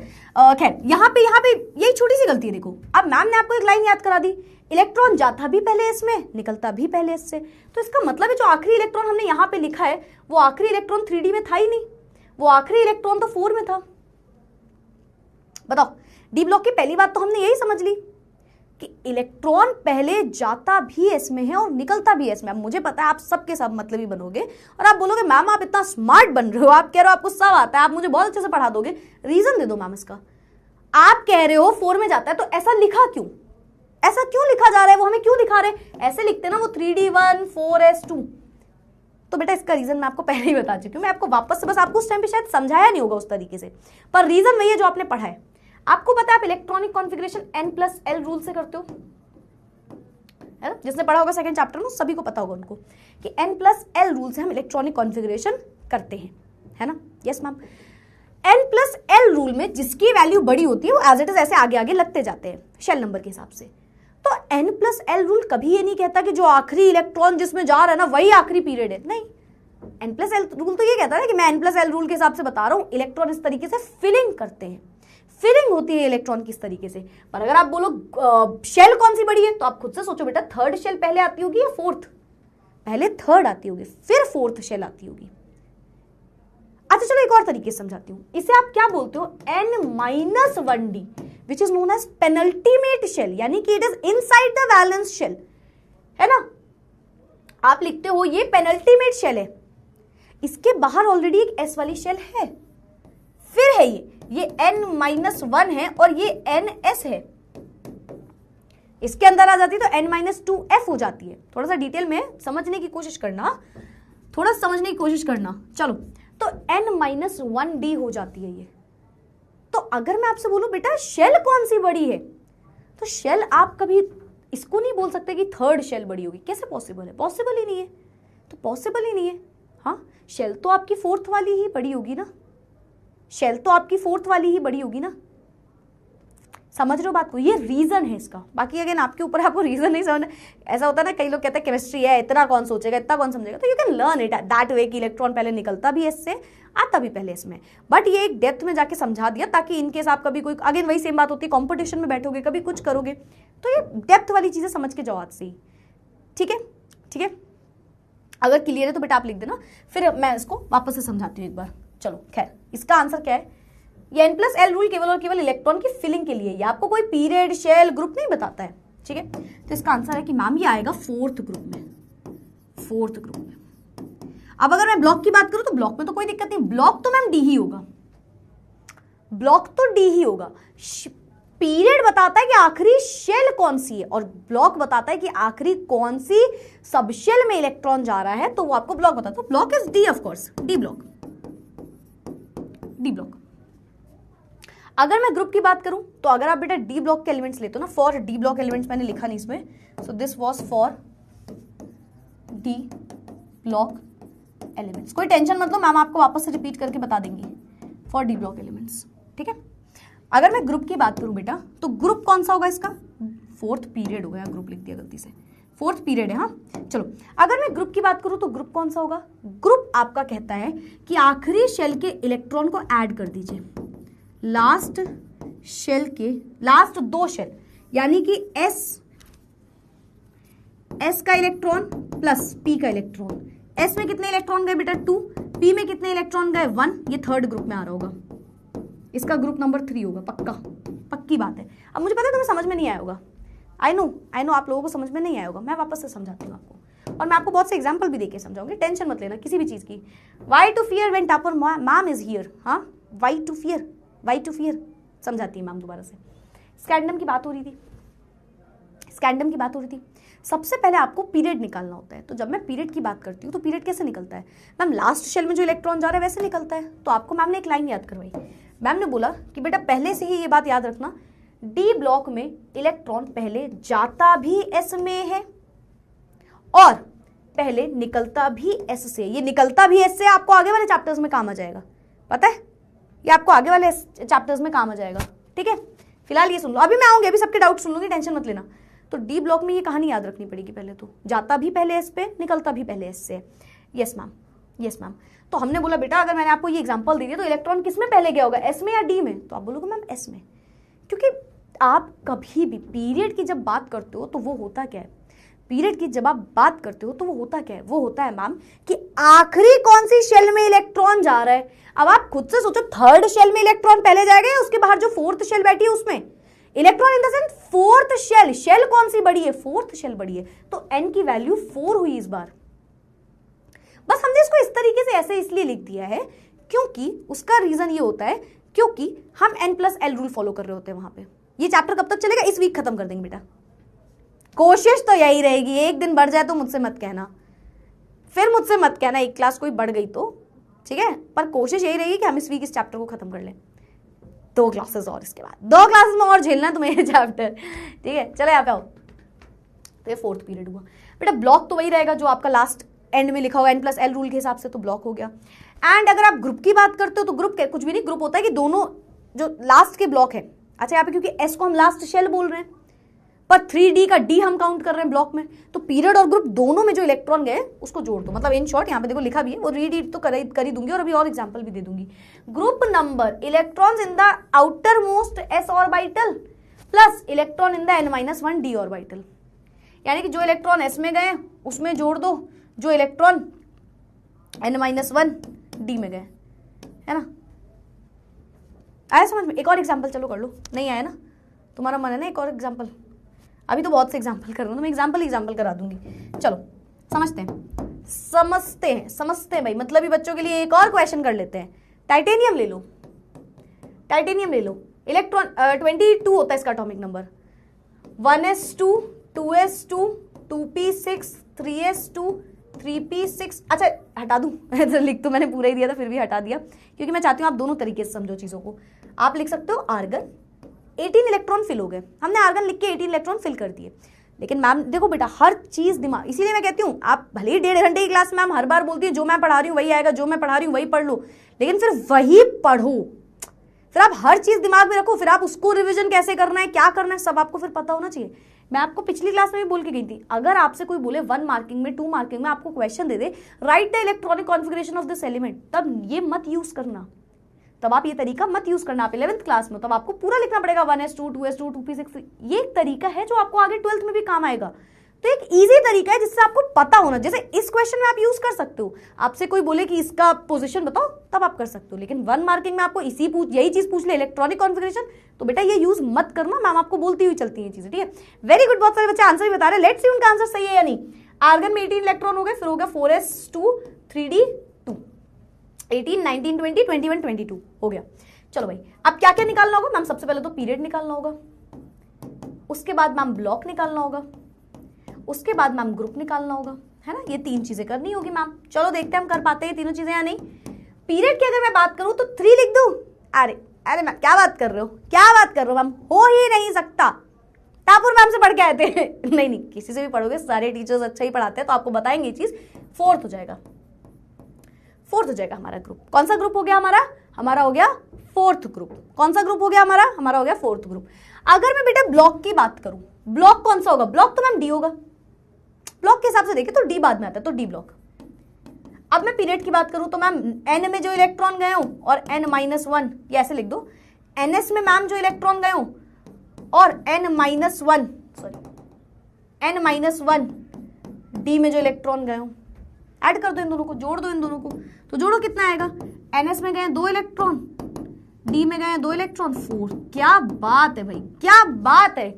खैर यहाँ पे यही छोटी सी गलती है। देखो अब मैम ने आपको एक लाइन याद करा दी, इलेक्ट्रॉन जाता भी पहले इसमें, निकलता भी पहले इससे, तो इसका मतलब है जो आखिरी इलेक्ट्रॉन हमने यहाँ पे लिखा है वो आखिरी इलेक्ट्रॉन 3D में था ही नहीं, वो आखिरी इलेक्ट्रॉन तो 4 में था। बताओ, डी ब्लॉक की पहली बात तो हमने यही समझ ली कि इलेक्ट्रॉन पहले जाता भी इसमें है और निकलता भी इसमें। अब मुझे पता है आप सबके सब मतलबी बनोगे और आप बोलोगे मैम आप इतना स्मार्ट बन रहे हो, आप कह रहे हो आपको सब आता है, आप मुझे बहुत अच्छे से पढ़ा दोगे, रीजन दे दो मैम इसका। आप कह रहे हो 4 में जाता है तो ऐसा लिखा क्यों, ऐसा क्यों लिखा जा रहा है, वो हमें क्यों दिखा रहे हैं, ऐसे लिखते ना वो 3D1 4s2। तो बेटा इसका रीजन मैं आपको पहले ही बता चुकी हूँ, मैं आपको वापस से बस आपको उस टाइम पे शायद समझाया नहीं होगा उस तरीके से, पर रीजन वही है जो आपने पढ़ा है। आपको पता है आप इलेक्ट्रॉनिक कॉन्फ़िगरेशन n+l रूल से करते हो, है ना, जिसने पढ़ा होगा सेकंड चैप्टर में सभी को पता होगा उनको कि n+l रूल से हम इलेक्ट्रॉनिक कॉन्फ़िगरेशन करते हैं, है ना। यस मैम, n+l रूल में जिसकी वैल्यू बड़ी होती है वो एज इट इज ऐसे आगे आगे लगते जाते हैं शेल नंबर के हिसाब से। तो n+l रूल कभी ये नहीं कहता कि जो आखिरी इलेक्ट्रॉन जिसमें जा रहा है ना वही आखिरी पीरियड है, नहीं। n+l रूल तो ये कहता है कि मैं n+l रूल के हिसाब से बता रहा हूं, इलेक्ट्रॉन इस तरीके से फिलिंग करते हैं, फिलिंग होती है इलेक्ट्रॉन किस तरीके से। पर अगर आप बोलो शेल कौन सी बड़ी है तो आप खुद से सोचो बेटा, थर्ड शेल पहले आती होगी या फोर्थ, पहले थर्ड आती होगी फिर फोर्थ शेल आती होगी। अच्छा चलो एक और तरीके से समझाती हूं, इसे आप क्या बोलते हो, n-1d which is known as penultimate shell, यानी कि it is inside the valence shell, है ना। आप लिखते हो ये पेनल्टीमेट शेल है, इसके बाहर ऑलरेडी एक s वाली शेल है, फिर है ये n-1 है और ये ns है, इसके अंदर आ जाती है तो n-2f हो जाती है। थोड़ा सा डिटेल में समझने की कोशिश करना, थोड़ा समझने की कोशिश करना। चलो तो n-1d हो जाती है ये। तो अगर मैं आपसे बोलूं बेटा शेल कौन सी बड़ी है, तो शेल आप कभी इसको नहीं बोल सकते कि थर्ड शेल बड़ी होगी, कैसे पॉसिबल है, पॉसिबल ही नहीं है, तो पॉसिबल ही नहीं है। हाँ शेल तो आपकी फोर्थ वाली ही बड़ी होगी ना, शेल तो आपकी फोर्थ वाली ही बड़ी होगी ना, समझ रहे हो बात को, ये रीजन है इसका। बाकी अगेन आपके ऊपर, आपको रीजन नहीं समझना। ऐसा होता है ना, कई लोग कहते हैं केमिस्ट्री है, इतना कौन सोचेगा, इतना कौन समझेगा, तो you can learn it that way कि इलेक्ट्रॉन पहले निकलता भी इससे, आता भी पहले इसमें, बट ये एक डेप्थ में जाके समझा दिया ताकि इनकेस आप कभी कोई, अगेन वही सेम बात होती है, कॉम्पिटिशन में बैठोगे कभी कुछ करोगे तो ये डेप्थ वाली चीजें समझ के जाओ आज से ही, ठीक है, ठीक है। अगर क्लियर है तो बेटा आप लिख देना, फिर मैं इसको वापस से समझाती हूँ एक बार। चलो खैर, इसका आंसर क्या है, ये n+l रूल केवल और केवल इलेक्ट्रॉन की फिलिंग के लिए, ये आपको कोई पीरियड शेल ग्रुप नहीं बताता है, ठीक है। तो इसका आंसर है कि मैम ये आएगा फोर्थ ग्रुप में, फोर्थ ग्रुप में। अब अगर मैं ब्लॉक की बात करूं तो ब्लॉक में तो कोई दिक्कत नहीं, ब्लॉक तो मैम डी ही होगा, ब्लॉक तो डी ही होगा। पीरियड बताता है कि आखिरी शेल कौन सी है और ब्लॉक बताता है कि आखिरी कौन सी सब शेल में इलेक्ट्रॉन जा रहा है, तो वो आपको ब्लॉक बताता है। Block is D of course, D block, D block. अगर मैं ग्रुप की बात करूं तो अगर आप बेटा डी ब्लॉक के एलिमेंट्स लेते हो ना, फॉर डी ब्लॉक एलिमेंट्स मैंने लिखा नहीं इसमें, so this was for d block elements. कोई टेंशन मत लो, मैम आपको वापस से रिपीट करके बता देंगी, फॉर डी ब्लॉक एलिमेंट्स, ठीक है। अगर मैं ग्रुप की बात करूं बेटा तो ग्रुप कौन सा होगा इसका, फोर्थ पीरियड हो गया, ग्रुप लिख दिया गलती से, फोर्थ पीरियड है। हाँ चलो, अगर मैं ग्रुप की बात करूं तो ग्रुप कौन सा होगा, ग्रुप आपका कहता है कि आखिरी शेल के इलेक्ट्रॉन को ऐड कर दीजिए लास्ट शेल के, लास्ट दो शेल, यानी कि एस का इलेक्ट्रॉन प्लस पी का इलेक्ट्रॉन। एस में कितने इलेक्ट्रॉन गए बेटा 2, पी में कितने इलेक्ट्रॉन गए 1, ये थर्ड ग्रुप में आ रहा होगा, इसका ग्रुप नंबर 3 होगा, पक्का, पक्की बात है। अब मुझे पता है तुम्हें समझ में नहीं आया होगा, आई नो आप लोगों को समझ में नहीं आया होगा, मैं वापस से समझाती हूँ आपको। और मैं आपको बहुत से एग्जाम्पल भी देके समझाऊंगी, टेंशन मत लेना किसी भी चीज की। Why to fear when topper ma'am is here, हाँ वाई टू फियर समझाती है मैम दोबारा से। स्कैंडम की बात हो रही थी, सबसे पहले आपको पीरियड निकालना होता है। तो जब मैं पीरियड की बात करती हूँ तो पीरियड कैसे निकलता है मैम, लास्ट शेल में जो इलेक्ट्रॉन जा रहा है वैसे निकलता है। तो आपको मैम ने एक लाइन याद करवाई, मैम ने बोला कि बेटा पहले से ही ये बात याद रखना, डी ब्लॉक में इलेक्ट्रॉन पहले जाता भी एस में है और पहले निकलता भी एस से। ये निकलता भी एस से आपको आगे वाले चैप्टर्स में काम आ जाएगा, पता है, ये आपको आगे वाले चैप्टर्स में काम आ जाएगा, ठीक है। फिलहाल ये सुन लो, अभी मैं आऊंगी, अभी सबके डाउट सुन लूंगी, टेंशन मत लेना। तो डी ब्लॉक में ये कहानी याद रखनी पड़ेगी, पहले तो जाता भी पहले एस पे, निकलता भी पहले एस से। Yes ma'am. तो हमने बोला बेटा अगर मैंने आपको ये एग्जांपल दे दिया तो इलेक्ट्रॉन किस में पहले गया होगा, एस में या डी में? तो आप बोलोगे मैम एस में, क्योंकि आप कभी भी पीरियड की जब बात करते हो तो वो होता क्या है, पीरियड की जब आप बात करते हो तो वो होता क्या है, वो होता है मैम कि आखिरी कौन सी शेल में इलेक्ट्रॉन जा रहा है। अब आप खुद से सोचो, थर्ड शेल में इलेक्ट्रॉन पहले जाएगा या उसके बाहर जो फोर्थ शेल बैठी है उसमें? Electron in the sense fourth shell कौन सी बड़ी है, फोर्थ शेल बड़ी है। तो एन की वैल्यू 4 हुई इस बार। बस हमने इसको इस तरीके से ऐसे इसलिए लिख दिया है क्योंकि उसका रीजन ये होता है क्योंकि हम n+l रूल फॉलो कर रहे होते हैं वहां पे। ये चैप्टर कब तक चलेगा, इस वीक खत्म कर देंगे बेटा। कोशिश तो यही रहेगी, एक दिन बढ़ जाए तो मुझसे मत कहना, फिर मुझसे मत कहना एक क्लास कोई बढ़ गई तो, ठीक है। पर कोशिश यही रहेगी कि हम इस वीक इस चैप्टर को खत्म कर लें। 2 क्लासेस और, इसके बाद 2 क्लासेस में और झेलना है तुम्हें ये चैप्टर, ठीक है। चलो यहाँ पे आओ। तो ये 4th पीरियड हुआ बेटा। ब्लॉक तो वही रहेगा जो आपका लास्ट एंड में लिखा होगा n+l रूल के हिसाब से, तो ब्लॉक हो गया। एंड अगर आप ग्रुप की बात करते हो तो ग्रुप कुछ भी नहीं, ग्रुप होता है कि दोनों जो लास्ट के ब्लॉक है, अच्छा यहाँ पे क्योंकि s को हम लास्ट शेल बोल रहे हैं पर 3d का d हम काउंट कर रहे हैं ब्लॉक में, तो पीरियड और ग्रुप दोनों में जो इलेक्ट्रॉन गए उसको जोड़ दो। मतलब इन शॉर्ट यहाँ पे देखो लिखा भी है, वो रीड तो कर ही दूंगी और अभी और एग्जांपल भी दे दूंगी। Group number electrons in the outer most s orbital plus electron in the n-1 d orbital, यानी कि जो इलेक्ट्रॉन s में गए उसमें जोड़ दो जो इलेक्ट्रॉन n-1 d में गए, है ना। आया समझ में? एक और एग्जांपल चलो कर लो, नहीं आया ना तुम्हारा मन है ना एक और एग्जांपल? अभी तो बहुत से एग्जांपल कर रहा हूं, तो मैं एग्जांपल करा दूंगी। चलो समझते हैं भाई, मतलब ही बच्चों के लिए एक और क्वेश्चन कर लेते हैं। टाइटेनियम ले लो, इलेक्ट्रॉन 22 होता है इसका atomic number, 1s2 2s2 2p6 3s2 3p6। अच्छा हटा दूं लिख तो मैंने पूरा ही दिया था फिर भी हटा दिया, क्योंकि मैं चाहती हूं आप दोनों तरीके से समझो चीजों को। आप लिख सकते हो आर्गन, 18 इलेक्ट्रॉन फिल हो गए, हमने आर्गन लिख के 18 इलेक्ट्रॉन फिल कर दिए। लेकिन मैम देखो बेटा हर चीज दिमाग, इसीलिए मैं कहती हूँ आप भले ही 1.5 घंटे की क्लास मैम हर बार बोलती है जो मैं पढ़ा रही हूँ वही आएगा, जो मैं पढ़ा रही हूँ वही पढ़ लो, लेकिन फिर वही पढ़ो, फिर आप हर चीज दिमाग में रखो, फिर आप उसको रिवीजन कैसे करना है क्या करना है सब आपको फिर पता होना चाहिए। मैं आपको पिछली क्लास में भी बोल के गई थी, अगर आपसे कोई बोले 1 मार्किंग में 2 मार्किंग में आपको question they they right the electronic configuration of this element, तब ये मत यूज करना, तब आप ये तरीका मत यूज करना। आप 11th क्लास में तब आपको पूरा लिखना पड़ेगा 1s2 2s2 2p6। ये एक तरीका है जो आपको आगे 12th में भी काम आएगा, तो एक इजी तरीका है जिससे आपको पता होना। जैसे इस क्वेश्चन में आप यूज कर सकते हो, आपसे कोई बोले कि इसका पोजीशन बताओ तब आप कर सकते हो, लेकिन 1 मार्किंग में आपको यही चीज पूछ ले इलेक्ट्रॉनिक कॉन्फिगरेशन, तो बेटा ये यूज मत करना, मैम आपको बोलती हुई चलती है चीजें, ठीक है। वेरी गुड, बहुत सारे बच्चे आंसर भी बता रहे हैं, लेट्स सी उनका आंसर सही है या नहीं। आर्गन में 18 इलेक्ट्रॉन हो गए, फिर हो गया 4s2 3d2, 18 19 20 21 22 हो गया। चलो भाई अब क्या क्या निकालना होगा मैम? सबसे पहले तो पीरियड निकालना होगा, उसके बाद मैम ब्लॉक निकालना होगा, उसके बाद मैम ग्रुप निकालना होगा, है ना। ये 3 चीजें करनी होगी मैम। चलो देखते हैं हम कर पाते हैं तीनों चीजें या नहीं। पीरियड की अगर मैं बात करूं तो 3 लिख दूं? अरे मैम क्या बात कर रहे हो मैम, हो ही नहीं सकता। टापुर मैम से पढ़ के आए थे नहीं किसी से भी पढ़ोगे, सारे टीचर्स अच्छा ही पढ़ाते हैं तो आपको बताएंगे ये चीज। 4th हो जाएगा हमारा ग्रुप। कौन सा ग्रुप हो गया हमारा हो गया 4th ग्रुप। कौन सा ग्रुप हो गया हमारा हो गया 4th ग्रुप। अगर मैं बेटा ब्लॉक की बात करूं, ब्लॉक कौन सा होगा? ब्लॉक तो मैम डी होगा, ब्लॉक के हिसाब से देखें तो डी बाद में आता है, तो डी ब्लॉक। अब मैं पीरियड की बात करूं तो मैम एन में जो इलेक्ट्रॉन गए हो और n-1, ये ऐसे लिख दो, ns में मैम जो इलेक्ट्रॉन गए हो और n-1 डी में जो इलेक्ट्रॉन गए हो, ऐड कर दो इन दोनों को, जोड़ दो इन दोनों को, तो जोड़ो कितना आएगा? ns में गए 2 इलेक्ट्रॉन, डी में गए 2 इलेक्ट्रॉन, 4। क्या बात है भाई, क्या बात है।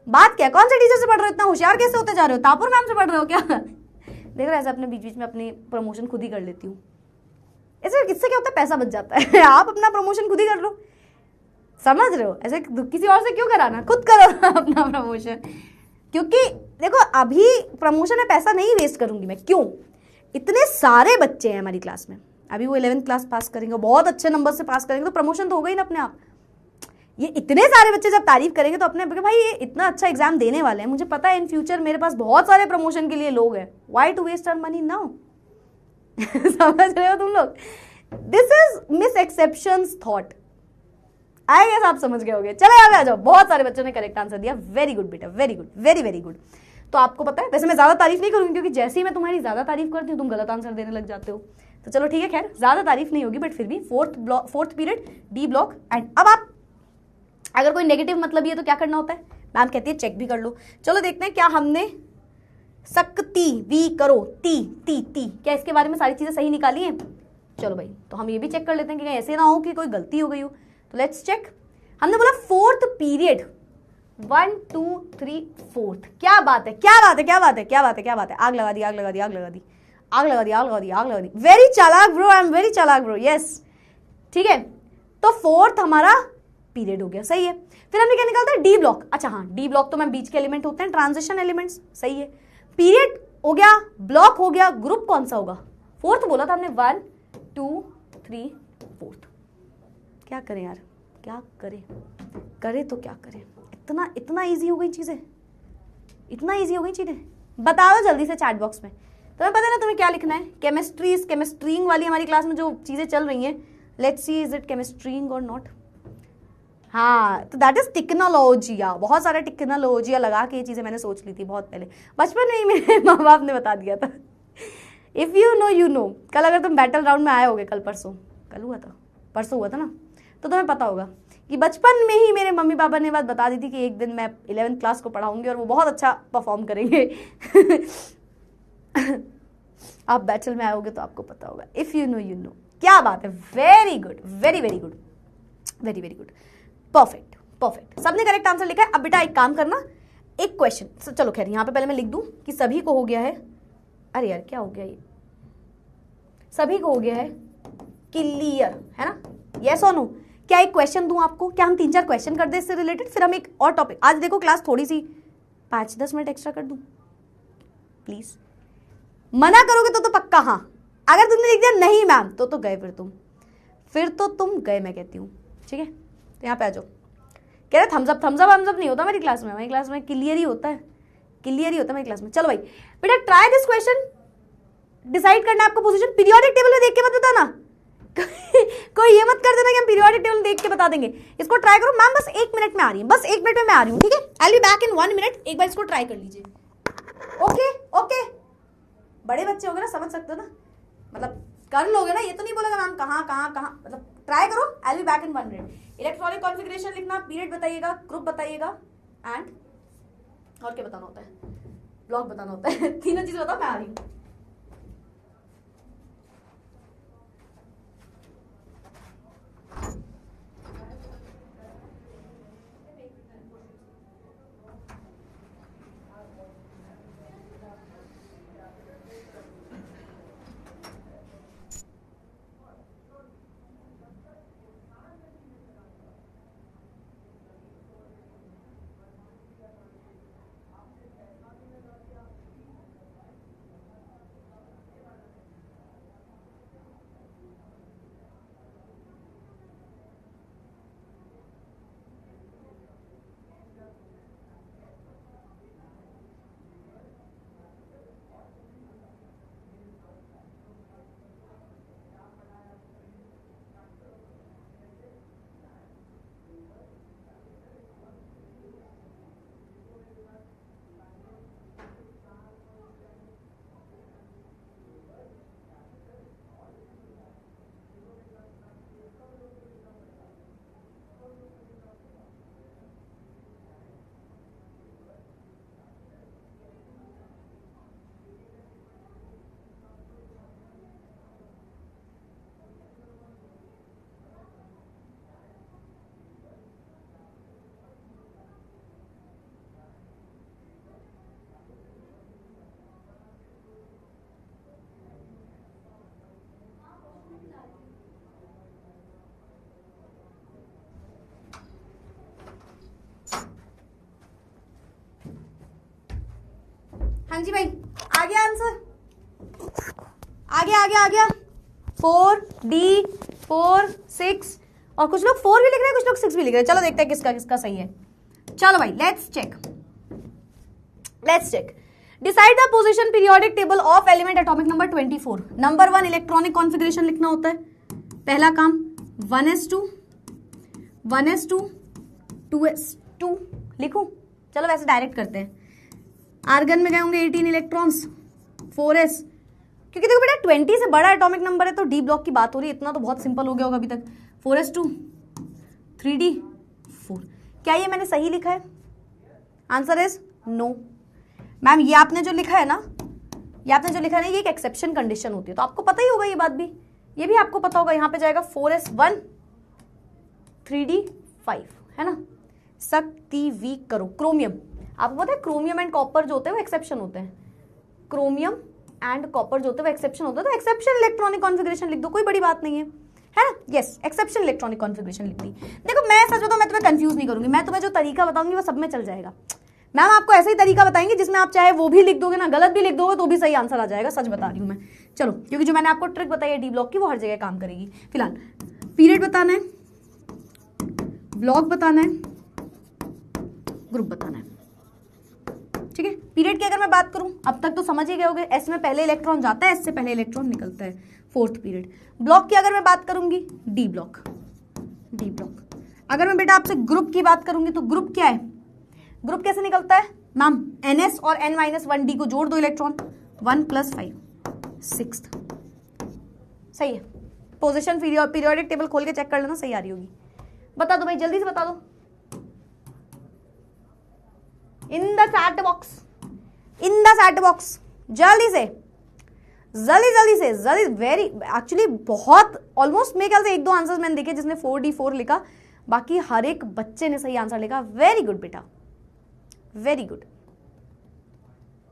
बात क्या, कौन से टीचर से पढ़ रहे हो, इतना होशियार कैसे होते जा रहे हो, तापुर मैम से पढ़ रहे हो क्या? देख रहे ऐसे अपने बीच बीच में अपनी प्रमोशन खुद ही कर लेती हूँ। इससे क्या होता है, पैसा बच जाता है। आप अपना प्रमोशन खुद ही कर लो, समझ रहे हो? ऐसे किसी और से क्यों कराना, खुद करो अपना प्रमोशन। क्योंकि देखो अभी प्रमोशन में पैसा नहीं वेस्ट करूंगी मैं, क्यों, इतने सारे बच्चे हैं हमारी क्लास में, अभी वो 11th क्लास पास करेंगे, बहुत अच्छे नंबर से पास करेंगे, तो प्रमोशन तो होगा ही ना अपने आप। ये इतने सारे बच्चे जब तारीफ करेंगे तो अपने भाई ये इतना अच्छा एग्जाम देने वाले हैं, मुझे पता है इन फ्यूचर मेरे पास बहुत सारे प्रमोशन के लिए लोग हैं, why to waste our money now. समझ रहे हो तुम लोग? This is miss exceptions thought. I guess आप समझ गए होंगे। चलो यहाँ पे आ जाओ, बहुत सारे बच्चों ने करेक्ट आंसर दिया, वेरी गुड बेटा, very good, very very good. तो आपको पता है, वैसे मैं ज्यादा तारीफ नहीं करूंगी क्योंकि जैसे ही मैं तुम्हारी ज्यादा तारीफ करती हूँ तुम गलत आंसर देने लग जाते हो, तो चलो ठीक है, खैर ज्यादा तारीफ नहीं होगी, बट फिर भी fourth period D block. And अब आप अगर कोई नेगेटिव मतलब ये तो क्या करना होता है, मैम कहती है चेक भी कर लो। चलो देखते हैं क्या हमने सकती वी करो ती ती ती, क्या इसके बारे में सारी चीजें सही निकाली हैं? चलो भाई, तो हम ये भी चेक कर लेते हैं कि ऐसे ना हो कि कोई गलती हो गई हो। तो लेट्स चेक। हमने बोला फोर्थ पीरियड, 1 2 3 4, क्या बात है, क्या बात है, क्या बात है, क्या बात है, क्या बात है, आग लगा दी, आग लगा दी, आग लगा दी, आग लगा दी, आग लगा दी, आग लगा दी। वेरी चालाक ब्रो, आई एम वेरी चालाक ब्रो, यस ठीक है। तो फोर्थ हमारा पीरियड हो गया, सही है। फिर हमने क्या निकालता है, डी ब्लॉक। अच्छा हाँ, डी ब्लॉक तो मैं बीच के एलिमेंट होते हैं, ट्रांजिशन एलिमेंट्स, सही है। पीरियड हो गया, ब्लॉक हो गया, ग्रुप कौन सा होगा, फोर्थ बोला था हमने, 1 2 3 4। क्या करें यार, क्या करें, करे तो क्या करें, इतना इतना इजी हो गई चीजें, इतना इजी हो गई चीजें, बता दो जल्दी से चैट बॉक्स में। तुम्हें पता है ना तुम्हें क्या लिखना है, केमिस्ट्रीइंग वाली हमारी क्लास में जो चीजें चल रही हैं, लेट्स सी इज इट केमिस्ट्रीइंग और नॉट। हाँ, तो दैट इज टेक्नोलॉजिया, बहुत सारे टेक्नोलॉजिया लगा के ये चीजें मैंने सोच ली थी बहुत पहले, बचपन में ही मेरे माँ बाप ने बता दिया था। If you know you know. कल अगर तुम बैटल राउंड में आए होगे, कल परसों, कल हुआ था, परसों हुआ था ना, तो तुम्हें पता होगा कि बचपन में ही मेरे मम्मी पापा ने बात बता दी थी कि एक दिन मैं 11th क्लास को पढ़ाऊंगी और वो बहुत अच्छा परफॉर्म करेंगे। आप बैटल में आओगे तो आपको पता होगा, if you know you know. क्या बात है, very good, very very good, very very good, perfect perfect, सबने करेक्ट आंसर लिखा है। अब बेटा एक काम करना, एक क्वेश्चन, चलो खैर यहाँ पे पहले मैं लिख दूं कि सभी को हो गया है, अरे यार क्या हो गया ये, सभी को हो गया है क्लियर, है ना, यस और नो। क्या एक क्वेश्चन दूं आपको, क्या हम 3-4 क्वेश्चन कर दे इससे रिलेटेड, फिर हम एक और टॉपिक, आज देखो क्लास थोड़ी सी 5-10 मिनट एक्स्ट्रा कर दूं प्लीज। मना करोगे तो पक्का हाँ, अगर तुमने लिख दिया नहीं मैम तो गए, फिर तो तुम गए, मैं कहती हूँ, ठीक है। तो यहाँ पे आ जाओ, कह रहे थम्स अप नहीं होता मेरी क्लास में, मेरी क्लास में क्लियर ही होता है, क्लियर ही होता है मेरी क्लास में। चलो भाई बेटा, ट्राई दिस क्वेश्चन, डिसाइड करना है आपको पोजीशन, पीरियोडिक टेबल में देख के मत बताना। कोई ये मत कर देना कि हम पीरियोडिक टेबल देख के बता देंगे, इसको ट्राई करो। मैम बस 1 मिनट में आ रही है, बस 1 मिनट में मैं आ रही हूँ, ठीक है, I will be back in 1 minute, एक बार इसको ट्राई कर लीजिए। ओके ओके, बड़े बच्चे हो गए ना, समझ सकते हो ना, मतलब कर लोगे ना, ये तो नहीं बोलेगा मैम कहाँ कहाँ कहाँ, मतलब ट्राई करो, I will be back in 1 minute. Electronic configuration लिखना, पीरियड बताइएगा, ग्रुप बताइएगा, एंड और क्या बताना होता है, ब्लॉक बताना होता है। तीनों चीज बताओ, मैं आ रही हूँ। हाँ जी भाई, आ गया आंसर, आ गया 4D4 6, और कुछ लोग 4 भी लिख रहे हैं, कुछ लोग 6 भी लिख रहे हैं। चलो देखते हैं किसका सही है। चलो भाई let's check. Decide the position periodic table of element atomic number 24। Number 1 electronic configuration लिखना होता है, पहला काम 1s2 2s2 लिखूं। चलो वैसे डायरेक्ट करते हैं। आर्गन में गए होंगे 18 इलेक्ट्रॉन्स, 4s, क्योंकि देखो बेटा 20 से बड़ा एटॉमिक नंबर है तो डी ब्लॉक की बात हो रही है, इतना तो बहुत सिंपल हो गया होगा अभी तक। 4s2 3D4। क्या ये मैंने सही लिखा है? Answer is no. मैम ये आपने जो लिखा है ना, ये एक एक्सेप्शन कंडीशन होती है, तो आपको पता ही होगा ये बात भी, ये भी आपको पता होगा। यहां पे जाएगा 4s1 3D5, है ना। शक्ति वीक करो। क्रोमियम, आपको पता है क्रोमियम एंड कॉपर जो होते हैं वो एक्सेप्शन होते हैं। क्रोमियम एंड कॉपर जो होते हैं वो एक्सेप्शन होते हैं, तो एक्सेप्शन इलेक्ट्रॉनिक कॉन्फ़िगरेशन लिख दो, कोई बड़ी बात नहीं है ना। यस, एक्सेप्शन इलेक्ट्रॉनिक कॉन्फ़िगरेशन लिख दी। देखो मैं सच बताऊं, मैं तुम्हें कंफ्यूज नहीं करूंगी, मैं तुम्हें जो तरीका बताऊंगी वो सब में चल जाएगा। मैम आपको ऐसा ही तरीका बताएंगे जिसमें आप चाहे वो भी लिख दोगे ना, गलत भी लिख दोगे तो भी सही आंसर आ जाएगा, सच बता रही हूं मैं। चलो, क्योंकि जो मैंने आपको ट्रिक बताई है डी ब्लॉक की, वो हर जगह काम करेगी। फिलहाल पीरियड बताना है, ब्लॉक बताना है, ग्रुप बताना है, ठीक है। पीरियड की अगर मैं बात करूं, अब तक तो समझ ही गए होगे, एस में पहले इलेक्ट्रॉन जाता है, एस से पहले इलेक्ट्रॉन निकलता है, 4th पीरियड। ब्लॉक की अगर मैं बात करूंगी, डी ब्लॉक। अगर मैं बेटा आपसे ग्रुप की बात करूंगी तो ग्रुप क्या है? ग्रुप कैसे निकलता है मैम? NS और N-1D को जोड़ दो इलेक्ट्रॉन, 1 + 5 6th। सही है। पोजीशन पीरियोडिक टेबल खोल के चेक कर लेना, सही आ रही होगी। बता दो भाई, जल्दी से बता दो। इन द चैट बॉक्स जल्दी से। वेरी एक्चुअली बहुत ऑलमोस्ट मेरे ख्याल से 1-2 आंसर्स मैंने देखे जिसने 4D4 लिखा, बाकी हर एक बच्चे ने सही आंसर लिखा। वेरी गुड बेटा, वेरी गुड,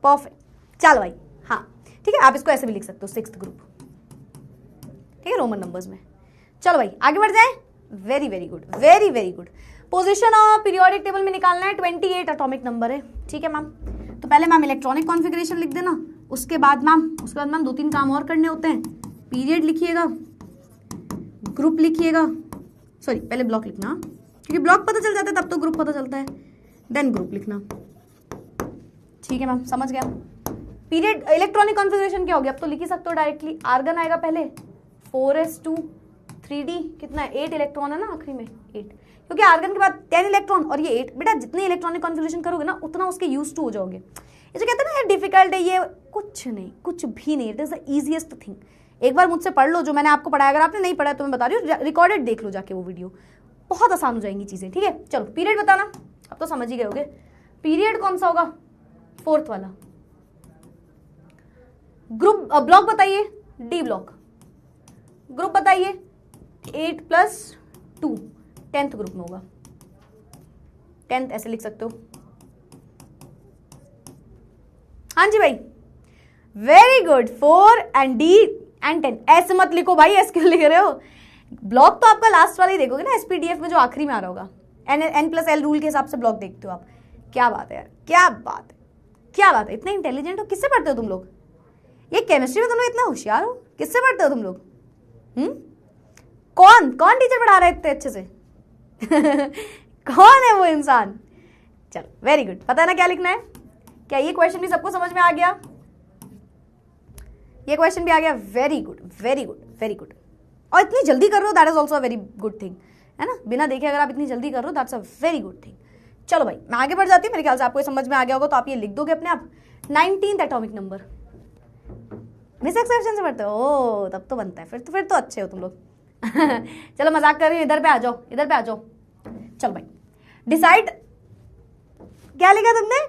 परफेक्ट। चलो भाई, हाँ ठीक है, आप इसको ऐसे भी लिख सकते हो, 6th ग्रुप, ठीक है, रोमन नंबर्स में। चलो भाई आगे बढ़ जाए। Very good. Position of periodic table में निकालना है, 28 एटॉमिक नंबर है, ठीक है मैम। तो पहले मैम इलेक्ट्रॉनिक कॉन्फ़िगरेशन लिख देना, उसके बाद मैम 2-3 काम और करने होते हैं। पीरियड लिखिएगा, ग्रुप लिखिएगा, सॉरी पहले ब्लॉक लिखना, क्योंकि ब्लॉक पता चल जाता है तब तो ग्रुप पता चलता है, देन ग्रुप लिखना, ठीक है मैम, समझ गया। पीरियड इलेक्ट्रॉनिक कॉन्फ़िगरेशन क्या हो गया, अब तो लिख ही सकते हो डायरेक्टली। आर्गन आएगा पहले, 4s2 3D, कितना है 8 इलेक्ट्रॉन है ना आखिरी में, 8, क्योंकि आर्गन के बाद 10 इलेक्ट्रॉन और ये 8। बेटा जितने इलेक्ट्रॉनिक कॉन्फ़िगरेशन करोगे ना उतना उसके यूज टू हो जाओगे। ये जो कहते हैं ना ये डिफिकल्ट है, ये कुछ नहीं, कुछ भी नहीं, it is the easiest thing. एक बार मुझसे पढ़ लो जो मैंने आपको पढ़ाया, अगर आपने नहीं पढ़ा तो मैं बता रही हूँ, रिकॉर्डेड देख लो जाके वो वीडियो, बहुत आसान हो जाएंगी चीजें, ठीक है। चलो पीरियड बताना, अब तो समझ ही गए होगे। पीरियड कौन सा होगा? 4th वाला। ग्रुप ब्लॉक बताइए, डी ब्लॉक। ग्रुप बताइए 8 + 2, 10th ग्रुप में होगा, 10th ऐसे लिख सकते हो। हाँ जी भाई, very good. 4 and D and 10 ऐसे मत लिखो भाई, ऐसे क्यों लिख रहे हो? ब्लॉक तो आपका लास्ट वाला ही देखोगे ना, SPDF में जो आखिरी में आ रहा होगा, N+L रूल के हिसाब से ब्लॉक देखते हो आप। क्या बात है यार, क्या बात है, इतने इंटेलिजेंट हो। किससे पढ़ते हो तुम लोग? ये केमिस्ट्री में तुम लोग इतना होशियार हो, किससे पढ़ते हो तुम लोग? कौन टीचर पढ़ा रहा है इतने अच्छे से? कौन है वो इंसान? चलो वेरी गुड, पता है ना क्या लिखना है? क्या ये क्वेश्चन भी सबको समझ में आ गया? ये क्वेश्चन भी आ गया, वेरी गुड। और इतनी जल्दी कर रहे हो, that is also a very good thing, है ना। बिना देखे अगर आप इतनी जल्दी कर रहे हो, that's a very good thing. चलो भाई मैं आगे बढ़ जाती हूँ, मेरे ख्याल से आपको समझ में आ गया होगा, तो आप ये लिख दोगे अपने आप। 19th atomic number, miss exception से पढ़ते हो? ओ तब तो बनता है, फिर तो अच्छे हो तुम लोग। चलो मजाक कर रही हूँ, इधर पे आ जाओ। चलो भाई डिसाइड, क्या लिखा तुमने?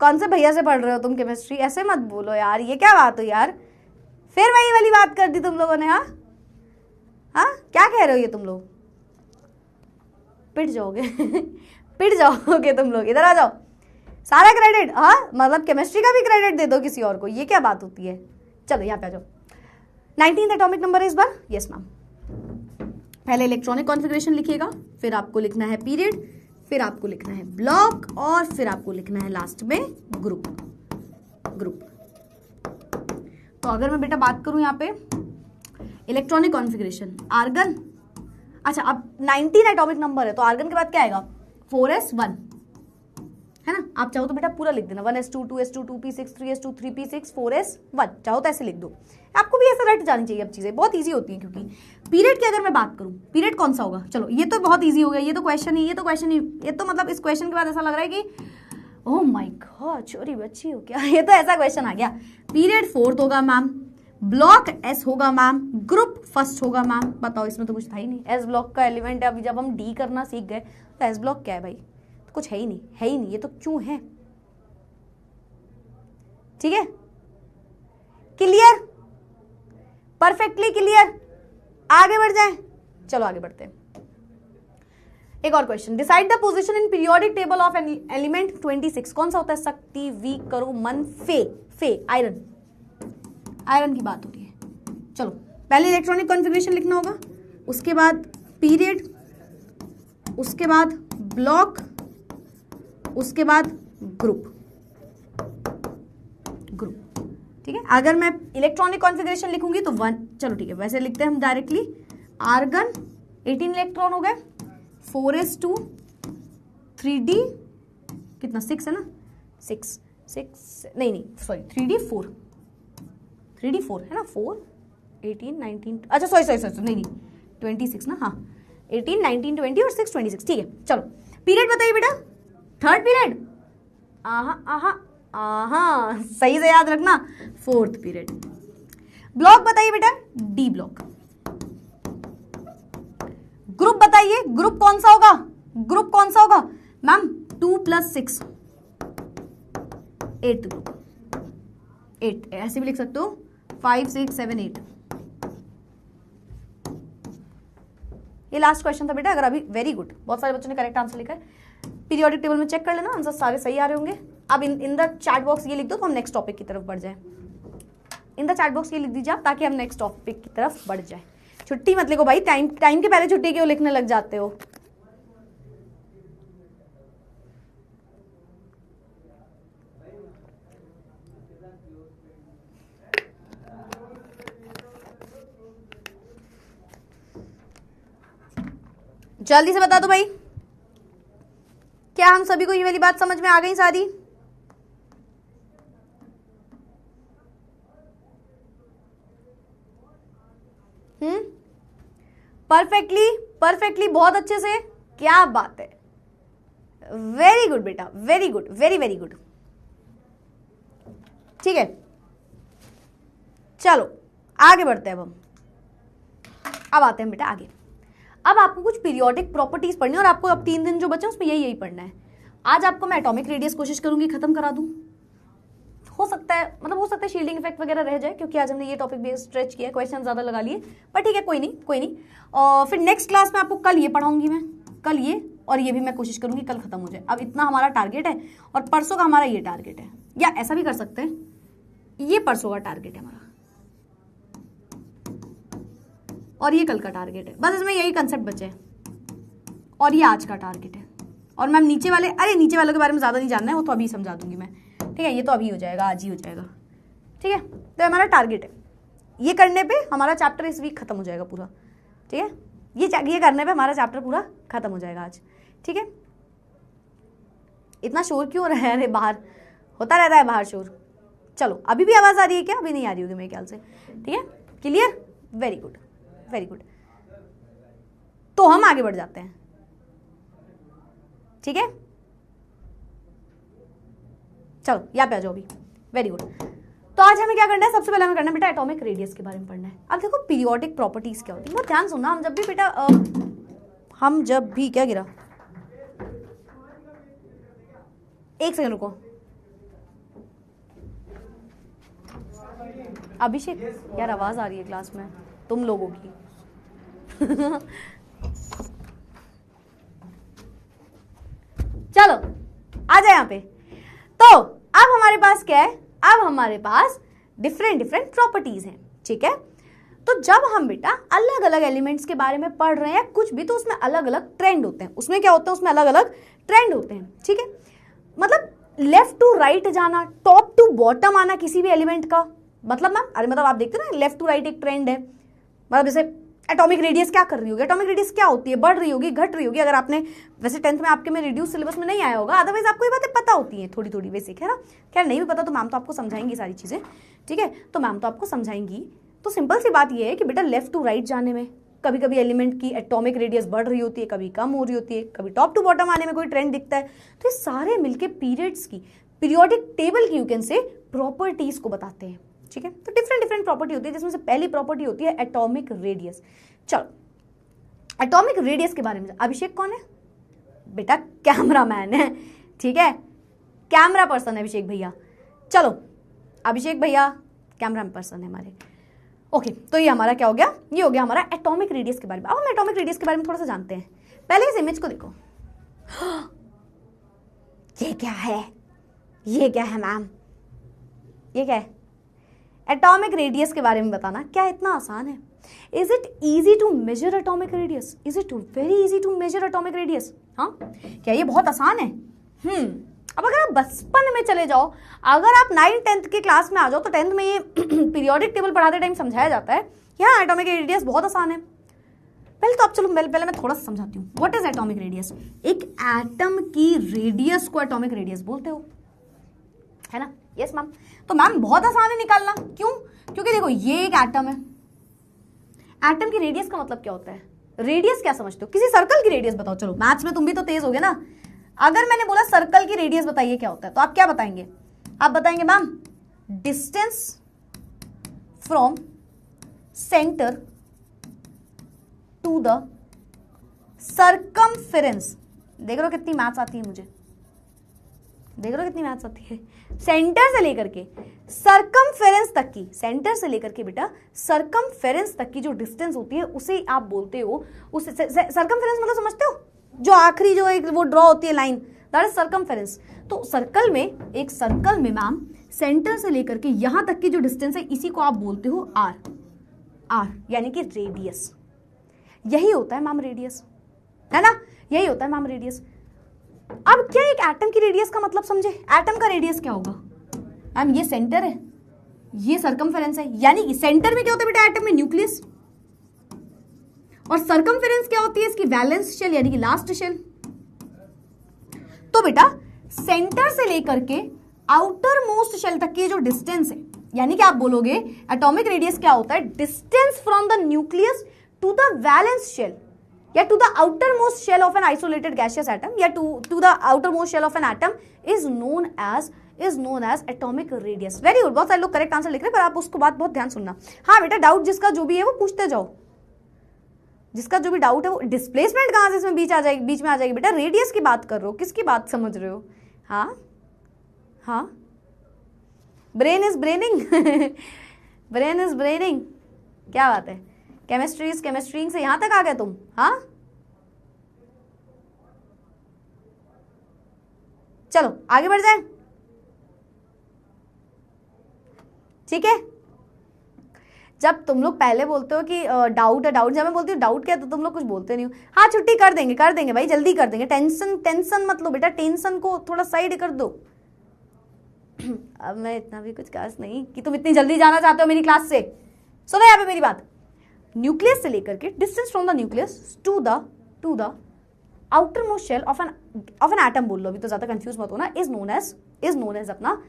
कौन से भैया से पढ़ रहे हो तुम केमिस्ट्री? ऐसे मत बोलो यार, ये क्या बात हो यार, फिर वही वाली बात कर दी तुम लोगों ने। हाँ क्या कह रहे हो ये तुम लोग? पिट जाओगे तुम लोग, इधर आ जाओ। सारा क्रेडिट, हाँ मतलब केमिस्ट्री का भी क्रेडिट दे दो किसी और को, ये क्या बात होती है? चलो यहाँ पे आ जाओ। 19th एटॉमिक नंबर है इस बार, यस मैम। पहले इलेक्ट्रॉनिक कॉन्फ़िगरेशन लिखिएगा, फिर आपको लिखना है पीरियड, फिर आपको लिखना है ब्लॉक, और फिर आपको लिखना है लास्ट में ग्रुप। ग्रुप। तो अगर मैं बेटा बात करूं यहाँ पे इलेक्ट्रॉनिक कॉन्फ़िगरेशन, आर्गन, अच्छा अब 19 एटॉमिक नंबर है तो आर्गन के बाद क्या आएगा 4s1, है ना। आप चाहो तो बेटा पूरा लिख देना 1s2 2s2 2p6 3s2 3p6 4s1, चाहो तो ऐसे लिख दो। आपको भी ऐसा रट जानी चाहिए, अब चीजें बहुत इजी होती हैं। क्योंकि पीरियड की अगर मैं बात करूं, पीरियड कौन सा होगा, चलो ये तो बहुत इजी हो गया, ये तो क्वेश्चन ही, ये तो मतलब इस क्वेश्चन के बाद ऐसा लग रहा है कि ओह माय गॉड छोरी बच्ची हो क्या, ये तो ऐसा क्वेश्चन आ गया। पीरियड 4th होगा मैम, ब्लॉक एस होगा मैम, ग्रुप फर्स्ट होगा मैम। बताओ इसमें तो कुछ था ही नहीं, एस ब्लॉक का एलिमेंट है। अभी जब हम डी करना सीख गए तो एस ब्लॉक क्या है भाई, तो कुछ है ही नहीं, है ही नहीं, ये तो क्यों है। ठीक है, क्लियर, परफेक्टली क्लियर, आगे बढ़ जाए। चलो आगे बढ़ते हैं। एक और question, decide the position in periodic table of element 26। कौन सा होता है, शक्ति, वीक, करो, मन, फे, आयरन, आयरन की बात हो रही है। चलो पहले इलेक्ट्रॉनिक कॉन्फ़िगरेशन लिखना होगा, उसके बाद पीरियड, उसके बाद ब्लॉक, उसके बाद ग्रुप। ठीक है, अगर मैं इलेक्ट्रॉनिक कॉन्फ़िगरेशन लिखूंगी तो 1, चलो ठीक है वैसे लिखते हैं हम डायरेक्टली। आर्गन 18 इलेक्ट्रॉन हो गए, 4s2 3d कितना 6 है ना, 6 नहीं सॉरी 3d4 है ना, 4 18 19, अच्छा सॉरी नहीं 26 ना, हाँ 18 19 20 और 6 26। ठीक है, चलो पीरियड बताइए बेटा, 3rd पीरियड, आहा सही से याद रखना, 4th पीरियड। ब्लॉक बताइए बेटा, डी ब्लॉक। ग्रुप बताइए, ग्रुप कौन सा होगा, मैम 2 + 6 8th ग्रुप, 8 ऐसे भी लिख सकते हो, 5 6 7 8। ये लास्ट क्वेश्चन था बेटा, अगर अभी वेरी गुड, बहुत सारे बच्चों ने करेक्ट आंसर लिखा है। पीरियोडिक टेबल में चेक कर लेना, आंसर सारे सही आ रहे होंगे। अब इन द चैट बॉक्स ये लिख दो तो हम नेक्स्ट टॉपिक की तरफ बढ़ जाए। इन द चैट बॉक्स ये लिख दीजिए आप, ताकि हम नेक्स्ट टॉपिक की तरफ बढ़ जाए। छुट्टी मत लिखो भाई, टाइम के पहले छुट्टी क्यों लिखने लग जाते हो। जल्दी से बता दो भाई, क्या हम सभी को ये वाली बात समझ में आ गई सारी। परफेक्टली बहुत अच्छे से, क्या बात है, वेरी गुड बेटा, वेरी गुड, वेरी गुड। ठीक है, चलो आगे बढ़ते हैं। अब आते हैं बेटा आगे। अब आपको कुछ पीरियोडिक प्रॉपर्टीज पढ़नी है, और आपको अब 3 दिन जो बचे उसमें यही पढ़ना है। आज आपको मैं एटॉमिक रेडियस कोशिश करूंगी खत्म करा दूं, हो सकता है शील्डिंग इफेक्ट वगैरह रह जाए, क्योंकि आज हमने ये टॉपिक भी स्ट्रेच किया, क्वेश्चन ज्यादा लगा लिए, पर ठीक है कोई नहीं। और फिर नेक्स्ट क्लास में आपको कल ये पढ़ाऊंगी मैं, कल ये, और ये भी मैं कोशिश करूंगी कल खत्म हो जाए। अब इतना हमारा टारगेट है, और परसों का हमारा ये टारगेट है, या ऐसा भी कर सकते हैं, ये परसों का टारगेट है हमारा, और ये कल का टारगेट है। बस इसमें यही कंसेप्ट बचे हैं, और ये आज का टारगेट है। और मैम नीचे वालों के बारे में ज्यादा नहीं जानना है, वो तो अभी समझा दूंगी मैं। ठीक है, ये तो अभी हो जाएगा, आज ही हो जाएगा। ठीक है, तो हमारा टारगेट है, ये करने पे हमारा चैप्टर इस वीक खत्म हो जाएगा पूरा। ठीक है, ये करने पे हमारा चैप्टर पूरा खत्म हो जाएगा आज। ठीक है, इतना शोर क्यों रहा है, अरे बाहर होता रहता है बाहर शोर। चलो अभी भी आवाज आ रही है क्या, अभी नहीं आ रही होगी मेरे ख्याल से। ठीक है, clear, very good very good. तो हम आगे बढ़ जाते हैं। ठीक है, चलो यहाँ पे आ जाओ अभी, वेरी गुड। तो आज हमें क्या करना है, सबसे पहले हमें करना है बेटा एटॉमिक रेडियस के बारे में पढ़ना है। अब देखो पीरियोडिक प्रॉपर्टीज क्या होती है, बहुत ध्यान सुनना। हम जब भी बेटा क्या गिरा, एक सेकंड रुको। अभिषेक यार आवाज आ रही है क्लास में तुम लोगों की। चलो आ जाए यहाँ पे। तो अब हमारे पास क्या है, अब हमारे पास डिफरेंट प्रॉपर्टीज हैं। ठीक है, तो जब हम बेटा अलग अलग एलिमेंट्स के बारे में पढ़ रहे हैं कुछ भी, तो उसमें अलग अलग ट्रेंड होते हैं। उसमें क्या होता है, उसमें अलग अलग ट्रेंड होते हैं। ठीक है, मतलब लेफ्ट टू राइट जाना, टॉप टू बॉटम आना किसी भी एलिमेंट का, मतलब मैम अरे मतलब आप देखते हो ना लेफ्ट टू राइट एक ट्रेंड है, मतलब जैसे एटॉमिक रेडियस क्या कर रही होगी, एटॉमिक रेडियस क्या होती है, बढ़ रही होगी घट रही होगी। अगर आपने वैसे 10th में आपके में रिड्यूस सिलेबस में नहीं आया होगा, अदरवाइज आपको ये बातें पता होती हैं थोड़ी थोड़ी बेसिक, है ना। खैर नहीं भी पता तो मैम तो आपको समझाएंगी सारी चीजें, ठीक है, तो मैम तो आपको समझाएंगी। तो सिंपल सी बात ये है कि बेटा लेफ्ट टू राइट जाने में कभी कभी एलिमेंट की एटॉमिक रेडियस बढ़ रही होती है, कभी कम हो रही होती है, कभी टॉप टू बॉटम आने में कोई ट्रेंड दिखता है। तो ये सारे मिलके पीरियड्स की पीरियोडिक टेबल की यू कैन से प्रॉपर्टीज को बताते हैं, ठीक है। तो डिफरेंट डिफरेंट प्रॉपर्टी होती है, जिसमें से पहली प्रॉपर्टी होती है एटॉमिक रेडियस। चलो एटॉमिक रेडियस के बारे में, अभिषेक कौन है बेटा, कैमरामैन है, ठीक है, कैमरा पर्सन है अभिषेक भैया। चलो अभिषेक भैया कैमरा पर्सन है हमारे, ओके। तो ये हमारा क्या हो गया, ये हो गया हमारा एटॉमिक रेडियस के बारे में। अब हम एटॉमिक रेडियस के बारे में थोड़ा सा जानते हैं। पहले इस इमेज को देखो, ये क्या है, ये क्या है मैम, ये क्या है, एटॉमिक रेडियस के बारे में बताना। क्या इतना आसान है? Is it easy to measure atomic radius? Is it very easy to measure atomic radius? हाँ, क्या ये बहुत आसान है? अब अगर आप बचपन में चले जाओ, अगर आप 9th 10th की क्लास में आ जाओ, तो 10th में ये पीरियोडिक टेबल पढ़ाते टाइम समझाया जाता है कि हाँ एटॉमिक रेडियस बहुत आसान है। पहले तो आप चलो पहले मैं थोड़ा सा समझाती हूँ। What is atomic radius? एक एटम की रेडियस को एटॉमिक रेडियस बोलते हो, है ना। Yes ma'am. तो मैम बहुत आसान है निकालना, क्यों? क्योंकि देखो ये एक एटम है, एटम की रेडियस का मतलब क्या होता है? रेडियस क्या समझते हो? किसी सर्कल की रेडियस बताओ। चलो मैथ्स में तुम भी तो तेज हो गए ना। अगर मैंने बोला सर्कल की रेडियस बताइए क्या होता है, तो आप क्या बताएंगे? आप बताएंगे ma'am distance from centre to the circumference. देख रहे हो कितनी मैथ्स आती है मुझे, देख रहे हो कितनी मैथ्स आती है। सेंटर से लेकर के सर्कमफेरेंस तक की, सेंटर से लेकर के बेटा सर्कमफेरेंस तक की जो डिस्टेंस होती है उसे आप बोलते हो, उसे सर्कमफेरेंस मतलब समझते हो? जो आखिरी जो एक वो ड्रॉ होती है लाइन, दैट इज सर्कमफेरेंस। तो सर्कल में, एक सर्कल में मैम सेंटर से लेकर के यहां तक की जो डिस्टेंस है, इसी को आप बोलते हो आर। आर यानी कि रेडियस। यही होता है मैम रेडियस, है ना, यही होता है मैम रेडियस। अब क्या एक एटम की रेडियस का मतलब समझे? एटम का रेडियस क्या होगा मैम? ये सेंटर है, ये सर्कमफेरेंस है, यानी कि सेंटर में क्या होता है बेटा एटम में? न्यूक्लियस। और सर्कमफेरेंस क्या होती है इसकी? वैलेंस शेल यानी कि लास्ट शेल। तो बेटा सेंटर से लेकर के आउटर मोस्ट शेल तक की जो डिस्टेंस है, यानी कि आप बोलोगे एटॉमिक रेडियस क्या होता है? Distance from the nucleus to the valence shell, या to the outermost shell of an isolated gaseous atom, या to the outermost shell of an atom is known as atomic radius. Very good, बहुत सारे लोग correct answer लिख रहे हैं, पर आप उसको बात बहुत ध्यान सुनना। हाँ बेटा, डाउट जिसका जो भी है वो पूछते जाओ, जिसका जो भी डाउट है वो। डिस्प्लेसमेंट कहाँ से इसमें बीच में आ जाएगी बेटा? रेडियस की बात कर रहे हो, किसकी बात समझ रहे हो? हाँ हाँ, ब्रेन इज ब्रेनिंग ब्रेन इज ब्रेनिंग, क्या बात है। केमिस्ट्री से यहां तक आ गए तुम? हाँ चलो आगे बढ़ जाए, ठीक है। जब तुम लोग पहले बोलते हो कि डाउट है, डाउट, जब मैं बोलती हूँ डाउट क्या, तो तुम लोग कुछ बोलते नहीं हो। हाँ छुट्टी कर देंगे भाई, जल्दी कर देंगे। टेंशन मत लो बेटा, टेंशन को थोड़ा साइड कर दो। अब मैं इतना भी कुछ खास नहीं कि तुम इतनी जल्दी जाना चाहते हो मेरी क्लास से। सुनो यहाँ पे मेरी बात, न्यूक्लियस से लेकर के distance from the nucleus to the outer most shell of an atom बोल लो, अभी तो ज्यादा कंफ्यूज मत होना, इज नोन एज अपना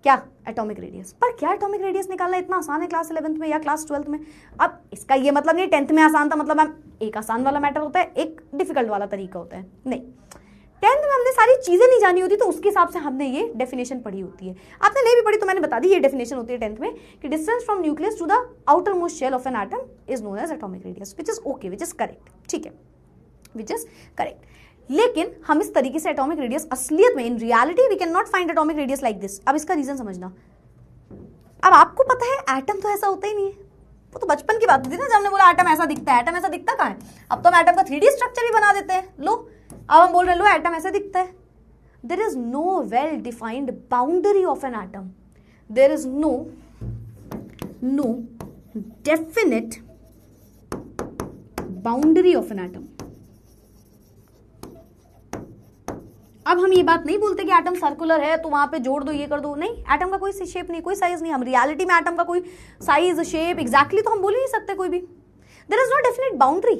क्या? Atomic radius. पर क्या एटॉमिक रेडियस निकालना इतना आसान है क्लास 11th में या क्लास 12th में? अब इसका ये मतलब नहीं 10th में आसान था, मतलब मैम एक आसान वाला मैटर होता है, एक डिफिकल्ट वाला तरीका होता है, नहीं। 10th में हमने सारी चीजें नहीं जानी होती, तो उसके हिसाब से हमने ये डेफिनेशन पढ़ी होती है। आपने नहीं भी पढ़ी तो मैंने बता दी, ये डेफिनेशन होती है 10th में कि distance from nucleus to the outer most shell of an atom is known as atomic radius, which is okay, which is correct, ठीक है, विच इज करेक्ट। लेकिन हम इस तरीके से एटॉमिक रेडियस असलियत में, in reality we can not find atomic radius like this. अब इसका रीजन समझना। अब आपको पता है एटम तो ऐसा होता ही नहीं है, वो तो बचपन की बात होती है ना, जब हमने बोला एटम ऐसा दिखता है। एटम ऐसा दिखता कहाँ है? अब तो हम एटम का 3D स्ट्रक्चर भी बना देते हैं। लो अब हम बोल रहे लो एटम ऐसा दिखता है। There is no well defined boundary of an atom, there is no definite boundary of an atom. अब हम ये बात नहीं बोलते कि एटम सर्कुलर है तो वहां पे जोड़ दो, ये कर दो, नहीं, एटम का कोई शेप नहीं, कोई साइज नहीं, हम रियलिटी में एटम का कोई साइज शेप एग्जैक्टली तो हम बोल ही नहीं सकते कोई भी। There is no definite boundary,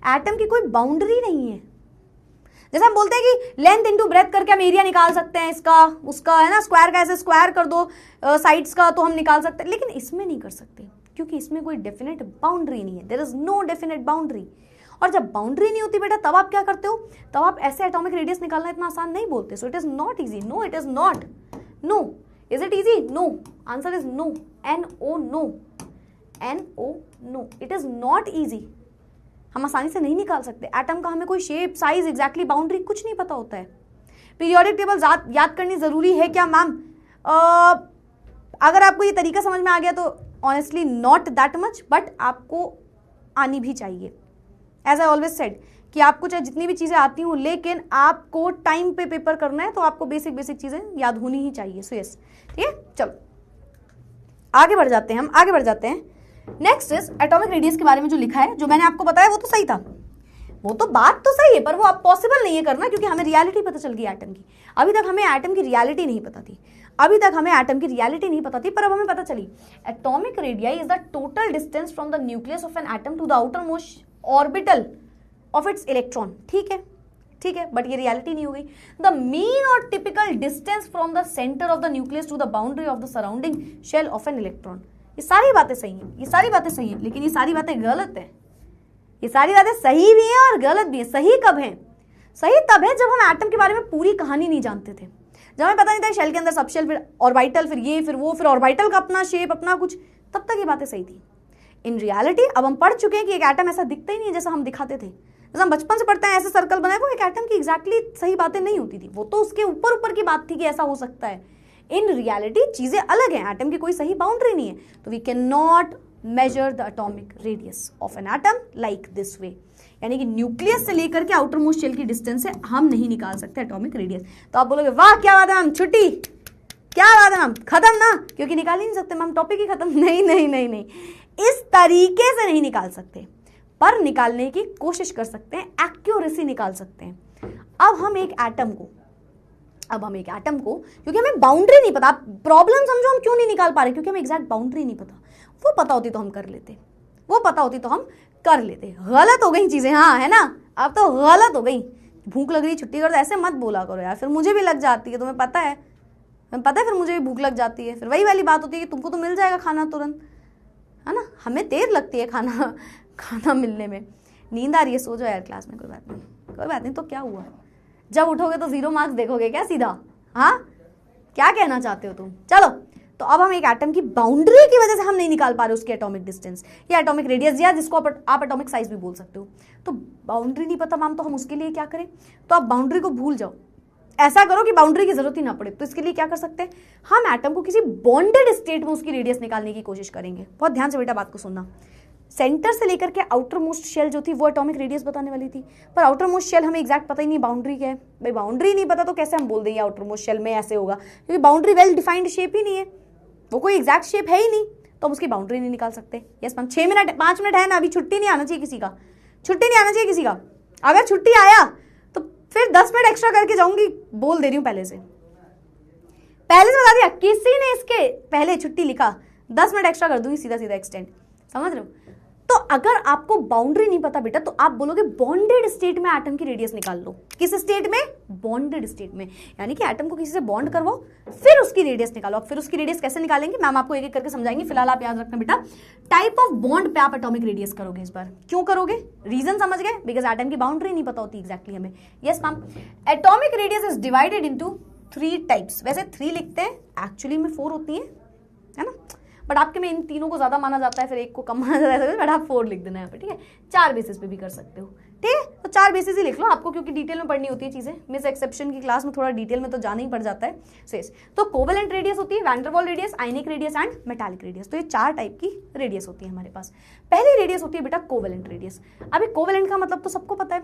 atom की कोई बाउंड्री नहीं है। जैसे हम बोलते हैं कि लेंथ इंटू ब्रेथ करके हम एरिया निकाल सकते हैं इसका उसका, है ना, स्क्वायर का ऐसे स्क्वायर कर दो साइड्स का तो हम निकाल सकते हैं, लेकिन इसमें नहीं कर सकते क्योंकि इसमें कोई डेफिनेट बाउंड्री नहीं है। There is no definite boundary. और जब बाउंड्री नहीं होती बेटा तब आप क्या करते हो, तब आप ऐसे एटॉमिक रेडियस निकालना इतना आसान नहीं बोलते। So it is not easy, no it is not, no. Is it easy? No, answer is no, NO, no, NO, no, it is not easy. हम आसानी से नहीं निकाल सकते एटम का, हमें कोई शेप साइज एग्जैक्टली बाउंड्री कुछ नहीं पता होता है। पीरियोडिक टेबल याद करनी जरूरी है क्या मैम? अगर आपको ये तरीका समझ में आ गया तो honestly not that much, but आपको आनी भी चाहिए। एज आई ऑलवेज सेड कि आपको चाहे जितनी भी चीजें आती हूँ, लेकिन आपको टाइम पे पेपर करना है तो आपको बेसिक चीजें याद होनी ही चाहिए। सो यस, ठीक है, चलो आगे बढ़ जाते हैं, हम आगे बढ़ जाते हैं। नेक्स्ट इज एटॉमिक रेडियस के बारे में जो लिखा है, जो मैंने आपको बताया वो तो सही था, वो तो बात तो सही है, पर वो अब पॉसिबल नहीं है करना क्योंकि हमें रियलिटी पता चल गई एटम की। अभी तक हमें एटम की रियलिटी नहीं पता थी, पर अब हमें पता चली। Atomic radii is the total distance from the nucleus of an atom to the outer most orbital of its electron. ठीक है, बट ये रियलिटी नहीं हो गई। The mean or typical distance from the centre of the nucleus to the boundary of the surrounding shell of an electron. ये सारी बातें सही हैं, लेकिन ये सारी बातें गलत हैं। ये सारी बातें सही भी हैं और गलत भी हैं। सही कब है? सही तब है जब हम एटम के बारे में पूरी कहानी नहीं जानते थे, जब हमें पता नहीं था शेल के अंदर सब शेल, फिर ऑर्बिटल, फिर ये, फिर वो, फिर ऑर्बिटल का अपना शेप, अपना कुछ, तब तक ये बातें सही थी। इन रियलिटी अब हम पढ़ चुके हैं कि एक एटम ऐसा दिखता ही नहीं है जैसा हम दिखाते थे। जैसे हम बचपन से पढ़ते हैं ऐसे सर्कल बनाए, वो एक एटम की एग्जैक्टली सही बातें नहीं होती थी, वो तो उसके ऊपर की बात थी कि ऐसा हो सकता है। इन रियलिटी चीजें अलग हैं, एटम की कोई सही बाउंड्री नहीं है, तो we can not measure the atomic radius of an atom like this way, यानी कि न्यूक्लियस से लेकर के आउटर मोस्ट शेल की डिस्टेंस से हम नहीं निकाल सकते एटॉमिक रेडियस। तो आप बोलोगे वाह क्या बात है मैम, छुट्टी, क्या बात है मैम, खत्म ना, क्योंकि निकाल ही नहीं सकते मैम, टॉपिक ही खत्म। नहीं, इस तरीके से नहीं निकाल सकते, पर निकालने की कोशिश कर सकते हैं, एक्यूरेसी निकाल सकते हैं। अब हम एक एटम को क्योंकि हमें बाउंड्री नहीं पता, प्रॉब्लम समझो हम क्यों नहीं निकाल पा रहे, क्योंकि हमें एग्जैक्ट बाउंड्री नहीं पता। वो पता होती तो हम कर लेते, गलत हो गई चीजें, हाँ है ना, अब तो गलत हो गई। भूख लग रही, छुट्टी कर दो, ऐसे मत बोला करो यार, फिर मुझे भी लग जाती है, तुम्हें पता है फिर मुझे भी भूख लग जाती है। फिर वही वाली बात होती है कि तुमको तो मिल जाएगा खाना तुरंत, है ना, हमें देर लगती है खाना मिलने में। नींद आ रही है, सो जाओ यार क्लास में, कोई बात नहीं, तो क्या हुआ, जब उठोगे तो 0 मार्क्स देखोगे क्या सीधा? हाँ, क्या कहना चाहते हो तुम? चलो, तो अब हम एक एटम की बाउंड्री की वजह से हम नहीं निकाल पा रहे उसकी एटॉमिक डिस्टेंस या एटॉमिक रेडियस, या जिसको आप एटॉमिक साइज भी बोल सकते हो। तो बाउंड्री नहीं पता मैम, तो हम उसके लिए क्या करें? तो आप बाउंड्री को भूल जाओ, ऐसा करो कि बाउंड्री की जरूरत ही ना पड़े। तो इसके लिए क्या कर सकते हैं, हम एटम को किसी बॉन्डेड स्टेट में उसकी रेडियस निकालने की कोशिश करेंगे। बहुत ध्यान से बेटा बात को सुनना। सेंटर से लेकर के आउटर मोस्ट शेल जो थी वो एटॉमिक रेडियस बताने वाली थी, पर आउटर मोस्ट शेल हमें एग्जैक्ट पता ही नहीं बाउंड्री क्या है। भाई बाउंड्री नहीं पता तो कैसे हम बोल देंगे आउटर मोस्ट शेल में ऐसे होगा, क्योंकि बाउंड्री वेल डिफाइंड शेप ही नहीं है, वो कोई एग्जैक्ट शेप है ही नहीं, तो हम उसकी बाउंड्री नहीं निकाल सकते। यस मैम, 5 मिनट है ना, अभी छुट्टी नहीं आना चाहिए किसी का, अगर छुट्टी आया तो फिर 10 मिनट एक्स्ट्रा करके जाऊंगी, बोल दे रही हूँ पहले से बता दिया, किसी ने इसके पहले छुट्टी लिखा 10 मिनट एक्स्ट्रा कर दूंगी, सीधा एक्सटेंड, समझ रहे हो? तो अगर आपको बाउंड्री नहीं पता बेटा, तो आप बोलोगे बॉन्डेड स्टेट में एटम की रेडियस निकाल लो। किस स्टेट में? बॉन्डेड स्टेट में, यानी कि एटम को किसी से बॉन्ड करवाओ, फिर उसकी रेडियस निकालो। फिर उसकी रेडियस कैसे निकालेंगे मैम आपको एक एक करके समझाएंगे, फिलहाल आप याद रखना बेटा, टाइप ऑफ बॉन्ड पे आप एटॉमिक रेडियस करोगे। इस बार क्यों करोगे, रीजन समझ गए? बिकॉज एटम की बाउंड्री नहीं पता होती एग्जैक्टली हमें। Yes ma'am, atomic radius is divided into 3 types. वैसे 3 लिखते हैं, एक्चुअली में 4 होती है ना, बट आपके में इन तीनों को ज्यादा माना जाता है, फिर एक को कम माना जाता है, बट आप 4 लिख देना यहाँ पे, ठीक है। 4 बेसिस पे भी कर सकते हो, ठीक है, तो 4 बेसिस ही लिख लो आपको, क्योंकि डिटेल में पढ़नी होती है चीजें। मिस एक्सेप्शन की क्लास में थोड़ा डिटेल में तो जाना ही पड़ जाता है। तो कोवेलेंट रेडियस होती है, van der Waals radius, ionic radius and metallic radius. तो ये 4 टाइप की रेडियस होती है हमारे पास। पहली रेडियस होती है बेटा कोवेलेंट रेडियस। अभी कोवेलेंट का मतलब तो सबको पता है,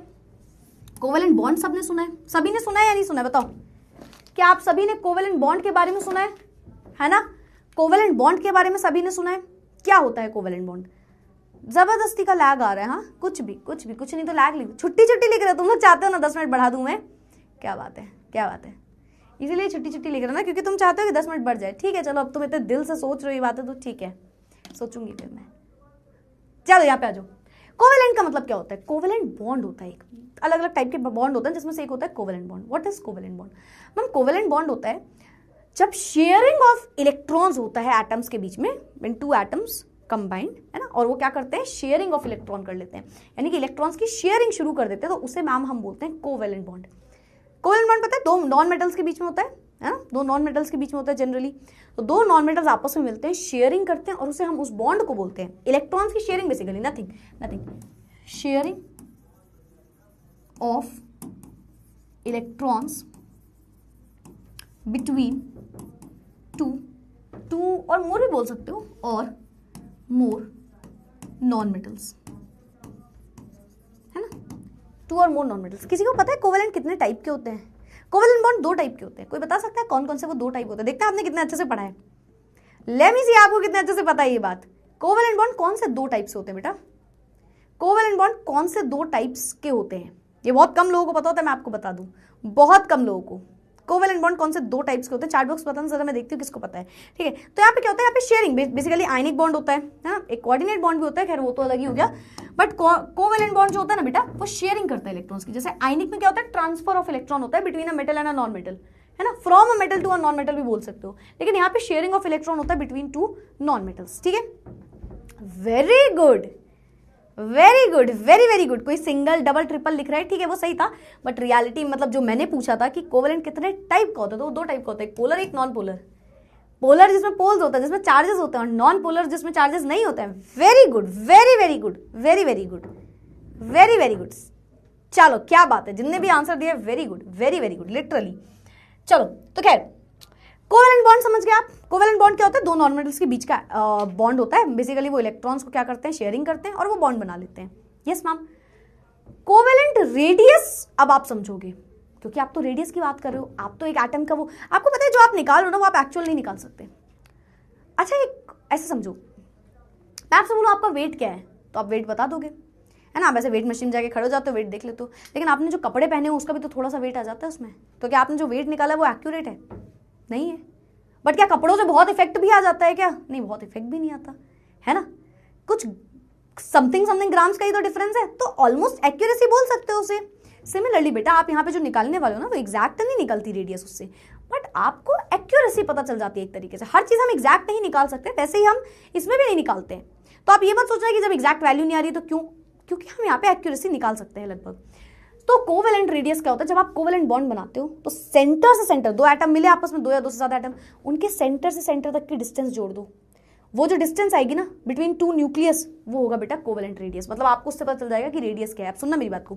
कोवेलेंट बॉन्ड सबने सुना है, सभी ने सुना है या नहीं सुना है, बताओ क्या आप सभी ने कोवेलेंट बॉन्ड के बारे में सुना है ना? कोवेलेंट बॉन्ड के बारे में सभी ने सुना है। क्या होता है कोवेलेंट बॉन्ड? जबरदस्ती का लैग आ रहा है, हाँ, कुछ नहीं तो लैग लिख, छुट्टी लिख रहे हो तुम लोग, चाहते हो ना 10 मिनट बढ़ा दूं मैं, क्या बात है, क्या बात है। इसीलिए छुट्टी छुट्टी लिख रहे हो ना, क्योंकि तुम चाहते हो कि 10 मिनट बढ़ जाए। ठीक है चलो, अब तुम इतने दिल से सोच रहे हो ये बातें, तो ठीक है सोचूंगी फिर मैं। चलो यहाँ पे आ जाओ। कोवेलेंट का मतलब क्या होता है? कोवेलेंट बॉन्ड होता है, एक अलग अलग टाइप के बॉन्ड होते हैं जिसमें से एक होता है covalent bond. What is covalent bond? Ma'am covalent bond होता है जब शेयरिंग ऑफ इलेक्ट्रॉन्स होता है एटम्स के बीच में, व्हेन टू एटम्स कंबाइंड, है ना, और वो क्या करते हैं, शेयरिंग ऑफ इलेक्ट्रॉन कर लेते हैं, यानी कि इलेक्ट्रॉन्स की शेयरिंग शुरू कर देते हैं, तो उसे मैम हम बोलते हैं कोवेलेंट बॉन्ड। कोवेलेंट बॉन्ड पता है, दो नॉन मेटल्स के बीच में होता है ना, दो नॉन मेटल्स के बीच में होता है जनरली। तो दो नॉन मेटल्स आपस में मिलते हैं, शेयरिंग करते हैं, और उसे हम उस बॉन्ड को बोलते हैं इलेक्ट्रॉन्स की sharing, basically nothing sharing of electrons between two और मोर भी बोल सकते हो, और मोर नॉन मेटल्स, है ना, टू और मोर नॉन मेटल्स। किसी को पता है कोवेलेंट कितने टाइप के होते हैं? कोवेलेंट बॉन्ड 2 टाइप के होते हैं। कोई बता सकता है कौन कौन से वो 2 टाइप होते हैं? देखते हैं आपने कितने अच्छे से पढ़ा है। लेट मी सी आपको कितने अच्छे से पता है ये बात। कोवेलेंट बॉन्ड कौन से 2 टाइप से होते हैं बेटा? कोवेलेंट बॉन्ड कौन से 2 टाइप्स के होते हैं? ये बहुत कम लोगों को पता होता है, मैं आपको बता दूं, बहुत कम लोगों को। कोवेलेंट बॉन्ड कौन से 2 टाइप्स के होते हैं? चार्ट बॉक्स बताना जरा, मैं देखती हूँ किसको पता है। ठीक है, तो यहाँ पे क्या होता है, यहाँ पे शेयरिंग, बेसिकली आयनिक बॉन्ड होता है ना, एक कोऑर्डिनेट बॉन्ड भी होता है, खैर वो तो अलग ही हो गया, बट कोवेलेंट बॉन्ड जो होता है ना बेटा, वो शेयरिंग करता है इलेक्ट्रॉन्स की। जैसे आयनिक में क्या होता है, ट्रांसफर ऑफ इलेक्ट्रॉन होता है between a metal and a non metal, है ना, from a metal to a non metal भी बोल सकते हो, लेकिन यहाँ पे शेयरिंग ऑफ इलेक्ट्रॉन होता है बिटवीन 2 नॉन मेटल्स। ठीक है, very good very good, very very good. कोई सिंगल डबल ट्रिपल लिख रहा है, ठीक है वो सही था, बट रियलिटी मतलब जो मैंने पूछा था कि कोवेलेंट कितने टाइप का होता है, तो वो 2 टाइप का होता है, एक पोलर एक नॉन पोलर। पोलर जिसमें पोल्स होता है, जिसमें चार्जेस होते हैं, और नॉन पोलर जिसमें चार्जेस नहीं होते हैं। Very good, very very good, very very good, very very good. चलो क्या बात है, जिनने भी आंसर दिया very good, very very good, literally. चलो तो खैर, कोवेलेंट बॉन्ड समझ गए आप। कोवेलेंट बॉन्ड क्या होता है? 2 नॉन मेटल्स के बीच का बॉन्ड होता है। बेसिकली वो इलेक्ट्रॉन्स को क्या करते हैं, शेयरिंग करते हैं, और वो बॉन्ड बना लेते हैं। Yes ma'am. कोवेलेंट रेडियस अब आप समझोगे, क्योंकि आप तो रेडियस की बात कर रहे हो, आप तो एक एटम का वो, आपको पता है जो आप निकाल रहे हो ना, वो आप एक्चुअल नहीं निकाल सकते। अच्छा एक ऐसे समझो, मैं आपसे बोलूँ आपका वेट क्या है, तो आप वेट बता दोगे, है ना, आप ऐसे वेट मशीन जाके खड़े हो जाते हो, वेट देख लेते हो, लेकिन आपने जो कपड़े पहने हो उसका भी तो थोड़ा सा वेट आ जाता है उसमें, तो क्या आपने जो वेट निकाला है वो एक्यूरेट है? नहीं है। बट क्या कपड़ों से बहुत इफेक्ट भी आ जाता है क्या? नहीं, बहुत इफेक्ट भी नहीं आता, है ना, कुछ समथिंग ग्राम्स का ही तो डिफरेंस है, तो ऑलमोस्ट एक्यूरेसी बोल सकते हो उसे। सिमिलरली बेटा, आप यहाँ पे जो निकालने वाले हो ना, वो एग्जैक्ट नहीं निकलती रेडियस उससे, बट आपको एक्यूरेसी पता चल जाती है एक तरीके से। हर चीज हम एग्जैक्ट नहीं निकाल सकते, वैसे ही हम इसमें भी नहीं निकालते हैं। तो आप ये मत सोचना कि जब एग्जैक्ट वैल्यू नहीं आ रही तो क्यों, क्योंकि हम यहाँ पे एक्यूरेसी निकाल सकते हैं लगभग। तो कोवेलेंट रेडियस क्या होता है? जब आप कोवेलेंट बॉन्ड बनाते हो तो सेंटर से सेंटर, 2 एटम मिले आपस में, 2 या 2 से ज्यादा एटम, उनके सेंटर से सेंटर तक की डिस्टेंस जोड़ दो। वो जो डिस्टेंस आएगी ना बिटवीन 2 न्यूक्लियस, वो होगा बेटा कोवेलेंट रेडियस। मतलब आपको उससे पता चल जाएगा कि रेडियस क्या है। आप सुनना मेरी बात को,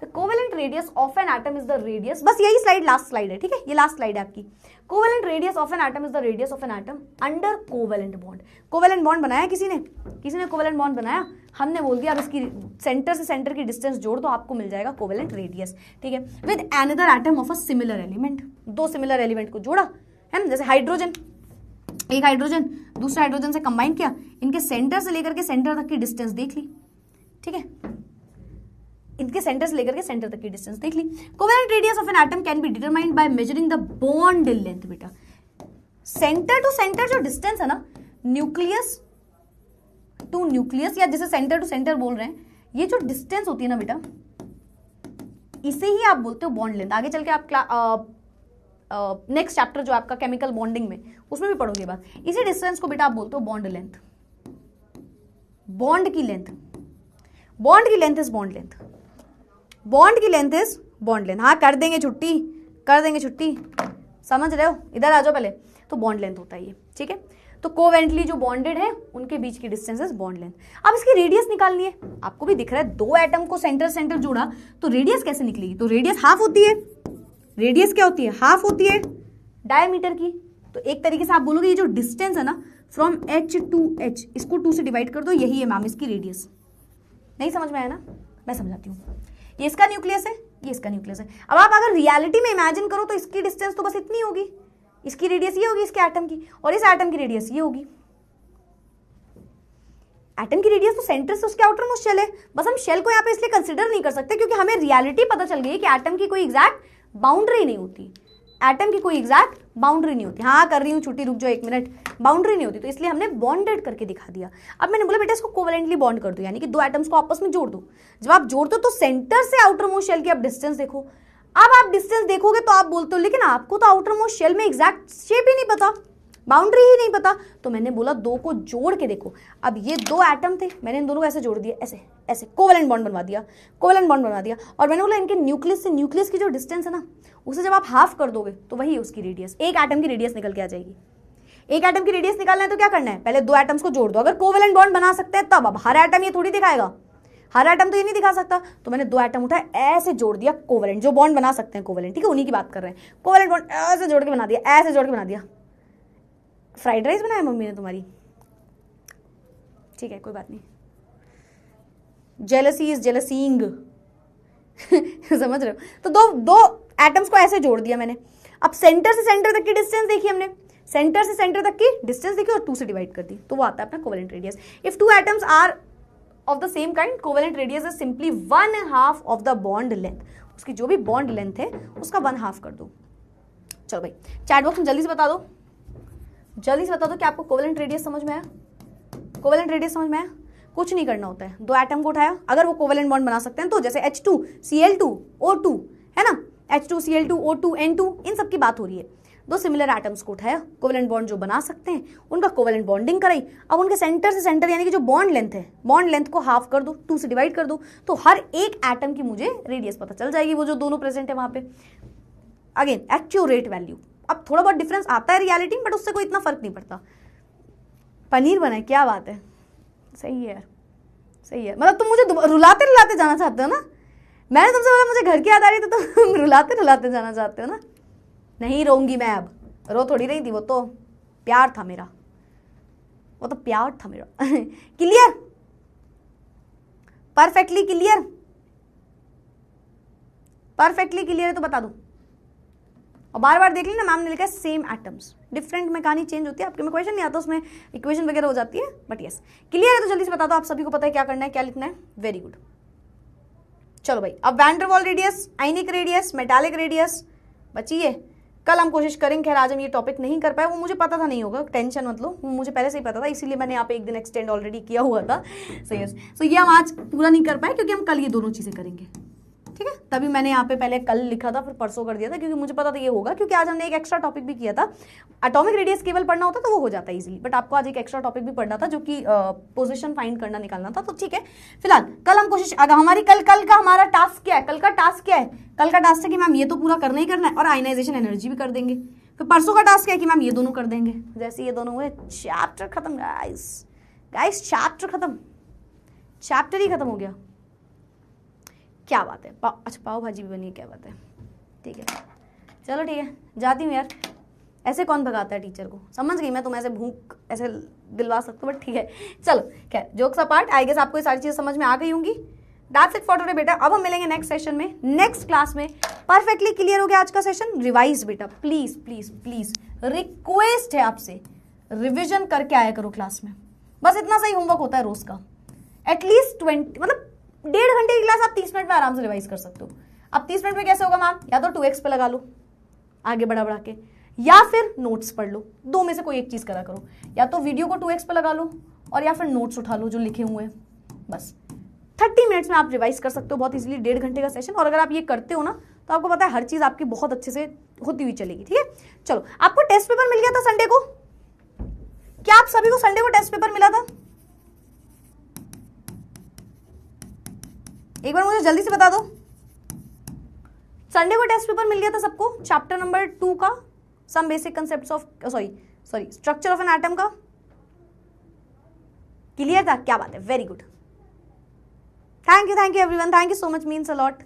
covalent radius of an atom is the radius, बस यही स्लाइड लास्ट स्लाइड है, ठीक है, ये लास्ट स्लाइड है आपकी। Covalent radius of an atom is the radius of an atom under covalent bond. Covalent bond बनाया किसी ने कोवेलेंट बॉन्ड बनाया, हमने बोल दिया अब इसकी सेंटर से सेंटर की डिस्टेंस जोड़ दो, आपको मिल जाएगा कोवेलेंट रेडियस। ठीक है, with another atom of a similar element, 2 similar element को जोड़ा, है ना, जैसे हाइड्रोजन, एक हाइड्रोजन दूसरे हाइड्रोजन से कंबाइन किया, इनके सेंटर से लेकर के सेंटर तक की डिस्टेंस देख ली। ठीक है, इनके सेंटर से लेकर के सेंटर तक की डिस्टेंस देख ली। Covalent radius of an atom can be determined by measuring the bond length. बेटा सेंटर टू सेंटर जो डिस्टेंस है ना, न्यूक्लियस टू न्यूक्लियस, या जिसे सेंटर टू सेंटर बोल रहे हैं, ये जो डिस्टेंस होती है ना बेटा, इसे ही आप बोलते हो बॉन्ड लेंथ। आगे चल के आप नेक्स्ट चैप्टर जो आपका केमिकल बॉन्डिंग में, उसमें भी पढ़ोगे बात। इसी डिस्टेंस को बेटा आप बोलते हो बॉन्ड लेंथ। बॉन्ड की लेंथ, बॉन्ड की length is bond length, bond की लेंथ इज बॉन्ड लेंथ। हाँ कर देंगे छुट्टी, कर देंगे छुट्टी, समझ रहे हो, इधर आ जाओ पहले। तो बॉन्ड लेंथ होता है ये, ठीक है। तो कोवेलेंटली जो बॉन्डेड है उनके बीच की डिस्टेंस इज बॉन्ड लेंथ। अब इसकी रेडियस निकालनी है, आपको भी दिख रहा है 2 एटम को सेंटर सेंटर जोड़ा, तो रेडियस कैसे निकलेगी? तो रेडियस हाफ होती है, रेडियस क्या होती है? हाफ होती है डायमीटर की। तो एक तरीके से आप बोलोगे ये जो डिस्टेंस है ना फ्रॉम H टू H, इसको 2 से डिवाइड कर दो, यही है मैम इसकी रेडियस। नहीं समझ में आया ना? मैं समझाती हूँ। ये इसका न्यूक्लियस है, ये इसका न्यूक्लियस है। अब आप अगर रियलिटी में इमेजिन करो तो इसकी डिस्टेंस तो बस इतनी होगी, इसकी रेडियस ये होगी इसके एटम की, और इस एटम की रेडियस ये होगी। एटम की रेडियस तो सेंटर से उसके आउटर मोस्ट शेल है, बस हम शेल को यहाँ पे इसलिए कंसिडर नहीं कर सकते क्योंकि हमें रियलिटी पता चल गई कि एटम की कोई एग्जैक्ट बाउंड्री नहीं होती, एटम की कोई एग्जैक्ट बाउंड्री नहीं होती। हाँ कर रही हूँ, छुट्टी रुक जाओ 1 मिनट, बाउंड्री नहीं होती, तो इसलिए हमने बॉन्डेड करके दिखा दिया। अब मैंने बोला बेटा इसको कोवेलेंटली बॉन्ड कर दो, यानी कि 2 एटम्स को आपस में जोड़ दो। जब आप जोड़ दो तो सेंटर से आउटर मोस्ट शेल की आप डिस्टेंस देखो। अब आप डिस्टेंस देखोगे तो आप बोलते हो लेकिन आपको तो आउटर मोस्ट शेल में एग्जैक्ट शेप ही नहीं पता, बाउंड्री ही नहीं पता। तो मैंने बोला 2 को जोड़ के देखो। अब ये 2 एटम थे, मैंने इन दोनों को ऐसे जोड़ दिया, ऐसे ऐसे कोवेलेंट बॉन्ड बनवा दिया, कोवेलेंट बॉन्ड बनवा दिया। और मैंने बोला इनके न्यूक्लियस से न्यूक्लियस की जो डिस्टेंस है ना, उसे जब आप हाफ कर दोगे तो वही उसकी रेडियस, एक एटम की रेडियस निकल के आ जाएगी। एक एटम की रेडियस निकालना है तो क्या करना है, पहले 2 एटम्स को जोड़ दो। अगर कोवेलेंट बॉन्ड बना सकते हैं तब, अब हर एटम ये थोड़ी दिखाएगा, हर एटम तो ये नहीं दिखा सकता। तो मैंने 2 एटम उठाए, ऐसे जोड़ दिया कोवेलेंट, जो बॉन्ड बना सकते हैं कोवेलेंट, ठीक है, उन्हीं की बात कर रहे हैं। कोवेलेंट बॉन्ड ऐसे जोड़ के बना दिया, ऐसे जोड़ के बना दिया। फ्राइड राइस बनाया मम्मी ने तुम्हारी, ठीक है कोई बात नहीं। जेलसी इज जेलसीइंग समझ रहे हो। तो दो एटम्स को ऐसे जोड़ दिया मैंने। अब सेंटर से सेंटर तक की डिस्टेंस देखी हमने, सेंटर से सेंटर तक की डिस्टेंस देखी और 2 से डिवाइड कर दी, तो वो आता है अपना covalent radius. If 2 atoms are of the same kind, covalent radius is simply 1/2 of the bond length. उसकी जो भी बॉन्ड लेंथ है उसका 1/2 कर दो। चलो भाई चैट बॉक्स में जल्दी से बता दो, जल्दी से बता दो कि आपको कोवेलेंट रेडियस समझ में आया, कोवेलेंट रेडियस समझ में आया। कुछ नहीं करना होता है, 2 एटम को उठाया, अगर वो कोवेलेंट बॉन्ड बना सकते हैं तो, जैसे H2Cl2O2 है ना, H2Cl2O2 N2, इन सब की बात हो रही है। 2 सिमिलर एटम्स को उठाया, कोवेलेंट बॉन्ड जो बना सकते हैं उनका कोवेलेंट बॉन्डिंग कराई। अब उनके सेंटर से सेंटर यानी कि जो बॉन्ड लेंथ है, बॉन्ड लेंथ को हाफ कर दो, 2 से डिवाइड कर दो, तो हर एक एटम की मुझे रेडियस पता चल जाएगी, वो जो दोनों प्रेजेंट है वहां पे। Again accurate value. अब थोड़ा बहुत डिफरेंस आता है रियलिटी, बट उससे कोई इतना फर्क नहीं पड़ता। पनीर बना है, क्या बात है, सही है यार, सही है। मतलब तुम मुझे रुलाते रुलाते जाना चाहते हो ना, मैंने तुमसे बोला मुझे घर की याद आ रही, तो तुम रुलाते रुलाते जाना चाहते हो ना। नहीं रोऊंगी मैं, अब रो थोड़ी रही थी, वो तो प्यार था मेरा, वो तो प्यार था मेरा clear, perfectly clear, perfectly clear है तो बता दो। और बार बार देख लेना, मैम ने लिखा है सेम एटम्स, डिफरेंट में कहानी चेंज होती है, आपके में क्वेश्चन नहीं आता, उसमें इक्वेशन वगैरह हो जाती है, बट यस क्लियर है तो जल्दी से बता दो। आप सभी को पता है क्या करना है, क्या लिखना है, वेरी गुड। चलो भाई, अब वैन डर वाल radius, ionic radius, metallic radius बची है। कल हम कोशिश करेंगे, खैर आज हम ये टॉपिक नहीं कर पाए, वो मुझे पता था नहीं होगा, टेंशन मत लो, मुझे पहले से ही पता था, इसीलिए मैंने यहाँ पे एक दिन एक्सटेंड ऑलरेडी किया हुआ था। सो यस, सो ये हम आज पूरा नहीं कर पाए क्योंकि हम कल ये दोनों चीजें करेंगे, ठीक है। तभी मैंने यहाँ पे पहले कल लिखा था, फिर परसों कर दिया था, क्योंकि मुझे पता था ये होगा, क्योंकि आज हमने एक एक्स्ट्रा टॉपिक भी किया था। एटॉमिक रेडियस केवल पढ़ना होता तो वो हो जाता इजीली, बट आपको आज एक एक्स्ट्रा टॉपिक भी पढ़ना था जो कि पोजीशन फाइंड करना, निकालना था, तो ठीक है। फिलहाल कल हम कोशिश, हमारी कल का हमारा टास्क क्या है, कल का टास्क क्या है, कल का टास्क है कि मैम ये तो पूरा करना ही करना है और आयनाइजेशन एनर्जी भी कर देंगे। फिर परसों का टास्क है कि मैम ये दोनों कर देंगे। जैसे ये दोनों हुए, चैप्टर खत्म गाइस, चैप्टर खत्म, चैप्टर ही खत्म हो गया। क्या बात है, अच्छा पाव भाजी भी बनी है, क्या बात है, ठीक है चलो ठीक है, जाती हूँ यार। ऐसे कौन भगाता है टीचर को, समझ गई मैं, तुम ऐसे भूख ऐसे दिलवा सकते हो, बट ठीक है चलो। खैर जोक्स अपार्ट, आई गेस आपको ये सारी चीजें समझ में आ गई होंगी। दैट्स इट फॉर टुडे बेटा। अब हम मिलेंगे नेक्स्ट सेशन में, नेक्स्ट क्लास में। परफेक्टली क्लियर हो गया आज का सेशन, रिवाइज बेटा, प्लीज प्लीज प्लीज रिक्वेस्ट है आपसे, रिविजन करके आया करो क्लास में, बस इतना सही होमवर्क होता है रोज का, एटलीस्ट 20, मतलब 1.5 घंटे की क्लास आप 30 मिनट में आराम से रिवाइज कर सकते हो। अब 30 मिनट में कैसे होगा मैम, या तो 2x पे लगा लो आगे बढ़ा बढ़ा के, या फिर नोट्स पढ़ लो, 2 में से कोई एक चीज करा करो, या तो वीडियो को 2x पे लगा लो और या फिर नोट्स उठा लो जो लिखे हुए हैं। बस 30 मिनट्स में आप रिवाइज कर सकते हो बहुत इजीली, 1.5 घंटे का सेशन। और अगर आप ये करते हो ना तो आपको पता है हर चीज आपकी बहुत अच्छे से होती हुई चलेगी, ठीक है। चलो, आपको टेस्ट पेपर मिल गया था संडे को, क्या आप सभी को संडे को टेस्ट पेपर मिला था? एक बार मुझे जल्दी से बता दो, संडे को टेस्ट पेपर मिल गया था सबको, चैप्टर नंबर 2 का some basic concepts of sorry structure of an atom का क्लियर था? क्या बात है, very good, thank you everyone, thank you so much, means a lot.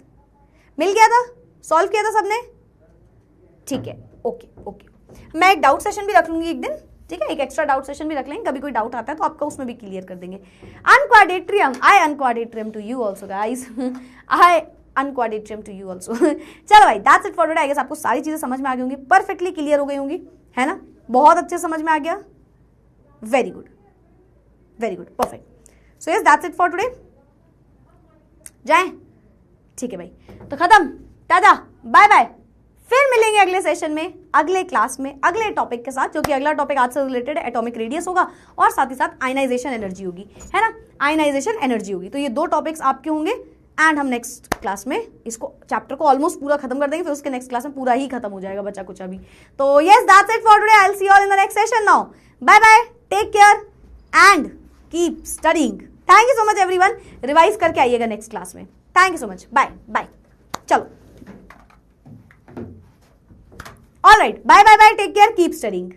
मिल गया था, सॉल्व किया था सबने, ठीक है, ओके ओके। मैं एक डाउट सेशन भी रख लूंगी एक दिन, ठीक है, एक एक्स्ट्रा डाउट सेशन भी रख लेंगे, कभी कोई डाउट आता है तो आपका उसमें भी क्लियर कर देंगे। अनक्वाड्रेट्रियम, I अनक्वाड्रेट्रियम to you also guys, I अनक्वाड्रेट्रियम to you also. चलो भाई, that's it for today. I guess आपको सारी चीजें समझ में आ गई होंगी, परफेक्टली क्लियर हो गई होंगी, है ना, बहुत अच्छे समझ में आ गया, very good very good, perfect. So yes, that's it for today, जाएं, ठीक है भाई, तो खत्म, टाटा, बाय बाय। फिर मिलेंगे अगले सेशन में, अगले क्लास में, अगले टॉपिक के साथ, जो कि अगला टॉपिक आज से रिलेटेड एटॉमिक रेडियस होगा और साथ ही साथ आयनाइजेशन एनर्जी होगी, है ना, आयनाइजेशन एनर्जी होगी। तो ये 2 टॉपिक्स आपके होंगे एंड हम नेक्स्ट क्लास में इसको चैप्टर को ऑलमोस्ट पूरा खत्म कर देंगे, फिर उसके नेक्स्ट क्लास में पूरा ही खत्म हो जाएगा बचा कुछ अभी। तो yes, that's it for today, I will see you all in the next session now. Bye bye, take care and keep studying. Thank you so much everyone, revise करके आइएगा नेक्स्ट क्लास में। Thank you so much, bye bye. चलो, alright, bye bye bye, take care, keep studying.